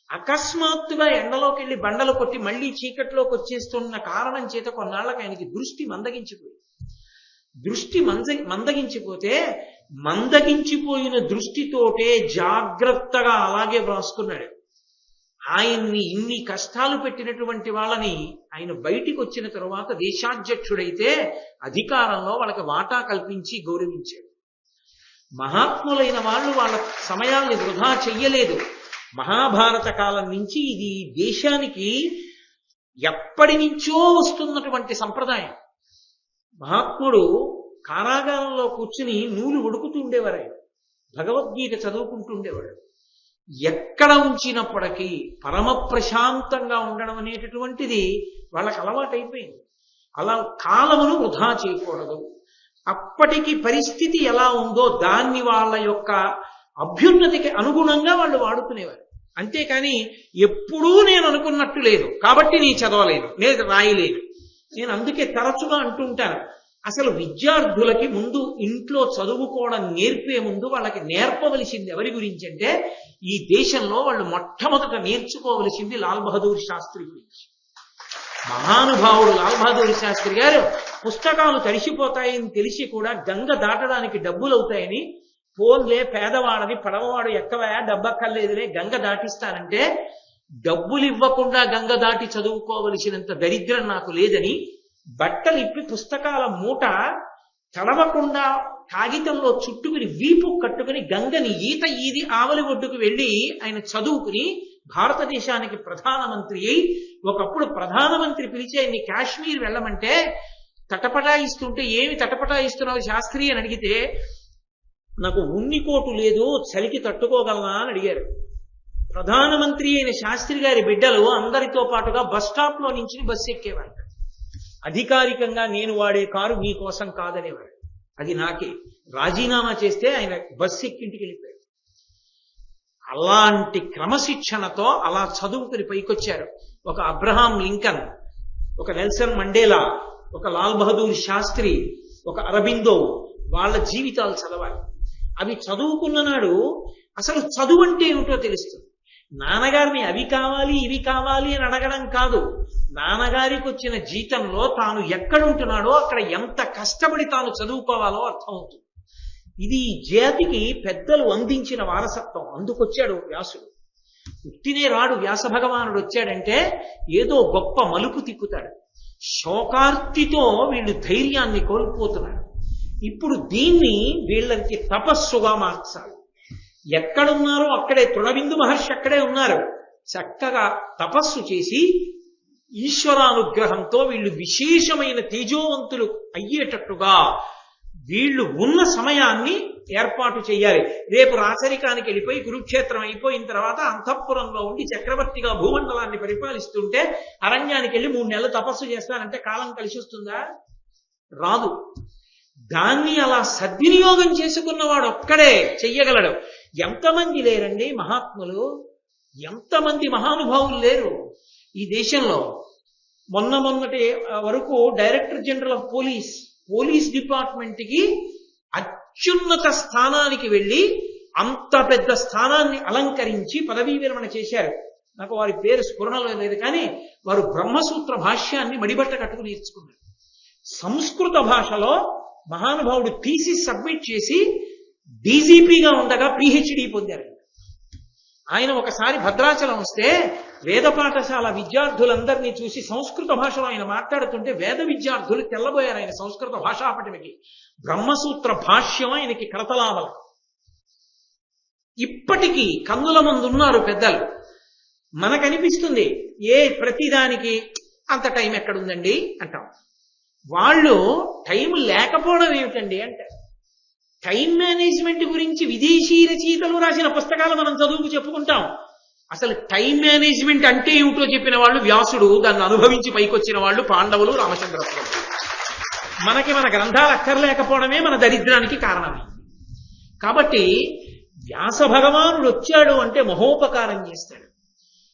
అకస్మాత్తుగా ఎండలోకి వెళ్ళి బండలు కొట్టి మళ్ళీ చీకట్లోకి వచ్చేస్తున్న కారణం చేత కొన్నాళ్ళకి ఆయనకి దృష్టి మందగించిపోయింది. దృష్టి మందగించిపోతే మందగించిపోయిన దృష్టితోటే జాగ్రత్తగా అలాగే వ్రాసుకున్నాడు. ఆయన్ని ఇన్ని కష్టాలు పెట్టినటువంటి వాళ్ళని ఆయన బయటికి వచ్చిన తరువాత దేశాధ్యక్షుడైతే అధికారంలో వాళ్ళకి వాటా కల్పించి గౌరవించాడు. మహాత్ములైన వాళ్ళు వాళ్ళ సమయాల్ని వృధా చెయ్యలేదు. మహాభారత కాలం నుంచి ఇది దేశానికి ఎప్పటి నుంచో వస్తున్నటువంటి సంప్రదాయం. మహాత్ముడు కారాగారంలో కూర్చుని నూలు ఉడుకుతూ ఉండేవారు. ఆయన భగవద్గీత చదువుకుంటూ ఉండేవాడు. ఎక్కడ ఉంచినప్పటికీ పరమ ప్రశాంతంగా ఉండడం అనేటటువంటిది వాళ్ళకి అలవాటైపోయింది. అలా కాలమును వృధా చేయకూడదు. అప్పటికి పరిస్థితి ఎలా ఉందో దాన్ని వాళ్ళ యొక్క అభ్యున్నతికి అనుగుణంగా వాళ్ళు వాడుకునేవారు. అంతేకాని ఎప్పుడూ నేను అనుకున్నట్టు లేదు కాబట్టి నేను చదవలేదు, నేను రాయలేదు. నేను అందుకే తరచుగా అంటుంటాను, అసలు విద్యార్థులకి ముందు ఇంట్లో చదువుకోవడం నేర్పే ముందు వాళ్ళకి నేర్పవలసింది ఎవరి గురించి అంటే, ఈ దేశంలో వాళ్ళు మొట్టమొదట నేర్చుకోవలసింది లాల్ బహదూర్ శాస్త్రి గురించి. మహానుభావుడు లాల్ బహదూర్ శాస్త్రి గారు పుస్తకాలు తడిసిపోతాయని తెలిసి కూడా గంగ దాటడానికి డబ్బులు అవుతాయని, పోన్లే పేదవాడని పడవవాడు ఎక్కవయా డబ్బక్కర్లేదులే గంగ దాటిస్తానంటే, డబ్బులు ఇవ్వకుండా గంగ దాటి చదువుకోవలసినంత దరిద్రం నాకు లేదని బట్టలు ఇప్పి పుస్తకాల మూట తడవకుండా కాగితంలో చుట్టుకుని వీపు కట్టుకుని గంగని ఈది ఆవలి ఒడ్డుకు వెళ్ళి ఆయన చదువుకుని భారతదేశానికి ప్రధానమంత్రి అయి, ఒకప్పుడు ప్రధానమంత్రి పిలిచి ఆయన్ని కాశ్మీర్ వెళ్ళమంటే తటపటాయిస్తుంటే, ఏమి తటపటాయిస్తున్నావు శాస్త్రి అని అడిగితే, నాకు ఉన్నికోటు లేదు చలికి తట్టుకోగలనా అని అడిగారు. ప్రధానమంత్రి అయిన శాస్త్రి గారి బిడ్డలు అందరితో పాటుగా బస్ స్టాప్ లో నుంచి బస్సు ఎక్కేవారు. అధికారికంగా నేను వాడే కారు మీకోసం కాదనేవాడు. అది నాకే. రాజీనామా చేస్తే ఆయన బస్సు ఎక్కింటికి వెళ్ళిపోయాడు. అలాంటి క్రమశిక్షణతో అలా చదువుకుని పైకొచ్చారు. ఒక అబ్రహాం లింకన్, ఒక నెల్సన్ మండేలా, ఒక లాల్ బహదూర్ శాస్త్రి, ఒక అరబిందో, వాళ్ళ జీవితాలు చదవాలి. అవి చదువుకున్న నాడు అసలు చదువు అంటే ఏమిటో తెలుస్తుంది. నాన్నగారిని అవి కావాలి ఇవి కావాలి అని అడగడం కాదు, నాన్నగారికి వచ్చిన జీతంలో తాను ఎక్కడుంటున్నాడో అక్కడ ఎంత కష్టపడి తాను చదువుకోవాలో అర్థమవుతుంది. ఇది జాతికి పెద్దలు అందించిన వారసత్వం. అందుకొచ్చాడు వ్యాసుడు. ఉట్టినే రాడు. వ్యాస భగవానుడు వచ్చాడంటే ఏదో గొప్ప మలుపు తిప్పుతాడు. శోకార్తితో వీళ్ళు ధైర్యాన్ని కోల్పోతున్నారు. ఇప్పుడు దీన్ని వీళ్ళకి తపస్సుగా మార్చాలి. ఎక్కడున్నారో అక్కడే, తృణబిందు మహర్షి అక్కడే ఉన్నారు. చక్కగా తపస్సు చేసి ఈశ్వరానుగ్రహంతో వీళ్ళు విశేషమైన తేజోవంతులు అయ్యేటట్టుగా వీళ్ళు ఉన్న సమయాన్ని ఏర్పాటు చేయాలి. రేపు రాచరికానికి వెళ్ళిపోయి కురుక్షేత్రం అయిపోయిన తర్వాత అంతఃపురంలో ఉండి చక్రవర్తిగా భూమండలాన్ని పరిపాలిస్తుంటే అరణ్యానికి వెళ్ళి 3 నెలలు తపస్సు చేస్తానంటే కాలం కలిసి వస్తుందా? రాదు. దాన్ని అలా సద్వినియోగం చేసుకున్నవాడు ఒక్కడే చెయ్యగలడు. ఎంతమంది లేరండి మహాత్ములు, ఎంతమంది మహానుభావులు లేరు ఈ దేశంలో. మొన్నటి వరకు director general of police department కి అత్యున్నత స్థానానికి వెళ్ళి అంత పెద్ద స్థానాన్ని అలంకరించి పదవీ విరమణ చేశారు. నాకు వారి పేరు స్ఫురణలో లేదు, కానీ వారు బ్రహ్మసూత్ర భాష్యాన్ని మడిబట్ట కట్టుకుని నేర్చుకున్నారు. సంస్కృత భాషలో మహానుభావుడు థీసిస్ సబ్మిట్ చేసి డీజీపీగా ఉండగా పిహెచ్డి పొందారు. ఆయన ఒకసారి భద్రాచలం వస్తే వేద పాఠశాల విద్యార్థులందరినీ చూసి సంస్కృత భాషలో ఆయన మాట్లాడుతుంటే వేద విద్యార్థులు తెల్లబోయారు ఆయన సంస్కృత భాషాపటికి. బ్రహ్మసూత్ర భాష్యం ఆయనకి కరతలామలం. ఇప్పటికీ కన్నుల ముందున్నారు పెద్దలు. మనకనిపిస్తుంది ప్రతిదానికి అంత టైం ఎక్కడుందండి అంటాం. వాళ్ళు టైం లేకపోవడం ఏమిటండి అంటారు. టైం మేనేజ్మెంట్ గురించి విదేశీ రచయితలు రాసిన పుస్తకాలు మనం చదువుకు చెప్పుకుంటాం. అసలు టైం మేనేజ్మెంట్ అంటే ఏమిటో చెప్పిన వాళ్ళు వ్యాసుడు, దాన్ని అనుభవించి పైకొచ్చిన వాళ్ళు పాండవులు, రామచంద్రస్వామి. మన గ్రంథాలు అక్కర్లేకపోవడమే మన దరిద్రానికి కారణమే. కాబట్టి వ్యాస భగవానుడు వచ్చాడు అంటే మహోపకారం చేస్తాడు.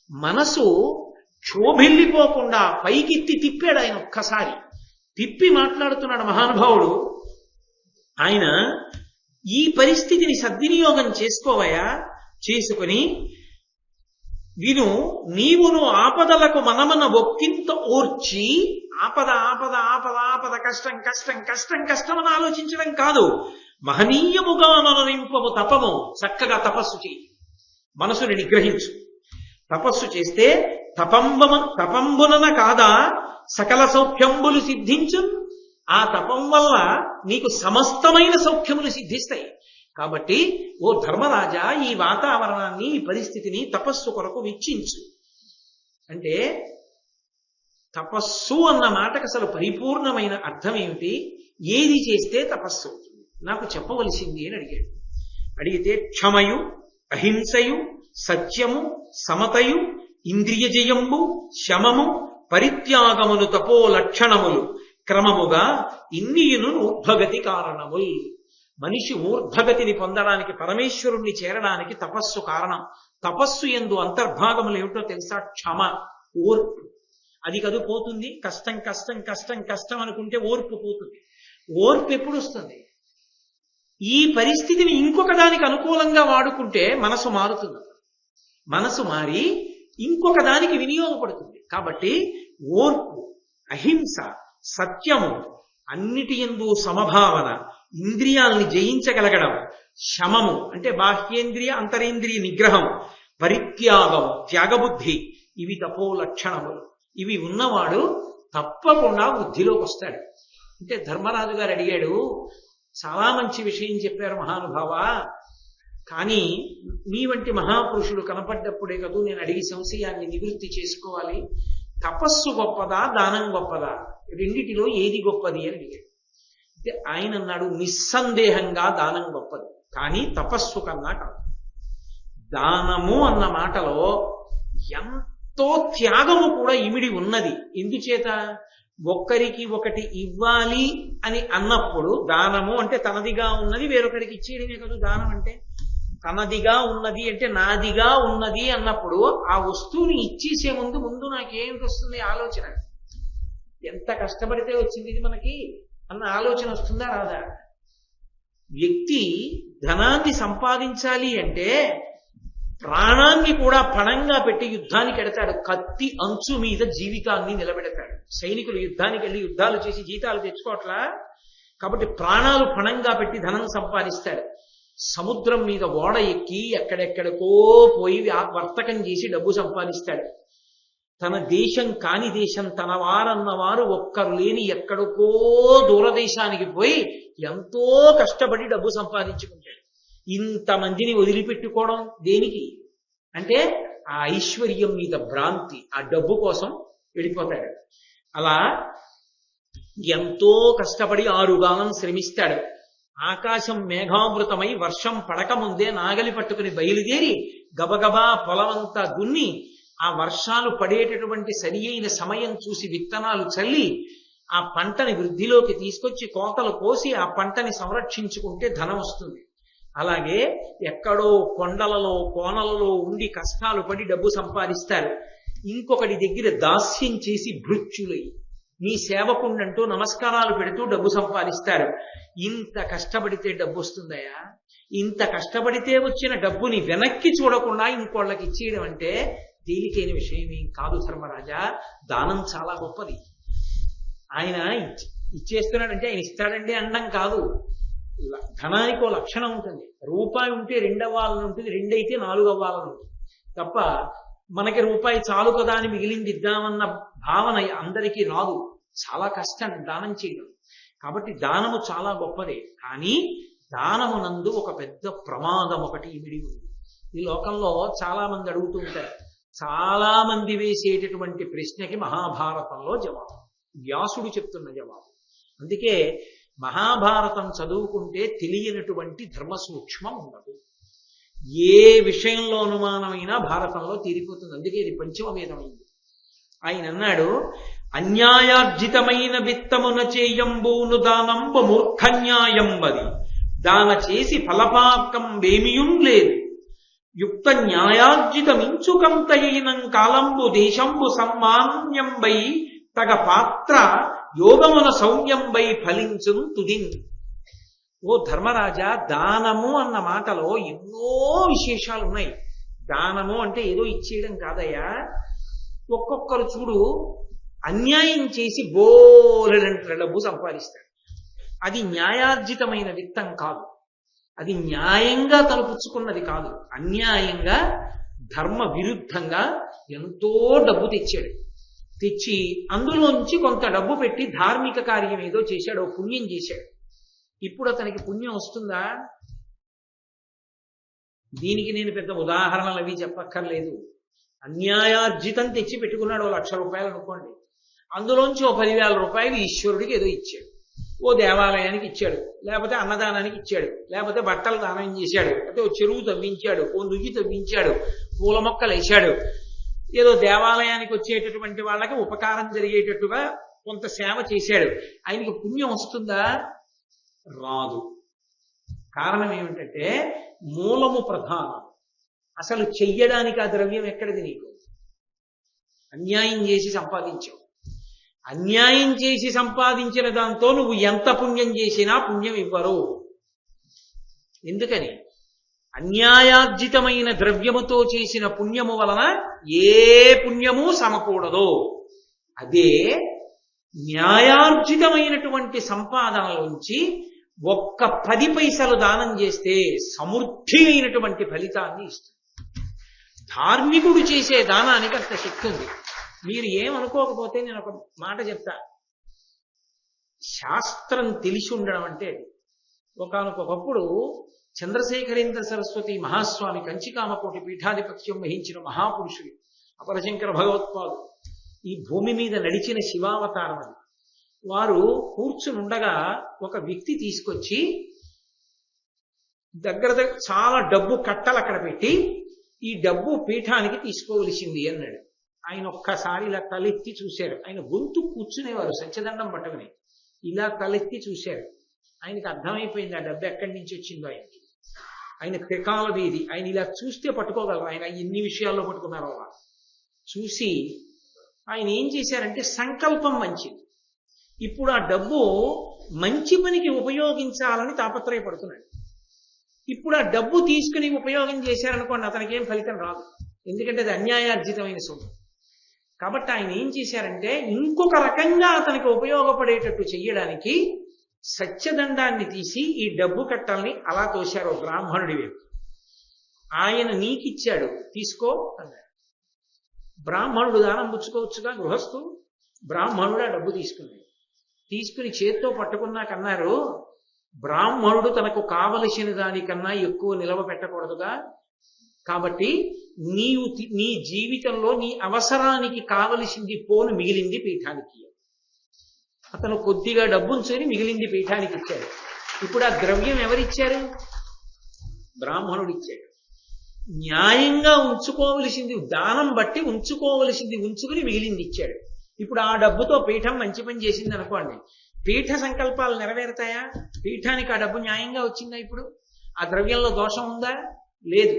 మనసు క్షోభిల్లిపోకుండా పైకెత్తి తిప్పాడు ఆయన. ఒక్కసారి తిప్పి మాట్లాడుతున్నాడు మహానుభావుడు. ఆయన ఈ పరిస్థితిని సద్వినియోగం చేసుకోవయా, చేసుకుని విను, నీవును ఆపదలకు మనమన ఒక్కింత ఓర్చి, ఆపద ఆపద ఆపద ఆపద కష్టం కష్టం కష్టం కష్టం అని ఆలోచించడం కాదు, మహనీయముగా మనరింపము తపము. చక్కగా తపస్సు చేయి, మనసుని నిగ్రహించు. తపస్సు చేస్తే తపంబునన కాదా సకల సౌఖ్యంబులు సిద్ధించు. ఆ తపం వల్ల నీకు సమస్తమైన సౌఖ్యములు సిద్ధిస్తాయి. కాబట్టి ఓ ధర్మరాజా, ఈ వాతావరణాన్ని, ఈ పరిస్థితిని తపస్సు కొరకు వెచ్చించు అంటే, తపస్సు అన్న మాటకు అసలు పరిపూర్ణమైన అర్థం ఏమిటి? ఏది చేస్తే తపస్సు అవుతుంది నాకు చెప్పవలసింది అని అడిగాడు. అడిగితే క్షమయు, అహింసయు, సత్యము, సమతయు, ఇంద్రియజయంబు, శమము, పరిత్యాగమును తపో లక్షణములు క్రమముగా ఇన్నియును ఊర్ధ్వగతి కారణముల్. మనిషి ఊర్ధ్వగతిని పొందడానికి, పరమేశ్వరుణ్ణి చేరడానికి తపస్సు కారణం. తపస్సు యందు అంతర్భాగములు ఏమిటో తెలుసా? క్షమ, ఓర్పు. అది కదు పోతుంది. కష్టం కష్టం కష్టం కష్టం అనుకుంటే ఓర్పు పోతుంది. ఓర్పు ఎప్పుడు వస్తుంది? ఈ పరిస్థితిని ఇంకొక దానికి అనుకూలంగా వాడుకుంటే మనసు మారుతుంది. మనసు మారి ఇంకొక దానికి వినియోగపడుతుంది. కాబట్టి ఓర్పు, అహింస, సత్యము, అన్నిటి యందు సమభావన, ఇంద్రియాల్ని జయించగలగడం, శమము అంటే బాహ్యేంద్రియ అంతరేంద్రియ నిగ్రహం, పరిత్యాగం, త్యాగబుద్ధి, ఇవి తపో లక్షణములు. ఇవి ఉన్నవాడు తప్పకుండా వృద్ధిలోకి వస్తాడు. అంటే ధర్మరాజు గారు అడిగాడు, చాలా మంచి విషయం చెప్పారు మహానుభావ, కానీ మీ వంటి మహాపురుషుడు కనపడ్డప్పుడే కదూ నేను అడిగి సంశయాన్ని నివృత్తి చేసుకోవాలి. తపస్సు గొప్పదా, దానం గొప్పదా? రెండిటిలో ఏది గొప్పది అని అడిగాడు. అంటే ఆయన అన్నాడు, నిస్సందేహంగా దానం గొప్పది, కానీ తపస్సు కన్నా కాదు. దానము అన్న మాటలో ఎంతో త్యాగము కూడా ఇమిడి ఉన్నది. ఎందుచేత? ఒక్కరికి ఒకటి ఇవ్వాలి అని అన్నప్పుడు దానము అంటే తనదిగా ఉన్నది వేరొకరికి ఇచ్చేయడమే కదా దానం అంటే. తనదిగా ఉన్నది అంటే నాదిగా ఉన్నది అన్నప్పుడు ఆ వస్తువుని ఇచ్చేసే ముందు నాకేమిటి వస్తుంది ఆలోచన? ఎంత కష్టపడితే వచ్చింది ఇది మనకి అన్న ఆలోచన వస్తుందా రాదా? వ్యక్తి ధనాన్ని సంపాదించాలి అంటే ప్రాణాన్ని కూడా పణంగా పెట్టి యుద్ధానికి ఎడతాడు. కత్తి అంచు మీద జీవితాన్ని నిలబెడతాడు. సైనికులు యుద్ధానికి వెళ్ళి యుద్ధాలు చేసి జీతాలు తెచ్చుకోవట్లా. కాబట్టి ప్రాణాలు పణంగా పెట్టి ధనం సంపాదిస్తాడు. సముద్రం మీద ఓడ ఎక్కి ఎక్కడెక్కడికో పోయి వర్తకం చేసి డబ్బు సంపాదిస్తాడు. తన దేశం కాని దేశం, తన వారన్నవారు ఒక్కరు లేని ఎక్కడికో దూరదేశానికి పోయి ఎంతో కష్టపడి డబ్బు సంపాదించుకుంటాడు. ఇంతమందిని వదిలిపెట్టుకోవడం దేనికి అంటే ఆ ఐశ్వర్యం మీద భ్రాంతి, ఆ డబ్బు కోసం వెళ్ళిపోతాడు. అలా ఎంతో కష్టపడి 6 గాలం శ్రమిస్తాడు. ఆకాశం మేఘావృతమై వర్షం పడకముందే నాగలి పట్టుకుని బయలుదేరి గబగబా పొలమంతా దున్ని ఆ వర్షాలు పడేటటువంటి సరి అయిన సమయం చూసి విత్తనాలు చల్లి ఆ పంటని వృద్ధిలోకి తీసుకొచ్చి కోతలు కోసి ఆ పంటని సంరక్షించుకుంటే ధనం వస్తుంది. అలాగే ఎక్కడో కొండలలో కోనలలో ఉండి కష్టాలు పడి డబ్బు సంపాదిస్తారు. ఇంకొకటి దగ్గర దాస్యం చేసి భృత్యులై నీ సేవకుండంటూ నమస్కారాలు పెడుతూ డబ్బు సంపాదిస్తారు. ఇంత కష్టపడితే డబ్బు వస్తుందయా? ఇంత కష్టపడితే వచ్చిన డబ్బుని వెనక్కి చూడకుండా ఇంకోళ్ళకి ఇచ్చేయడం అంటే తేలికైన విషయం ఏం కాదు ధర్మరాజా. దానం చాలా గొప్పది. ఆయన ఇచ్చేస్తున్నాడంటే ఆయన ఇస్తాడండి అనడం కాదు. ధనానికి ఓ లక్షణం ఉంటుంది. రూపాయి ఉంటే 2 అవ్వాలని ఉంటుంది, 2 అయితే 4 అవ్వాలని ఉంటుంది తప్ప మనకి రూపాయి చాలు కదా అని మిగిలింది ఇద్దామన్న భావన అందరికీ రాదు. చాలా కష్టం దానం చేయడం. కాబట్టి దానము చాలా గొప్పదే. కానీ దానమునందు ఒక పెద్ద ప్రమాదం ఒకటి ఇమిడి ఉంది. ఈ లోకంలో చాలా మంది అడుగుతూ ఉంటారు. చాలా మంది వేసేటటువంటి ప్రశ్నకి మహాభారతంలో జవాబు, వ్యాసుడు చెప్తున్న జవాబు. అందుకే మహాభారతం చదువుకుంటే తెలియనటువంటి ధర్మ సూక్ష్మం ఉండదు. ఏ విషయంలో అనుమానమైనా భారతంలో తీరిపోతుంది. అందుకే ఇది పంచమ వేదమైంది. ఆయన అన్నాడు, అన్యాయార్జితమైన విత్తమున చేయంబూను దానంబు మూర్ఖన్యాయంబది దాన చేసి ఫలపాకం వేమియుం లేదు యుక్త న్యాయార్జితమించుకంతయైనం కాలంబు దేశంబు సమ్మాన్యంబై తగ పాత్ర యోగమున సౌమ్యంబై ఫలించును తుదిన్. ఓ ధర్మరాజా, దానము అన్న మాటలో ఎన్నో విశేషాలు ఉన్నాయి. దానము అంటే ఏదో ఇచ్చేయడం కాదయ్యా. ఒక్కొక్కరు చూడు, అన్యాయం చేసి బోలెడంత డబ్బు సంపాదిస్తాడు. అది న్యాయార్జితమైన విత్తం కాదు. అది న్యాయంగా తలపుచ్చుకున్నది కాదు. అన్యాయంగా ధర్మ విరుద్ధంగా ఎంతో డబ్బు తెచ్చాడు. తెచ్చి అందులోంచి కొంత డబ్బు పెట్టి ధార్మిక కార్యం ఏదో చేశాడు, పుణ్యం చేశాడు. ఇప్పుడు అతనికి పుణ్యం వస్తుందా? దీనికి నేను పెద్ద ఉదాహరణలు అవి చెప్పక్కర్లేదు. అన్యాయార్జితం తెచ్చి పెట్టుకున్నాడు, 1,00,000 రూపాయలు అనుకోండి. అందులోంచి 10,000 రూపాయలు ఈశ్వరుడికి ఏదో ఇచ్చాడు. ఓ దేవాలయానికి ఇచ్చాడు, లేకపోతే అన్నదానానికి ఇచ్చాడు, లేకపోతే బట్టలు దానం చేశాడు, లేకపోతే ఓ చెరువు తవ్వించాడు, ఓ నుయ్యి తవ్వించాడు, పూల మొక్కలు వేశాడు. ఏదో దేవాలయానికి వచ్చేటటువంటి వాళ్ళకి ఉపకారం జరిగేటట్టుగా కొంత సేవ చేశాడు. ఆయనకి పుణ్యం వస్తుందా? రాదు. కారణం ఏమిటంటే మూలము ప్రధానం. అసలు చెయ్యడానికి ఆ ద్రవ్యం ఎక్కడిది? నీకు అన్యాయం చేసి సంపాదించావు. అన్యాయం చేసి సంపాదించిన దాంతో నువ్వు ఎంత పుణ్యం చేసినా పుణ్యం ఇవ్వరు. ఎందుకని? అన్యాయార్జితమైన ద్రవ్యముతో చేసిన పుణ్యము వలన ఏ పుణ్యము సమకూడదు. అదే న్యాయార్జితమైనటువంటి సంపాదనలోంచి ఒక్క 10 పైసలు దానం చేస్తే సమృద్ధి అయినటువంటి ఫలితాన్ని ఇస్తుంది. ధార్మికుడు చేసే దానానికి అంత శక్తి ఉంది. మీరు ఏమనుకోకపోతే నేను ఒక మాట చెప్తా. శాస్త్రం తెలిసి ఉండడం అంటే ఒకానొకప్పుడు చంద్రశేఖరేంద్ర సరస్వతి మహాస్వామి కంచికామకోటి పీఠాధిపత్యం వహించిన మహాపురుషుడు, అపరశంకర భగవత్పాదు, ఈ భూమి మీద నడిచిన శివావతారం అది. వారు కూర్చునుండగా ఒక వ్యక్తి తీసుకొచ్చి దగ్గర చాలా డబ్బు కట్టలు అక్కడ పెట్టి, ఈ డబ్బు పీఠానికి తీసుకోవలసింది అన్నాడు. ఆయన ఒక్కసారి ఇలా తలెత్తి చూశారు. ఆయన గొంతు కూర్చునేవారు సత్యదండం పట్టుకుని. ఇలా తలెత్తి చూశారు. ఆయనకి అర్థమైపోయింది ఆ డబ్బు ఎక్కడి నుంచి వచ్చిందో. ఆయన త్రికాల వీధి. ఆయన ఇలా చూస్తే పట్టుకోగలరు. ఆయన ఎన్ని విషయాల్లో పట్టుకున్నారో అలా చూసి ఆయన ఏం చేశారంటే, సంకల్పం మంచిది. ఇప్పుడు ఆ డబ్బు మంచి పనికి ఉపయోగించాలని తాపత్రయపడుతున్నాడు. ఇప్పుడు ఆ డబ్బు తీసుకుని ఉపయోగం చేశారనుకోండి, అతనికి ఏం ఫలితం రాదు. ఎందుకంటే అది అన్యాయార్జితమైన సొమ్ము. కాబట్టి ఆయన ఏం చేశారంటే, ఇంకొక రకంగా అతనికి ఉపయోగపడేటట్టు చెయ్యడానికి సత్యదండాన్ని తీసి ఈ డబ్బు కట్టల్ని అలా తోశారు బ్రాహ్మణుడి వైపు. ఆయన నీకిచ్చాడు, తీసుకో అన్నాడు. బ్రాహ్మణుడు దానం పుచ్చుకోవచ్చుగా, గృహస్థు. బ్రాహ్మణుడు ఆ డబ్బు తీసుకున్నాడు. తీసుకుని చేత్తో పట్టుకున్నాకన్నారు, బ్రాహ్మణుడు తనకు కావలసిన దానికన్నా ఎక్కువ నిలవ పెట్టకూడదుగా. కాబట్టి నీ జీవితంలో నీ అవసరానికి కావలసింది పోను, మిగిలింది పీఠానికి. అతను కొద్దిగా డబ్బుంచుని మిగిలింది పీఠానికి ఇచ్చాడు. ఇప్పుడు ఆ ద్రవ్యం ఎవరిచ్చారు? బ్రాహ్మణుడు ఇచ్చాడు. న్యాయంగా ఉంచుకోవలసింది, దానం బట్టి ఉంచుకోవలసింది ఉంచుకుని మిగిలింది ఇచ్చాడు. ఇప్పుడు ఆ డబ్బుతో పీఠం మంచి పని చేసింది అనుకోండి, పీఠ సంకల్పాలు నెరవేరుతాయా? పీఠానికి ఆ డబ్బు న్యాయంగా వచ్చిందా? ఇప్పుడు ఆ ద్రవ్యంలో దోషం ఉందా? లేదు.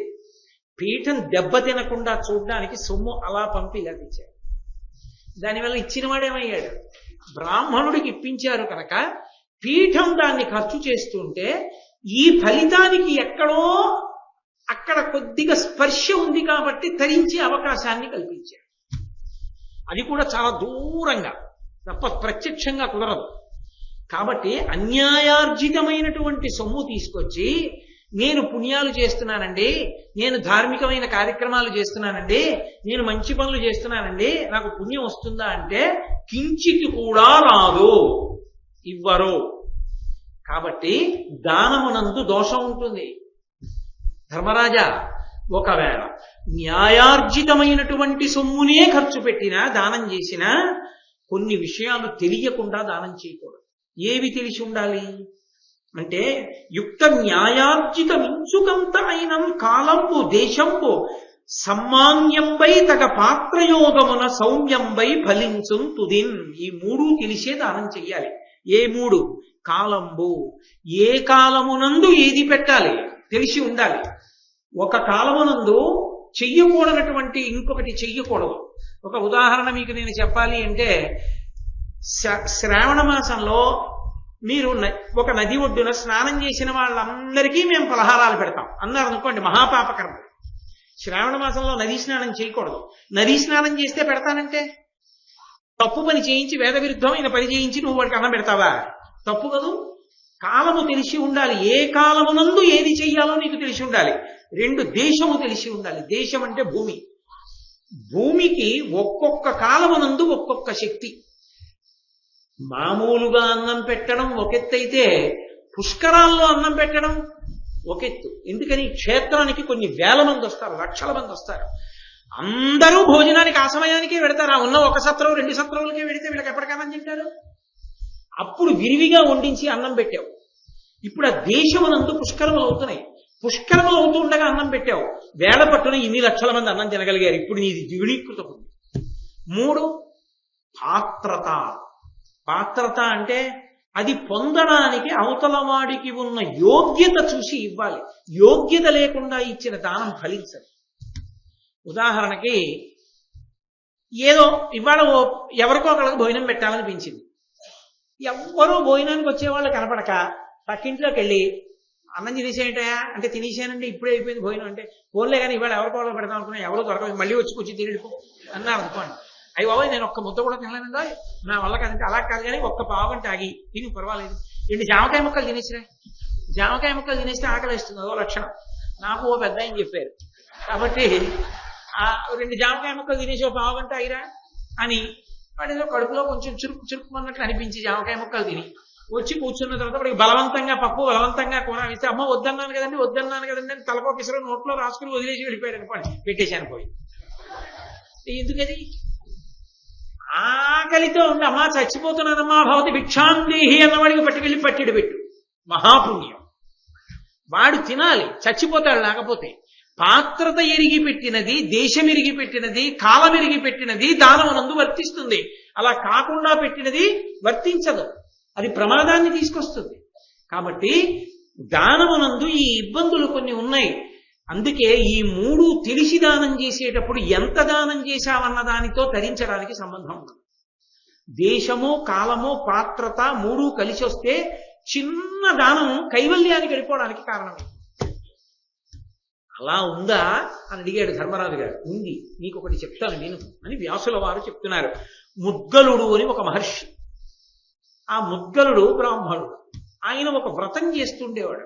పీఠం దెబ్బ తినకుండా చూడడానికి సొమ్ము అలా పంపి ఇలా తెచ్చారు. దానివల్ల ఇచ్చిన వాడేమయ్యాడు? బ్రాహ్మణుడికి ఇప్పించారు కనుక పీఠం దాన్ని ఖర్చు చేస్తుంటే ఈ ఫలితానికి ఎక్కడో అక్కడ కొద్దిగా స్పర్శ ఉంది కాబట్టి తరించే అవకాశాన్ని కల్పించారు. అది కూడా చాలా దూరంగా తప్ప ప్రత్యక్షంగా కుదరదు. కాబట్టి అన్యాయార్జితమైనటువంటి సొమ్ము తీసుకొచ్చి నేను పుణ్యాలు చేస్తున్నానండి, నేను ధార్మికమైన కార్యక్రమాలు చేస్తున్నానండి, నేను మంచి పనులు చేస్తున్నానండి, నాకు పుణ్యం వస్తుందా అంటే కించిత్ కూడా రాదు, ఇవ్వరు. కాబట్టి దానమునందు దోషం ఉంటుంది. ధర్మరాజా, ఒకవేళ న్యాయార్జితమైనటువంటి సొమ్మునే ఖర్చు పెట్టినా దానం చేసినా కొన్ని విషయాలు తెలియకుండా దానం చేయకూడదు. ఏవి తెలిసి ఉండాలి అంటే యుక్త న్యాయార్జితమించుకంత అయినం కాలంబు దేశంబు సమ్మాన్యంబై తగ పాత్రయోగమున సౌమ్యంబై ఫలించుం తుదిన్. ఈ మూడు తెలిసే దానం చెయ్యాలి. ఏ మూడు? కాలంబు, ఏ కాలమునందు ఏది పెట్టాలి తెలిసి ఉండాలి. ఒక కాలమునందు చెయ్యకూడనటువంటి ఇంకొకటి చెయ్యకూడదు. ఒక ఉదాహరణ మీకు నేను చెప్పాలి అంటే, శ్రావణ మాసంలో మీరు ఒక నది ఒడ్డున స్నానం చేసిన వాళ్ళందరికీ మేము పలహారాలు పెడతాం అన్నారు అనుకోండి, మహాపాపకర్మ. శ్రావణ మాసంలో నదీ స్నానం చేయకూడదు. నదీ స్నానం చేస్తే పెడతానంటే తప్పు పని చేయించి, వేద విరుద్ధమైన పని చేయించి నువ్వు వాడికి అన్నం పెడతావా? తప్పు కదూ. కాలము తెలిసి ఉండాలి. ఏ కాలమునందు ఏది చెయ్యాలో నీకు తెలిసి ఉండాలి. రెండు, దేశము తెలిసి ఉండాలి. దేశం అంటే భూమి. భూమికి ఒక్కొక్క కాలమునందు ఒక్కొక్క శక్తి. మామూలుగా అన్నం పెట్టడం ఒకెత్తైతే పుష్కరాల్లో అన్నం పెట్టడం ఒకెత్తు. ఎందుకని? క్షేత్రానికి కొన్ని వేల మంది వస్తారు, లక్షల మంది వస్తారు. అందరూ భోజనానికి ఆ సమయానికే పెడతారు. ఆ ఉన్న ఒక సత్రం 2 సత్రములకే పెడితే వీళ్ళకి ఎప్పటికన్నా తింటారు. అప్పుడు విరివిగా వండించి అన్నం పెట్టావు. ఇప్పుడు ఆ దేశమునందు పుష్కరములు అవుతున్నాయి. పుష్కరములు అవుతూ ఉండగా అన్నం పెట్టావు. వేళ పట్టున ఇన్ని లక్షల మంది అన్నం తినగలిగారు. ఇప్పుడు నీది ద్విగుణీకృతం ఉంది. 3, పాత్రత. పాత్రత అంటే అది పొందడానికి అవతల వాడికి ఉన్న యోగ్యత చూసి ఇవ్వాలి. యోగ్యత లేకుండా ఇచ్చిన దానం ఫలించదు. ఉదాహరణకి ఏదో ఇవాళ ఎవరికో ఒకరికి భోజనం పెట్టాలనిపించింది. ఎవ్వరూ భోజనానికి వచ్చేవాళ్ళు కనపడక పక్కింట్లోకి వెళ్ళి అన్నం తినేసేంటయా అంటే, తినేసానండి ఇప్పుడే అయిపోయింది భోజనం అంటే, ఫోన్లే కానీ ఇవాళ ఎవరికో వాళ్ళు పెడతాం అనుకున్నా, ఎవరో దొరకదు, మళ్ళీ వచ్చి కూర్చి తిరిగిపో అన్నారు అనుకోండి. అయ్యి బాబోయ్ నేను ఒక్క ముద్ద కూడా తినలేనండి, నా వల్ల కాదంటే అలా కాదు కానీ ఒక్క పావుగంట ఆగి తిని పర్వాలేదు. 2 జామకాయ ముక్కలు తినేసిరా. జామకాయ ముక్కలు తినేస్తే ఆకలి వేస్తుంది, అదో లక్షణం. నాకు ఓ పెద్ద ఆయన చెప్పారు. కాబట్టి ఆ 2 జామకాయ ముక్కలు తినేసి ఓ పావుగంట ఆగిరా అని వాడిలో కడుపులో కొంచెం చురుకుమన్నట్లు అనిపించి జామకాయ ముక్కలు తిని వచ్చి కూర్చున్న తర్వాత వాడికి బలవంతంగా పప్పు, బలవంతంగా కూర ఇస్తే, అమ్మ వద్దన్నాను కదండి అని తలకో కిసరు నోట్లో రాసుకుని వదిలేసి వెళ్ళిపోయాడు అనుకోండి, పెట్టేశాను పోయి. ఎందుకది? ఆకలితో ఉండి అమ్మా చచ్చిపోతున్నానమ్మా భవతి భిక్షాందేహి అన్నవాడికి పట్టుకెళ్ళి పట్టిడు పెట్టు, మహాపుణ్యం. వాడు తినాలి, చచ్చిపోతాడు లేకపోతే. పాత్రత ఎరిగి పెట్టినది, దేశం ఎరిగి పెట్టినది, కాలం ఎరిగి పెట్టినది దానమునందు వర్తిస్తుంది. అలా కాకుండా పెట్టినది వర్తించదు, అది ప్రమాదాన్ని తీసుకొస్తుంది. కాబట్టి దానమునందు ఈ ఇబ్బందులు కొన్ని ఉన్నాయి. అందుకే ఈ 3 తెలిసి దానం చేసేటప్పుడు ఎంత దానం చేశావన్న దానితో తరించడానికి సంబంధం ఉంది. దేశము, కాలము, పాత్రత 3 కలిసి వస్తే చిన్న దానం కైవల్యానికి వెళ్ళిపోవడానికి కారణం. అలా ఉందా అని అడిగాడు ధర్మరాజు గారు. ఉంది, నీకు ఒకటి చెప్తాను నేను అని వ్యాసుల వారు చెప్తున్నారు. ముద్గలుడు అని ఒక మహర్షి. ఆ ముద్గలుడు బ్రాహ్మణుడు. ఆయన ఒక వ్రతం చేస్తుండేవాడు.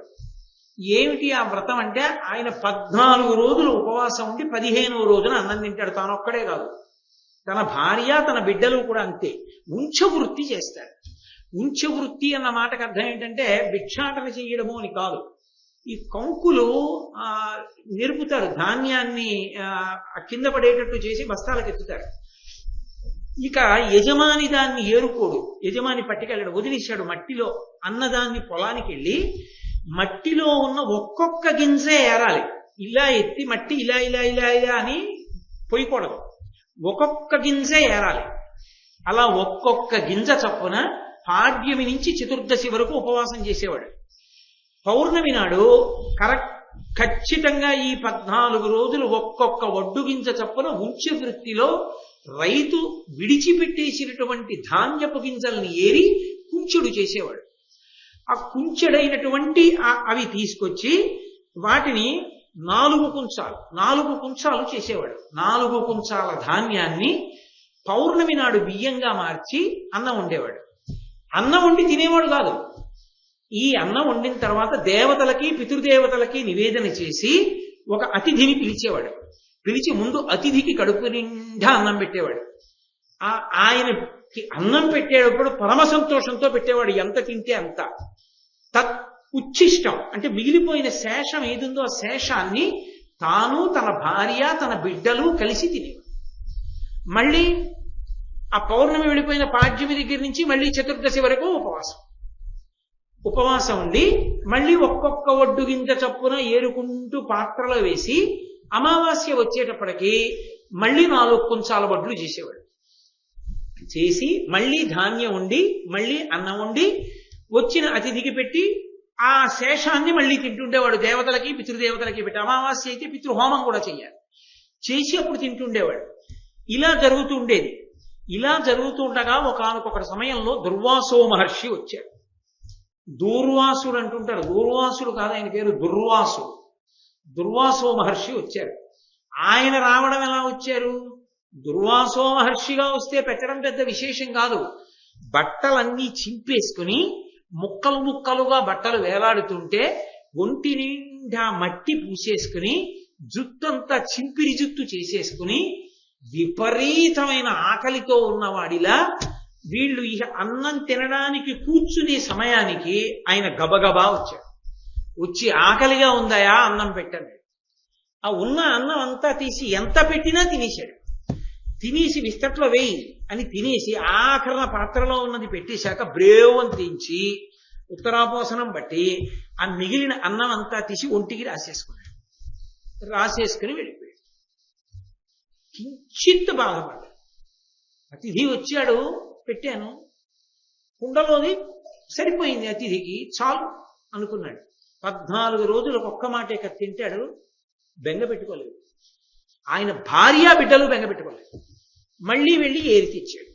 ఏమిటి ఆ వ్రతం అంటే, ఆయన 14 రోజులు ఉపవాసం ఉండి 15వ రోజున అన్నం తింటాడు. తాను ఒక్కడే కాదు, తన భార్య, తన బిడ్డలు కూడా అంతే. ఉంచవృత్తి చేస్తాడు. ఉంచవృత్తి అన్న మాటకు అర్థం ఏంటంటే భిక్షాటన చేయడము అని కాదు. ఈ కంకులు నిరుపుతారు, ధాన్యాన్ని కింద పడేటట్టు చేసి బస్తాలకు ఎత్తుతారు. ఇక యజమాని దాన్ని ఏరుకోడు, యజమాని పట్టుకెళ్ళాడు, వదిలేశాడు. మట్టిలో అన్నదాన్ని పొలానికి వెళ్ళి మట్టిలో ఉన్న ఒక్కొక్క గింజే ఏరాలి. ఇలా ఎత్తి మట్టి ఇలా ఇలా ఇలా ఇలా అని పొయ్యకూడదు, ఒక్కొక్క గింజే ఏరాలి. అలా ఒక్కొక్క గింజ చప్పున పాడ్యమి నుంచి చతుర్దశి వరకు ఉపవాసం చేసేవాడు. పౌర్ణమి నాడు ఖచ్చితంగా ఈ 14 రోజులు ఒక్కొక్క ఒడ్డు గింజ చప్పున ఉంచి వృత్తిలో రైతు విడిచిపెట్టేసినటువంటి ధాన్యపు గింజల్ని ఏరి కుంచెడు చేసేవాడు. ఆ కుంచెడైనటువంటి అవి తీసుకొచ్చి వాటిని 4 కుంచాలు చేసేవాడు. 4 కుంచాల ధాన్యాన్ని పౌర్ణమి నాడు బియ్యంగా మార్చి అన్నం వండేవాడు. అన్నం వండి తినేవాడు కాదు. ఈ అన్నం వండిన తర్వాత దేవతలకి పితృదేవతలకి నివేదన చేసి ఒక అతిథిని పిలిచేవాడు. పిలిచి ముందు అతిథికి కడుపు నిండా అన్నం పెట్టేవాడు. ఆయనకి అన్నం పెట్టేటప్పుడు పరమ సంతోషంతో పెట్టేవాడు. ఎంత తింటే అంత. తత్ ఉచ్ఛిష్టం అంటే మిగిలిపోయిన శేషం ఏదుందో ఆ శేషాన్ని తాను, తన భార్య, తన బిడ్డలు కలిసి తినేవాడు. మళ్ళీ ఆ పౌర్ణమి వెళ్ళిపోయిన పాడ్యమి దగ్గర నుంచి మళ్ళీ చతుర్దశి వరకు ఉపవాసం ఉండి మళ్ళీ ఒక్కొక్క ఒడ్డు గింజ చప్పున ఏరుకుంటూ పాత్రలో వేసి అమావాస్య వచ్చేటప్పటికి మళ్ళీ 4 కుంచాల వడ్లు చేసేవాడు. చేసి మళ్ళీ ధాన్యం వండి మళ్ళీ అన్నం వండి వచ్చిన అతిథికి పెట్టి ఆ శేషాన్ని మళ్ళీ తింటుండేవాడు. దేవతలకి పితృదేవతలకి పెట్టి అమావాస్య అయితే పితృహోమం కూడా చెయ్యాలి. చేసి అప్పుడు తింటుండేవాడు. ఇలా జరుగుతుండేది. ఇలా జరుగుతుండగా ఒకానొక సమయంలో దుర్వాసో మహర్షి వచ్చాడు. దూర్వాసుడు అంటుంటారు. దూర్వాసుడు కాదు, ఆయన పేరు దుర్వాసుడు. దుర్వాసో మహర్షి వచ్చారు. ఆయన రావడం ఎలా వచ్చారు? దుర్వాసో మహర్షిగా వస్తే పెట్టడం పెద్ద విశేషం కాదు. బట్టలన్నీ చింపేసుకుని ముక్కలు ముక్కలుగా బట్టలు వేలాడుతుంటే ఒంటి నిండా మట్టి పూసేసుకుని జుత్తంతా చింపిరి జుత్తు చేసేసుకుని విపరీతమైన ఆకలితో ఉన్నవాడిలా వీళ్ళు ఇక అన్నం తినడానికి కూర్చునే సమయానికి ఆయన గబగబా వచ్చాడు. వచ్చి ఆకలిగా ఉందాయా అన్నం పెట్టండి. ఆ ఉన్న అన్నం అంతా తీసి ఎంత పెట్టినా తినేశాడు. తినేసి విస్తట్లో వేయి అని తినేసి ఆఖరణ పాత్రలో ఉన్నది పెట్టేశాక బ్రేవం తీంచి ఉత్తరాపోసనం బట్టి ఆ మిగిలిన అన్నం అంతా తీసి ఒంటికి రాసేసుకున్నాడు. రాసేసుకుని వెళ్ళిపోయాడు. కించిత్ బాధపడ్డాడు. అతిథి వచ్చాడు, పెట్టాను, కుండలోది సరిపోయింది, అతిథికి చాలు అనుకున్నాడు. 14 రోజులకు ఒక్క మాటే తింటాడు. బెంగ పెట్టుకోలేదు. ఆయన భార్య బిడ్డలు బెంగ పెట్టుకోలేదు. మళ్ళీ వెళ్ళి ఏరి తెచ్చాడు.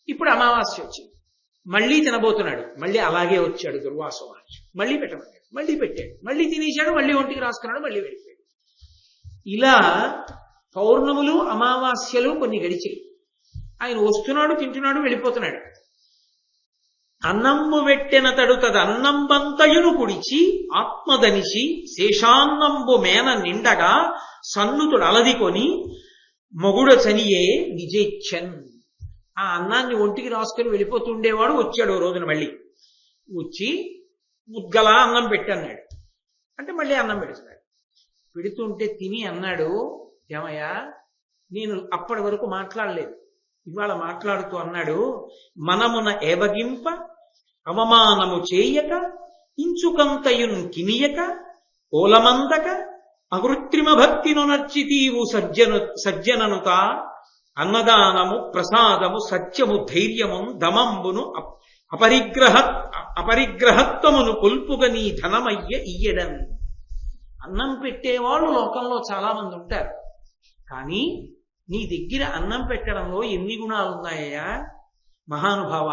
ఇప్పుడు అమావాస్య వచ్చింది. మళ్ళీ తినబోతున్నాడు. మళ్ళీ అలాగే వచ్చాడు దుర్వాసో మహర్షి. మళ్ళీ పెట్టమన్నాడు. మళ్ళీ పెట్టాడు. మళ్ళీ తినేశాడు. మళ్ళీ ఒంటికి రాసుకున్నాడు. మళ్ళీ వెళ్ళిపోయాడు. ఇలా పౌర్ణములు అమావాస్యలు కొన్ని గడిచాయి. ఆయన వస్తున్నాడు, తింటున్నాడు, వెళ్ళిపోతున్నాడు. అన్నంబు వెట్టెన తడుతది అన్నంబంతయును కుడిచి ఆత్మదనిసి శేషాన్నంబు మేన నిండగా సన్నుతుడు అలదికొని మొగుడ చనియే నిజేచ్ఛన్. ఆ అన్నాన్ని ఒంటికి రాసుకొని వెళ్ళిపోతుండేవాడు. వచ్చాడు ఓ రోజున. మళ్ళీ వచ్చి ముద్గలా అన్నం పెట్టన్నాడు. అంటే మళ్ళీ అన్నం పెడుతున్నాడు. పెడుతుంటే తిని అన్నాడు, ఏమయ్యా నేను అప్పటి వరకు మాట్లాడలేదు, ఇవాళ మాట్లాడుతూ అన్నాడు, మనమున ఏవగింప అవమానము చేయక ఇంచుకంతయున్ కినియక ఓలమందక అకృత్రిమ భక్తిను నర్చితీవు సజ్జననుత అన్నదానము ప్రసాదము సత్యము ధైర్యము దమంబును అపరిగ్రహత్వమును కొల్పుగా నీ ధనమయ్య ఇయ్యడన్. అన్నం పెట్టేవాళ్ళు లోకంలో చాలా మంది ఉంటారు. కానీ నీ దగ్గర అన్నం పెట్టడంలో ఎన్ని గుణాలు ఉన్నాయా మహానుభావ.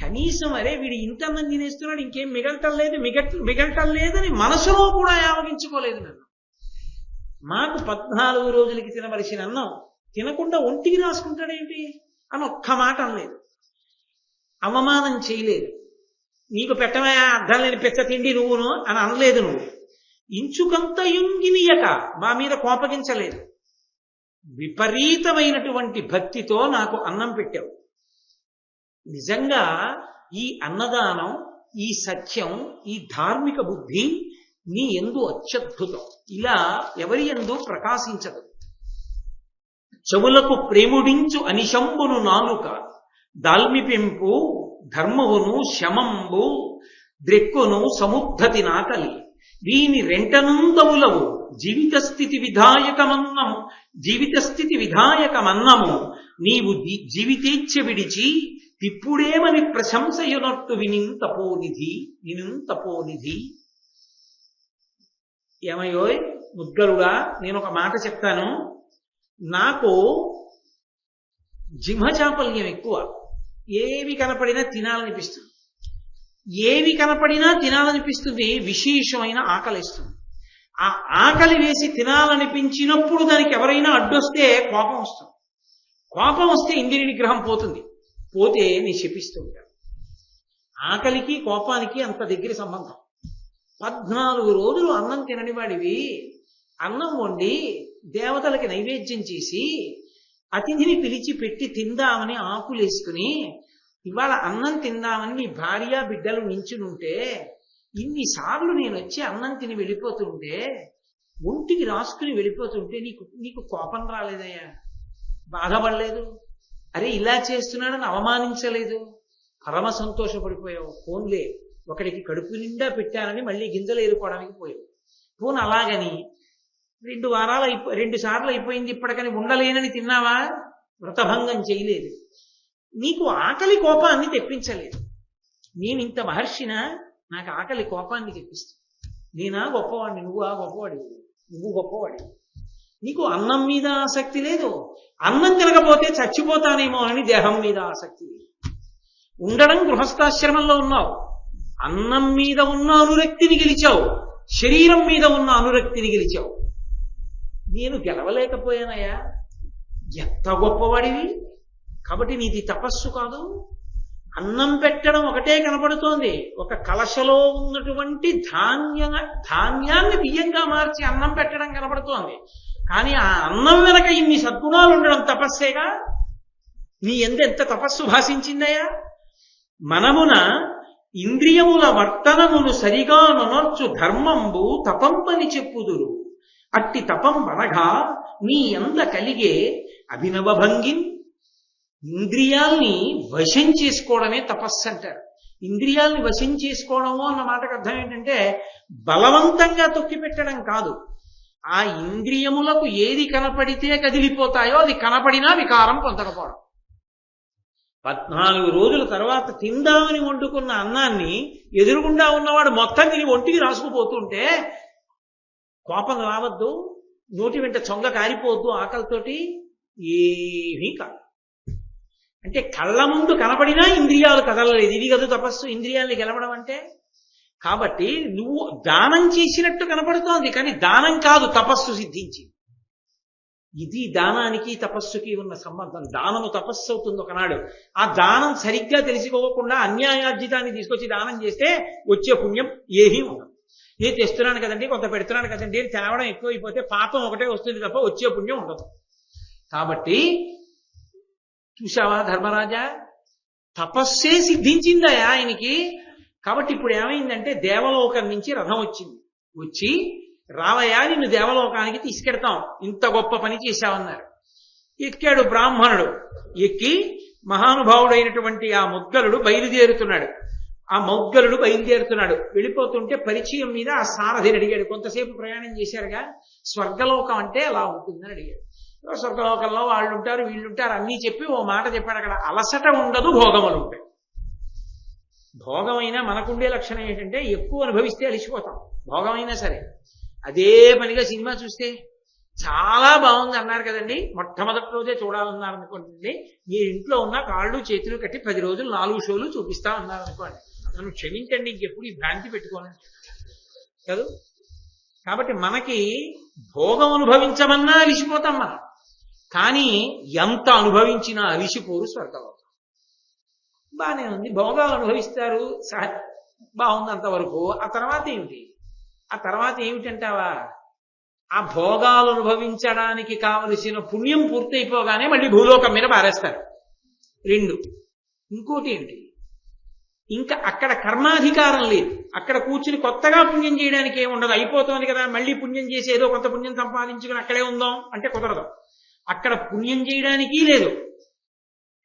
కనీసం అరే వీడు ఇంత అన్నం తినేస్తున్నాడు, ఇంకేం మిగలటం లేదని మనసులో కూడా యావగించుకోలేదు నన్ను. మాకు 14 రోజులకి తినవలసిన అన్నం తినకుండా ఒంటికి రాసుకుంటాడేంటి అని ఒక్క మాట అనలేదు. అవమానం చేయలేదు. నీకు పెట్టమే అర్థం లేని పెద్ద తిండి నువ్వును అని అనలేదు. నువ్వు ఇంచుకంత యుంగినియక మా మీద కోపగించలేదు. విపరీతమైనటువంటి భక్తితో నాకు అన్నం పెట్టావు. నిజంగా ఈ అన్నదానం, ఈ సత్యం, ఈ ధార్మిక బుద్ధి నీ యందు అత్యద్భుతం. ఇలా ఎవరి యందు ప్రకాశించదు. చెవులకు ప్రేముడించు అనిశంబును నాలుక దాల్మి పెంపు ధర్మవును శమంబు ద్రెక్కును సముద్ధతి నాకలి వీని రెంటనుందములవు జీవిత స్థితి విధాయకమన్నము నీవు జీవితేచ్ఛ విడిచి తిప్పుడేమని ప్రశంసయునట్టు వినింతపోనిధి. ఏమయ్యోయ్ ముద్గలుగా, నేను ఒక మాట చెప్తాను. నాకు జిహ్వచాపల్యం ఎక్కువ. ఏవి కనపడినా తినాలనిపిస్తుంది, ఏవి కనపడినా తినాలనిపిస్తుంది, విశేషమైన ఆకలిస్తుంది. ఆ ఆకలి వేసి తినాలనిపించినప్పుడు దానికి ఎవరైనా అడ్డొస్తే కోపం వస్తుంది. కోపం వస్తే ఇంద్రియ నిగ్రహం పోతుంది. పోతే నీ శపిస్తూ ఉంటాడు. ఆకలికి కోపానికి అంత దగ్గర సంబంధం. 14 రోజులు అన్నం తినని వాడివి అన్నం వండి దేవతలకి నైవేద్యం చేసి అతిథిని పిలిచి పెట్టి తిందామని ఆకులేసుకుని ఇవాళ అన్నం తిందామని నీ భార్య బిడ్డలు నించునుంటే ఇన్నిసార్లు నేను వచ్చి అన్నం తిని వెళ్ళిపోతుంటే ఒంటికి రాసుకుని వెళ్ళిపోతుంటే నీకు కోపం రాలేదయ్యా? బాధపడలేదు? అరే ఇలా చేస్తున్నాడని అవమానించలేదు? పరమ సంతోషపడిపోయావు. ఫోన్లే ఒకడికి కడుపు నిండా పెట్టానని మళ్ళీ గింజలు ఏరుకోవడానికి పోయావు. ఫోన్ అలాగని 2 సార్లు అయిపోయింది ఇప్పటికని ఉండలేనని తిన్నావా? వ్రతభంగం చేయలేదు. నీకు ఆకలి కోపాన్ని తెప్పించలేదు. నేను ఇంత మహర్షినా నాకు ఆకలి కోపాన్ని తెప్పిస్తాను. నేనా గొప్పవాడిని? నువ్వా గొప్పవాడి? నువ్వు గొప్పవాడి. నీకు అన్నం మీద ఆసక్తి లేదు. అన్నం తినకపోతే చచ్చిపోతానేమో అని దేహం మీద ఆసక్తి లేదు. ఉండడం గృహస్థాశ్రమంలో ఉన్నావు, అన్నం మీద ఉన్న అనురక్తిని గెలిచావు, శరీరం మీద ఉన్న అనురక్తిని గెలిచావు. నేను గెలవలేకపోయానయ్యా? ఎంత గొప్పవాడివి! కాబట్టి నీది తపస్సు కాదు. అన్నం పెట్టడం ఒకటే కనపడుతోంది. ఒక కలశలో ఉన్నటువంటి ధాన్యాన్ని బియ్యంగా మార్చి అన్నం పెట్టడం కనపడుతోంది. కానీ ఆ అన్నం వెనక ఇన్ని సద్గుణాలు ఉండడం తపస్సేగా. నీ ఎంత తపస్సు భాషించిందయ్యా? మనమున ఇంద్రియముల వర్తనమును సరిగా నొనర్చు ధర్మంబు తపంపని చెప్పుదురు. అట్టి తపం అనగా నీ ఎంత కలిగే అభినవ భంగిన్. ఇంద్రియాల్ని వశం చేసుకోవడమే తపస్సు అంటారు. ఇంద్రియాల్ని వశం చేసుకోవడము అన్న మాటకు అర్థం ఏంటంటే బలవంతంగా తొక్కిపెట్టడం కాదు. ఆ ఇంద్రియములకు ఏది కనపడితే కదిలిపోతాయో అది కనపడినా వికారం పొందకపోవడం. 14 రోజుల తర్వాత తిందామని వండుకున్న అన్నాన్ని ఎదురుగుండా ఉన్నవాడు మొత్తం తిని ఒంటికి రాసుకుపోతుంటే కోపం రావద్దు, నోటి వెంట చొంగ కారిపోవద్దు ఆకలితోటి. ఏమీ కాదు. అంటే కళ్ళ ముందు కనపడినా ఇంద్రియాలు కదలలేదు. ఇది కదా తపస్సు, ఇంద్రియాల్ని గెలవడం అంటే. కాబట్టి నువ్వు దానం చేసినట్టు కనపడుతోంది, కానీ దానం కాదు, తపస్సు సిద్ధించింది. ఇది దానానికి తపస్సుకి ఉన్న సంబంధం. దానము తపస్సు అవుతుంది ఒకనాడు. ఆ దానం సరిగ్గా తెలుసుకోకుండా అన్యాయార్జితాన్ని తీసుకొచ్చి దానం చేస్తే వచ్చే పుణ్యం ఏమీ ఉండదు. నేను తెస్తున్నాను కదండి, కొంత పెడుతున్నాను కదండి, తేవడం ఎక్కువైపోతే పాపం ఒకటే వస్తుంది తప్ప వచ్చే పుణ్యం ఉండదు. కాబట్టి చూసావా ధర్మరాజా, తపస్సే సిద్ధించిందయా ఆయనకి. కాబట్టి ఇప్పుడు ఏమైందంటే దేవలోకం నుంచి రథం వచ్చింది. వచ్చి రావయ్యా నిన్ను దేవలోకానికి తీసుకెడతాం, ఇంత గొప్ప పని చేశావన్నారు. ఎక్కాడు బ్రాహ్మణుడు. ఎక్కి మహానుభావుడైనటువంటి ఆ ముద్గలుడు బయలుదేరుతున్నాడు. వెళ్ళిపోతుంటే పరిచయం మీద ఆ సారథిని అడిగాడు. కొంతసేపు ప్రయాణం చేశారుగా, స్వర్గలోకం అంటే అలా ఉంటుందని అడిగాడు. స్వర్గలోకంలో వాళ్ళు ఉంటారు, వీళ్ళుంటారు అన్నీ చెప్పి ఓ మాట చెప్పాడు. అక్కడ అలసట ఉండదు, భోగములు ఉంటాయి. భోగమైనా మనకుండే లక్షణం ఏంటంటే ఎక్కువ అనుభవిస్తే అలిసిపోతాం. భోగమైనా సరే అదే పనిగా సినిమా చూస్తే చాలా బాగుంది అన్నారు కదండి, మొట్టమొదటి రోజే చూడాలన్నారు అనుకోండి, మీ ఇంట్లో ఉన్న కాళ్ళు చేతులు కట్టి 10 రోజులు 4 షోలు చూపిస్తా అన్నారు అనుకోండి, నన్ను క్షమించండి, ఇంకెప్పుడు ఈ భ్రాంతి పెట్టుకోనండి కదా. కాబట్టి మనకి భోగం అనుభవించమన్నా అలిసిపోతాం మనం. కానీ ఎంత అనుభవించినా అలిసిపోరు స్వర్గలోకం. బాగానే ఉంది, భోగాలు అనుభవిస్తారు, బాగుంది అంతవరకు. ఆ తర్వాత ఏమిటంటావా? ఆ భోగాలు అనుభవించడానికి కావలసిన పుణ్యం పూర్తయిపోగానే మళ్ళీ భూలోకం మీద పారేస్తారు. 2. ఇంకోటి ఏమిటి, ఇంకా అక్కడ కర్మాధికారం లేదు. అక్కడ కూర్చుని కొత్తగా పుణ్యం చేయడానికి ఏముండదు, అయిపోతుంది కదా, మళ్ళీ పుణ్యం చేసి ఏదో కొంత పుణ్యం సంపాదించుకుని అక్కడే ఉందాం అంటే కుదరదు. అక్కడ పుణ్యం చేయడానికి లేదు.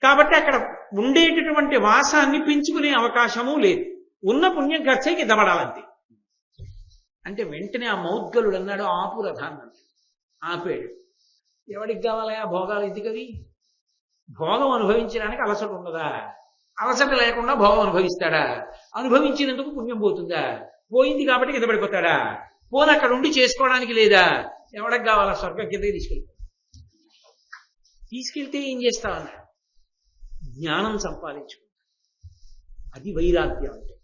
కాబట్టి అక్కడ ఉండేటటువంటి వాసాన్ని పెంచుకునే అవకాశము లేదు. ఉన్న పుణ్యం ఖర్చు కింద పడాలంతే. అంటే వెంటనే ఆ మౌద్గలుడు అన్నాడు, ఆపు రథాన్ని. ఆపాడు. ఎవడికి కావాలా భోగాలు? ఎందుకవి? భోగం అనుభవించడానికి అలసట ఉండదా? అలసట లేకుండా భోగం అనుభవిస్తాడా? అనుభవించినందుకు పుణ్యం పోతుందా? పోయింది కాబట్టి కింద పడిపోతాడా? పోని అక్కడ ఉండి చేసుకోవడానికి లేదా? ఎవడికి కావాలా? స్వర్గం కిందకి తీసుకెళ్తే ఏం చేస్తావన్నాడు. జ్ఞానం సంపాదించుకుంటాడు. అది వైరాగ్యం అంటే.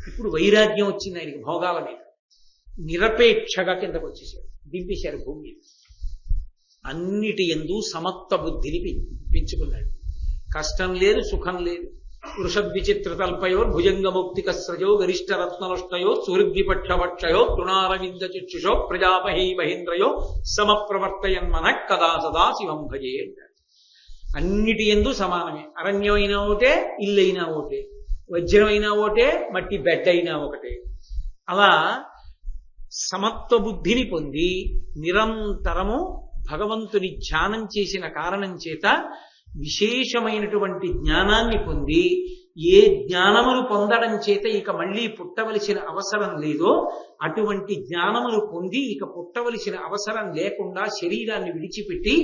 ఇప్పుడు వైరాగ్యం వచ్చింది ఆయనకి భోగాల మీద. నిరపేక్షగా కిందకు వచ్చేసాడు, దింపేశారు భూమి మీద. అన్నిటి యందు సమత్వ బుద్ధిని పెంచుకున్నాడు. కష్టం లేదు, సుఖం లేదు. వృషద్విచిత్ర తల్పయో భుజంగముక్తిక స్రజో గరిష్ట రత్నలుష్టయో సూర్యపక్షపక్షయో తృణారవింద చక్షుషో ప్రజాపహీ మహేంద్రయో సమప్రవర్తయన్మన కదా సదా శివం భజే అంటారు. అన్నిటి యందు సమానమే. అరణ్యం అయినా ఒకటే, ఇల్లు అయినా ఒకటే, వజ్రం అయినా ఒకటే, మట్టి బెడ్ అయినా ఒకటే. అలా సమత్వ బుద్ధిని పొంది నిరంతరము భగవంతుని ధ్యానం చేసిన కారణం చేత విశేషమైనటువంటి జ్ఞానాన్ని పొంది, ఏ జ్ఞానమును పొందడం చేత ఇక మళ్ళీ పుట్టవలసిన అవసరం లేదో అటువంటి జ్ఞానమును పొంది ఇక పుట్టవలసిన అవసరం లేకుండా శరీరాన్ని విడిచిపెట్టి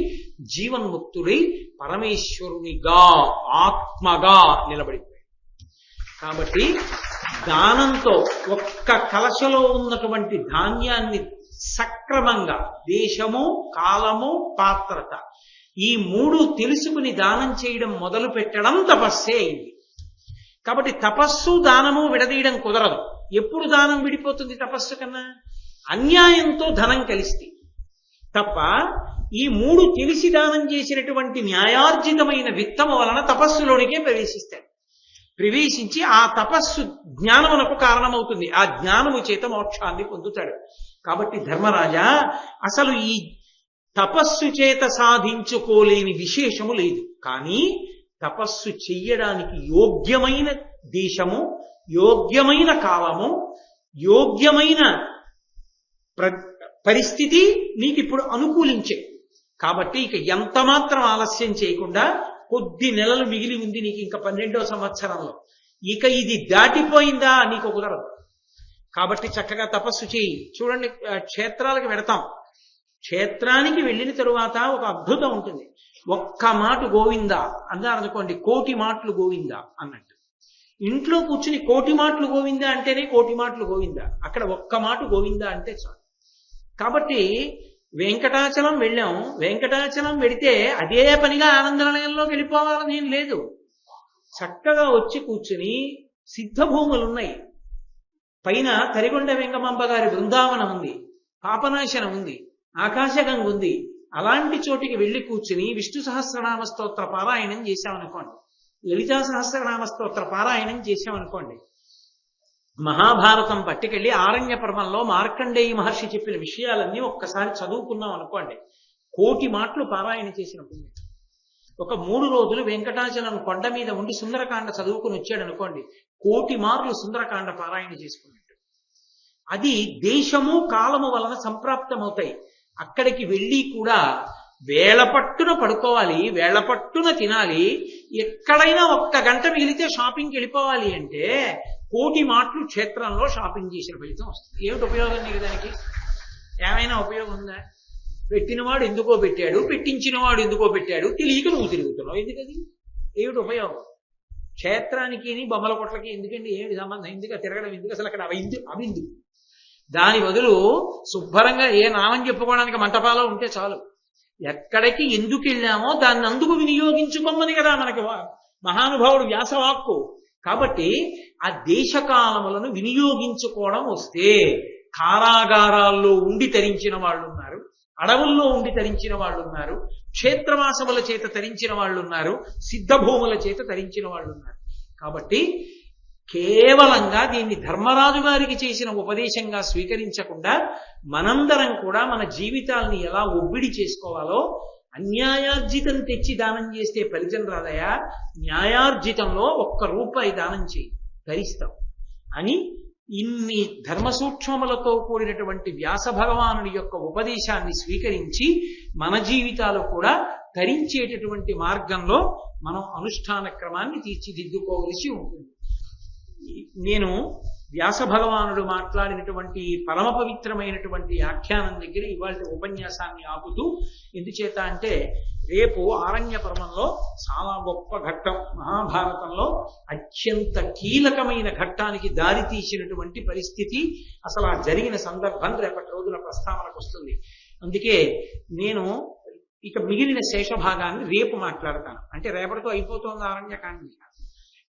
జీవన్ముక్తుడై పరమేశ్వరునిగా ఆత్మగా నిలబడిపోయాడు. కాబట్టి దానంతో ఒక్క కలశలో ఉన్నటువంటి ధాన్యాన్ని సక్రమంగా దేశము, కాలము, పాత్రత ఈ మూడు తెలుసుకుని దానం చేయడం మొదలు పెట్టడం తపస్సే అయింది. కాబట్టి తపస్సు దానము విడదీయడం కుదరదు. ఎప్పుడు దానం విడిపోతుంది తపస్సు కన్నా? అన్యాయంతో ధనం కలిస్తే తప్ప. ఈ మూడు తెలిసి దానం చేసినటువంటి న్యాయార్జితమైన విత్తము వలన తపస్సులోనికే ప్రవేశిస్తాడు. ప్రవేశించి ఆ తపస్సు జ్ఞానమునకు కారణమవుతుంది. ఆ జ్ఞానము చేత మోక్షాన్ని పొందుతాడు. కాబట్టి ధర్మరాజా, అసలు ఈ తపస్సు చేత సాధించుకోలేని విశేషము లేదు. కానీ తపస్సు చెయ్యడానికి యోగ్యమైన దేశము, యోగ్యమైన కాలము, యోగ్యమైన పరిస్థితి నీకు ఇప్పుడు అనుకూలించే. కాబట్టి ఇక ఎంత మాత్రం ఆలస్యం చేయకుండా, కొద్ది నెలలు మిగిలి ఉంది నీకు ఇంకా 12వ సంవత్సరంలో, ఇక ఇది దాటిపోయిందా నీకు కుదరదు. కాబట్టి చక్కగా తపస్సు చేయి. చూడండి, క్షేత్రాలకు వెడతాం. క్షేత్రానికి వెళ్ళిన తరువాత ఒక అద్భుతం ఉంటుంది. ఒక్క మాట గోవిందా అన్నారనుకోండి, 1,000,000 మాటలు గోవిందా అన్నట్టు. ఇంట్లో కూర్చుని 1,000,000 మాటలు గోవిందా అంటేనే 1,000,000 మాటలు గోవిందా. అక్కడ ఒక్క మాట గోవిందా అంటే చాలు. కాబట్టి వెంకటాచలం వెళ్ళాం. వెంకటాచలం వెడితే అదే పనిగా ఆనందనిలయంలోకి వెళ్ళిపోవాలని ఏం లేదు. చక్కగా వచ్చి కూర్చుని సిద్ధభూములు ఉన్నాయి. పైన తరిగొండ వెంగమాంబ గారి బృందావనం ఉంది, పాపనాశనం ఉంది, ఆకాశగంగ ఉంది. అలాంటి చోటికి వెళ్ళి కూర్చుని విష్ణు సహస్రనామ స్తోత్ర పారాయణం చేశామనుకోండి, లలితా సహస్రనామ స్తోత్ర పారాయణం చేశామనుకోండి, మహాభారతం పట్టుకెళ్ళి ఆరణ్య పర్వంలో మార్కండేయ మహర్షి చెప్పిన విషయాలన్నీ ఒక్కసారి చదువుకున్నాం అనుకోండి, 1,000,000 మాటలు పారాయణ చేసిన పుణ్యం. ఒక 3 రోజులు వెంకటాచలం కొండ మీద ఉండి సుందరకాండ చదువుకుని వచ్చాడు అనుకోండి, 1,000,000 మార్లు సుందరకాండ పారాయణ చేసుకున్నట్టు. అది దేశము కాలము వలన సంప్రాప్తమవుతాయి. అక్కడికి వెళ్ళి కూడా వేళపట్టున పడుకోవాలి, వేళపట్టున తినాలి. ఎక్కడైనా 1 గంట మిగిలితే షాపింగ్కి వెళ్ళిపోవాలి అంటే 1,000,000 మాటలు క్షేత్రంలో షాపింగ్ చేసిన ఫలితం వస్తుంది. ఏమిటి ఉపయోగం నీకు దానికి? ఏమైనా ఉపయోగం ఉందా? పెట్టినవాడు ఎందుకో పెట్టాడు, పెట్టించిన వాడు ఎందుకో పెట్టాడు, తెలియక నువ్వు తిరుగుతున్నావు. ఎందుకది? ఏమిటి ఉపయోగం? క్షేత్రానికి బొమ్మల కొట్లకి ఎందుకండి? ఏమిటి సంబంధం? ఎందుకు తిరగడం? ఎందుకు అసలు అక్కడ అవిందు? దాని బదులు శుభ్రంగా ఏ నామం చెప్పుకోవడానికి మంటపాలో ఉంటే చాలు. ఎక్కడికి ఎందుకు వెళ్ళామో దాన్ని అందుకు వినియోగించుకోమని కదా మనకి మహానుభావుడు వ్యాసవాక్కు. కాబట్టి ఆ దేశకాలములను వినియోగించుకోవడం వస్తే కారాగారాల్లో ఉండి తరించిన వాళ్ళు ఉన్నారు, అడవుల్లో ఉండి తరించిన వాళ్ళు ఉన్నారు, క్షేత్రవాసముల చేత తరించిన వాళ్ళు ఉన్నారు, సిద్ధభూముల చేత తరించిన వాళ్ళు ఉన్నారు. కాబట్టి కేవలంగా దీన్ని ధర్మరాజు గారికి చేసిన ఉపదేశంగా స్వీకరించకుండా మనందరం కూడా మన జీవితాల్ని ఎలా ఒబ్బిడి చేసుకోవాలో, అన్యాయార్జితం తెచ్చి దానం చేస్తే ఫలితం రాదయా, న్యాయార్జితంలో 1 రూపాయి దానం చేయి, ధరిస్తాం అని ఇన్ని ధర్మ సూక్ష్మములతో కూడినటువంటి వ్యాస భగవానుడి యొక్క ఉపదేశాన్ని స్వీకరించి మన జీవితాలు కూడా ధరించేటటువంటి మార్గంలో మనం అనుష్ఠాన క్రమాన్ని తీర్చిదిద్దుకోవలసి ఉంటుంది. నేను వ్యాస భగవానుడు మాట్లాడినటువంటి పరమ పవిత్రమైనటువంటి ఆఖ్యానం దగ్గర ఇవాళ ఉపన్యాసాన్ని ఆపుతూ, ఎందుచేత అంటే రేపు ఆరణ్య పర్వంలో చాలా గొప్ప ఘట్టం, మహాభారతంలో అత్యంత కీలకమైన ఘట్టానికి దారి తీసినటువంటి పరిస్థితి, అసలు ఆ జరిగిన సందర్భం రేపటి రోజున ప్రస్తావనకు వస్తుంది. అందుకే నేను ఇక మిగిలిన శేషభాగాన్ని రేపు మాట్లాడతాను. అంటే రేపటితో అయిపోతుంది ఆరణ్యకాండ.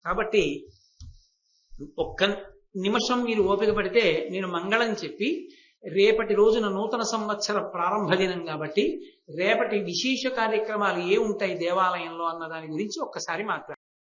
కాబట్టి ఒక్క నిమిషం మీరు ఓపిక పడితే నేను మంగళం చెప్పి, రేపటి రోజున నూతన సంవత్సర ప్రారంభ దినం కాబట్టి రేపటి విశేష కార్యక్రమాలు ఏ ఉంటాయి దేవాలయంలో అన్న దాని గురించి ఒక్కసారి మాట్లాడతాను.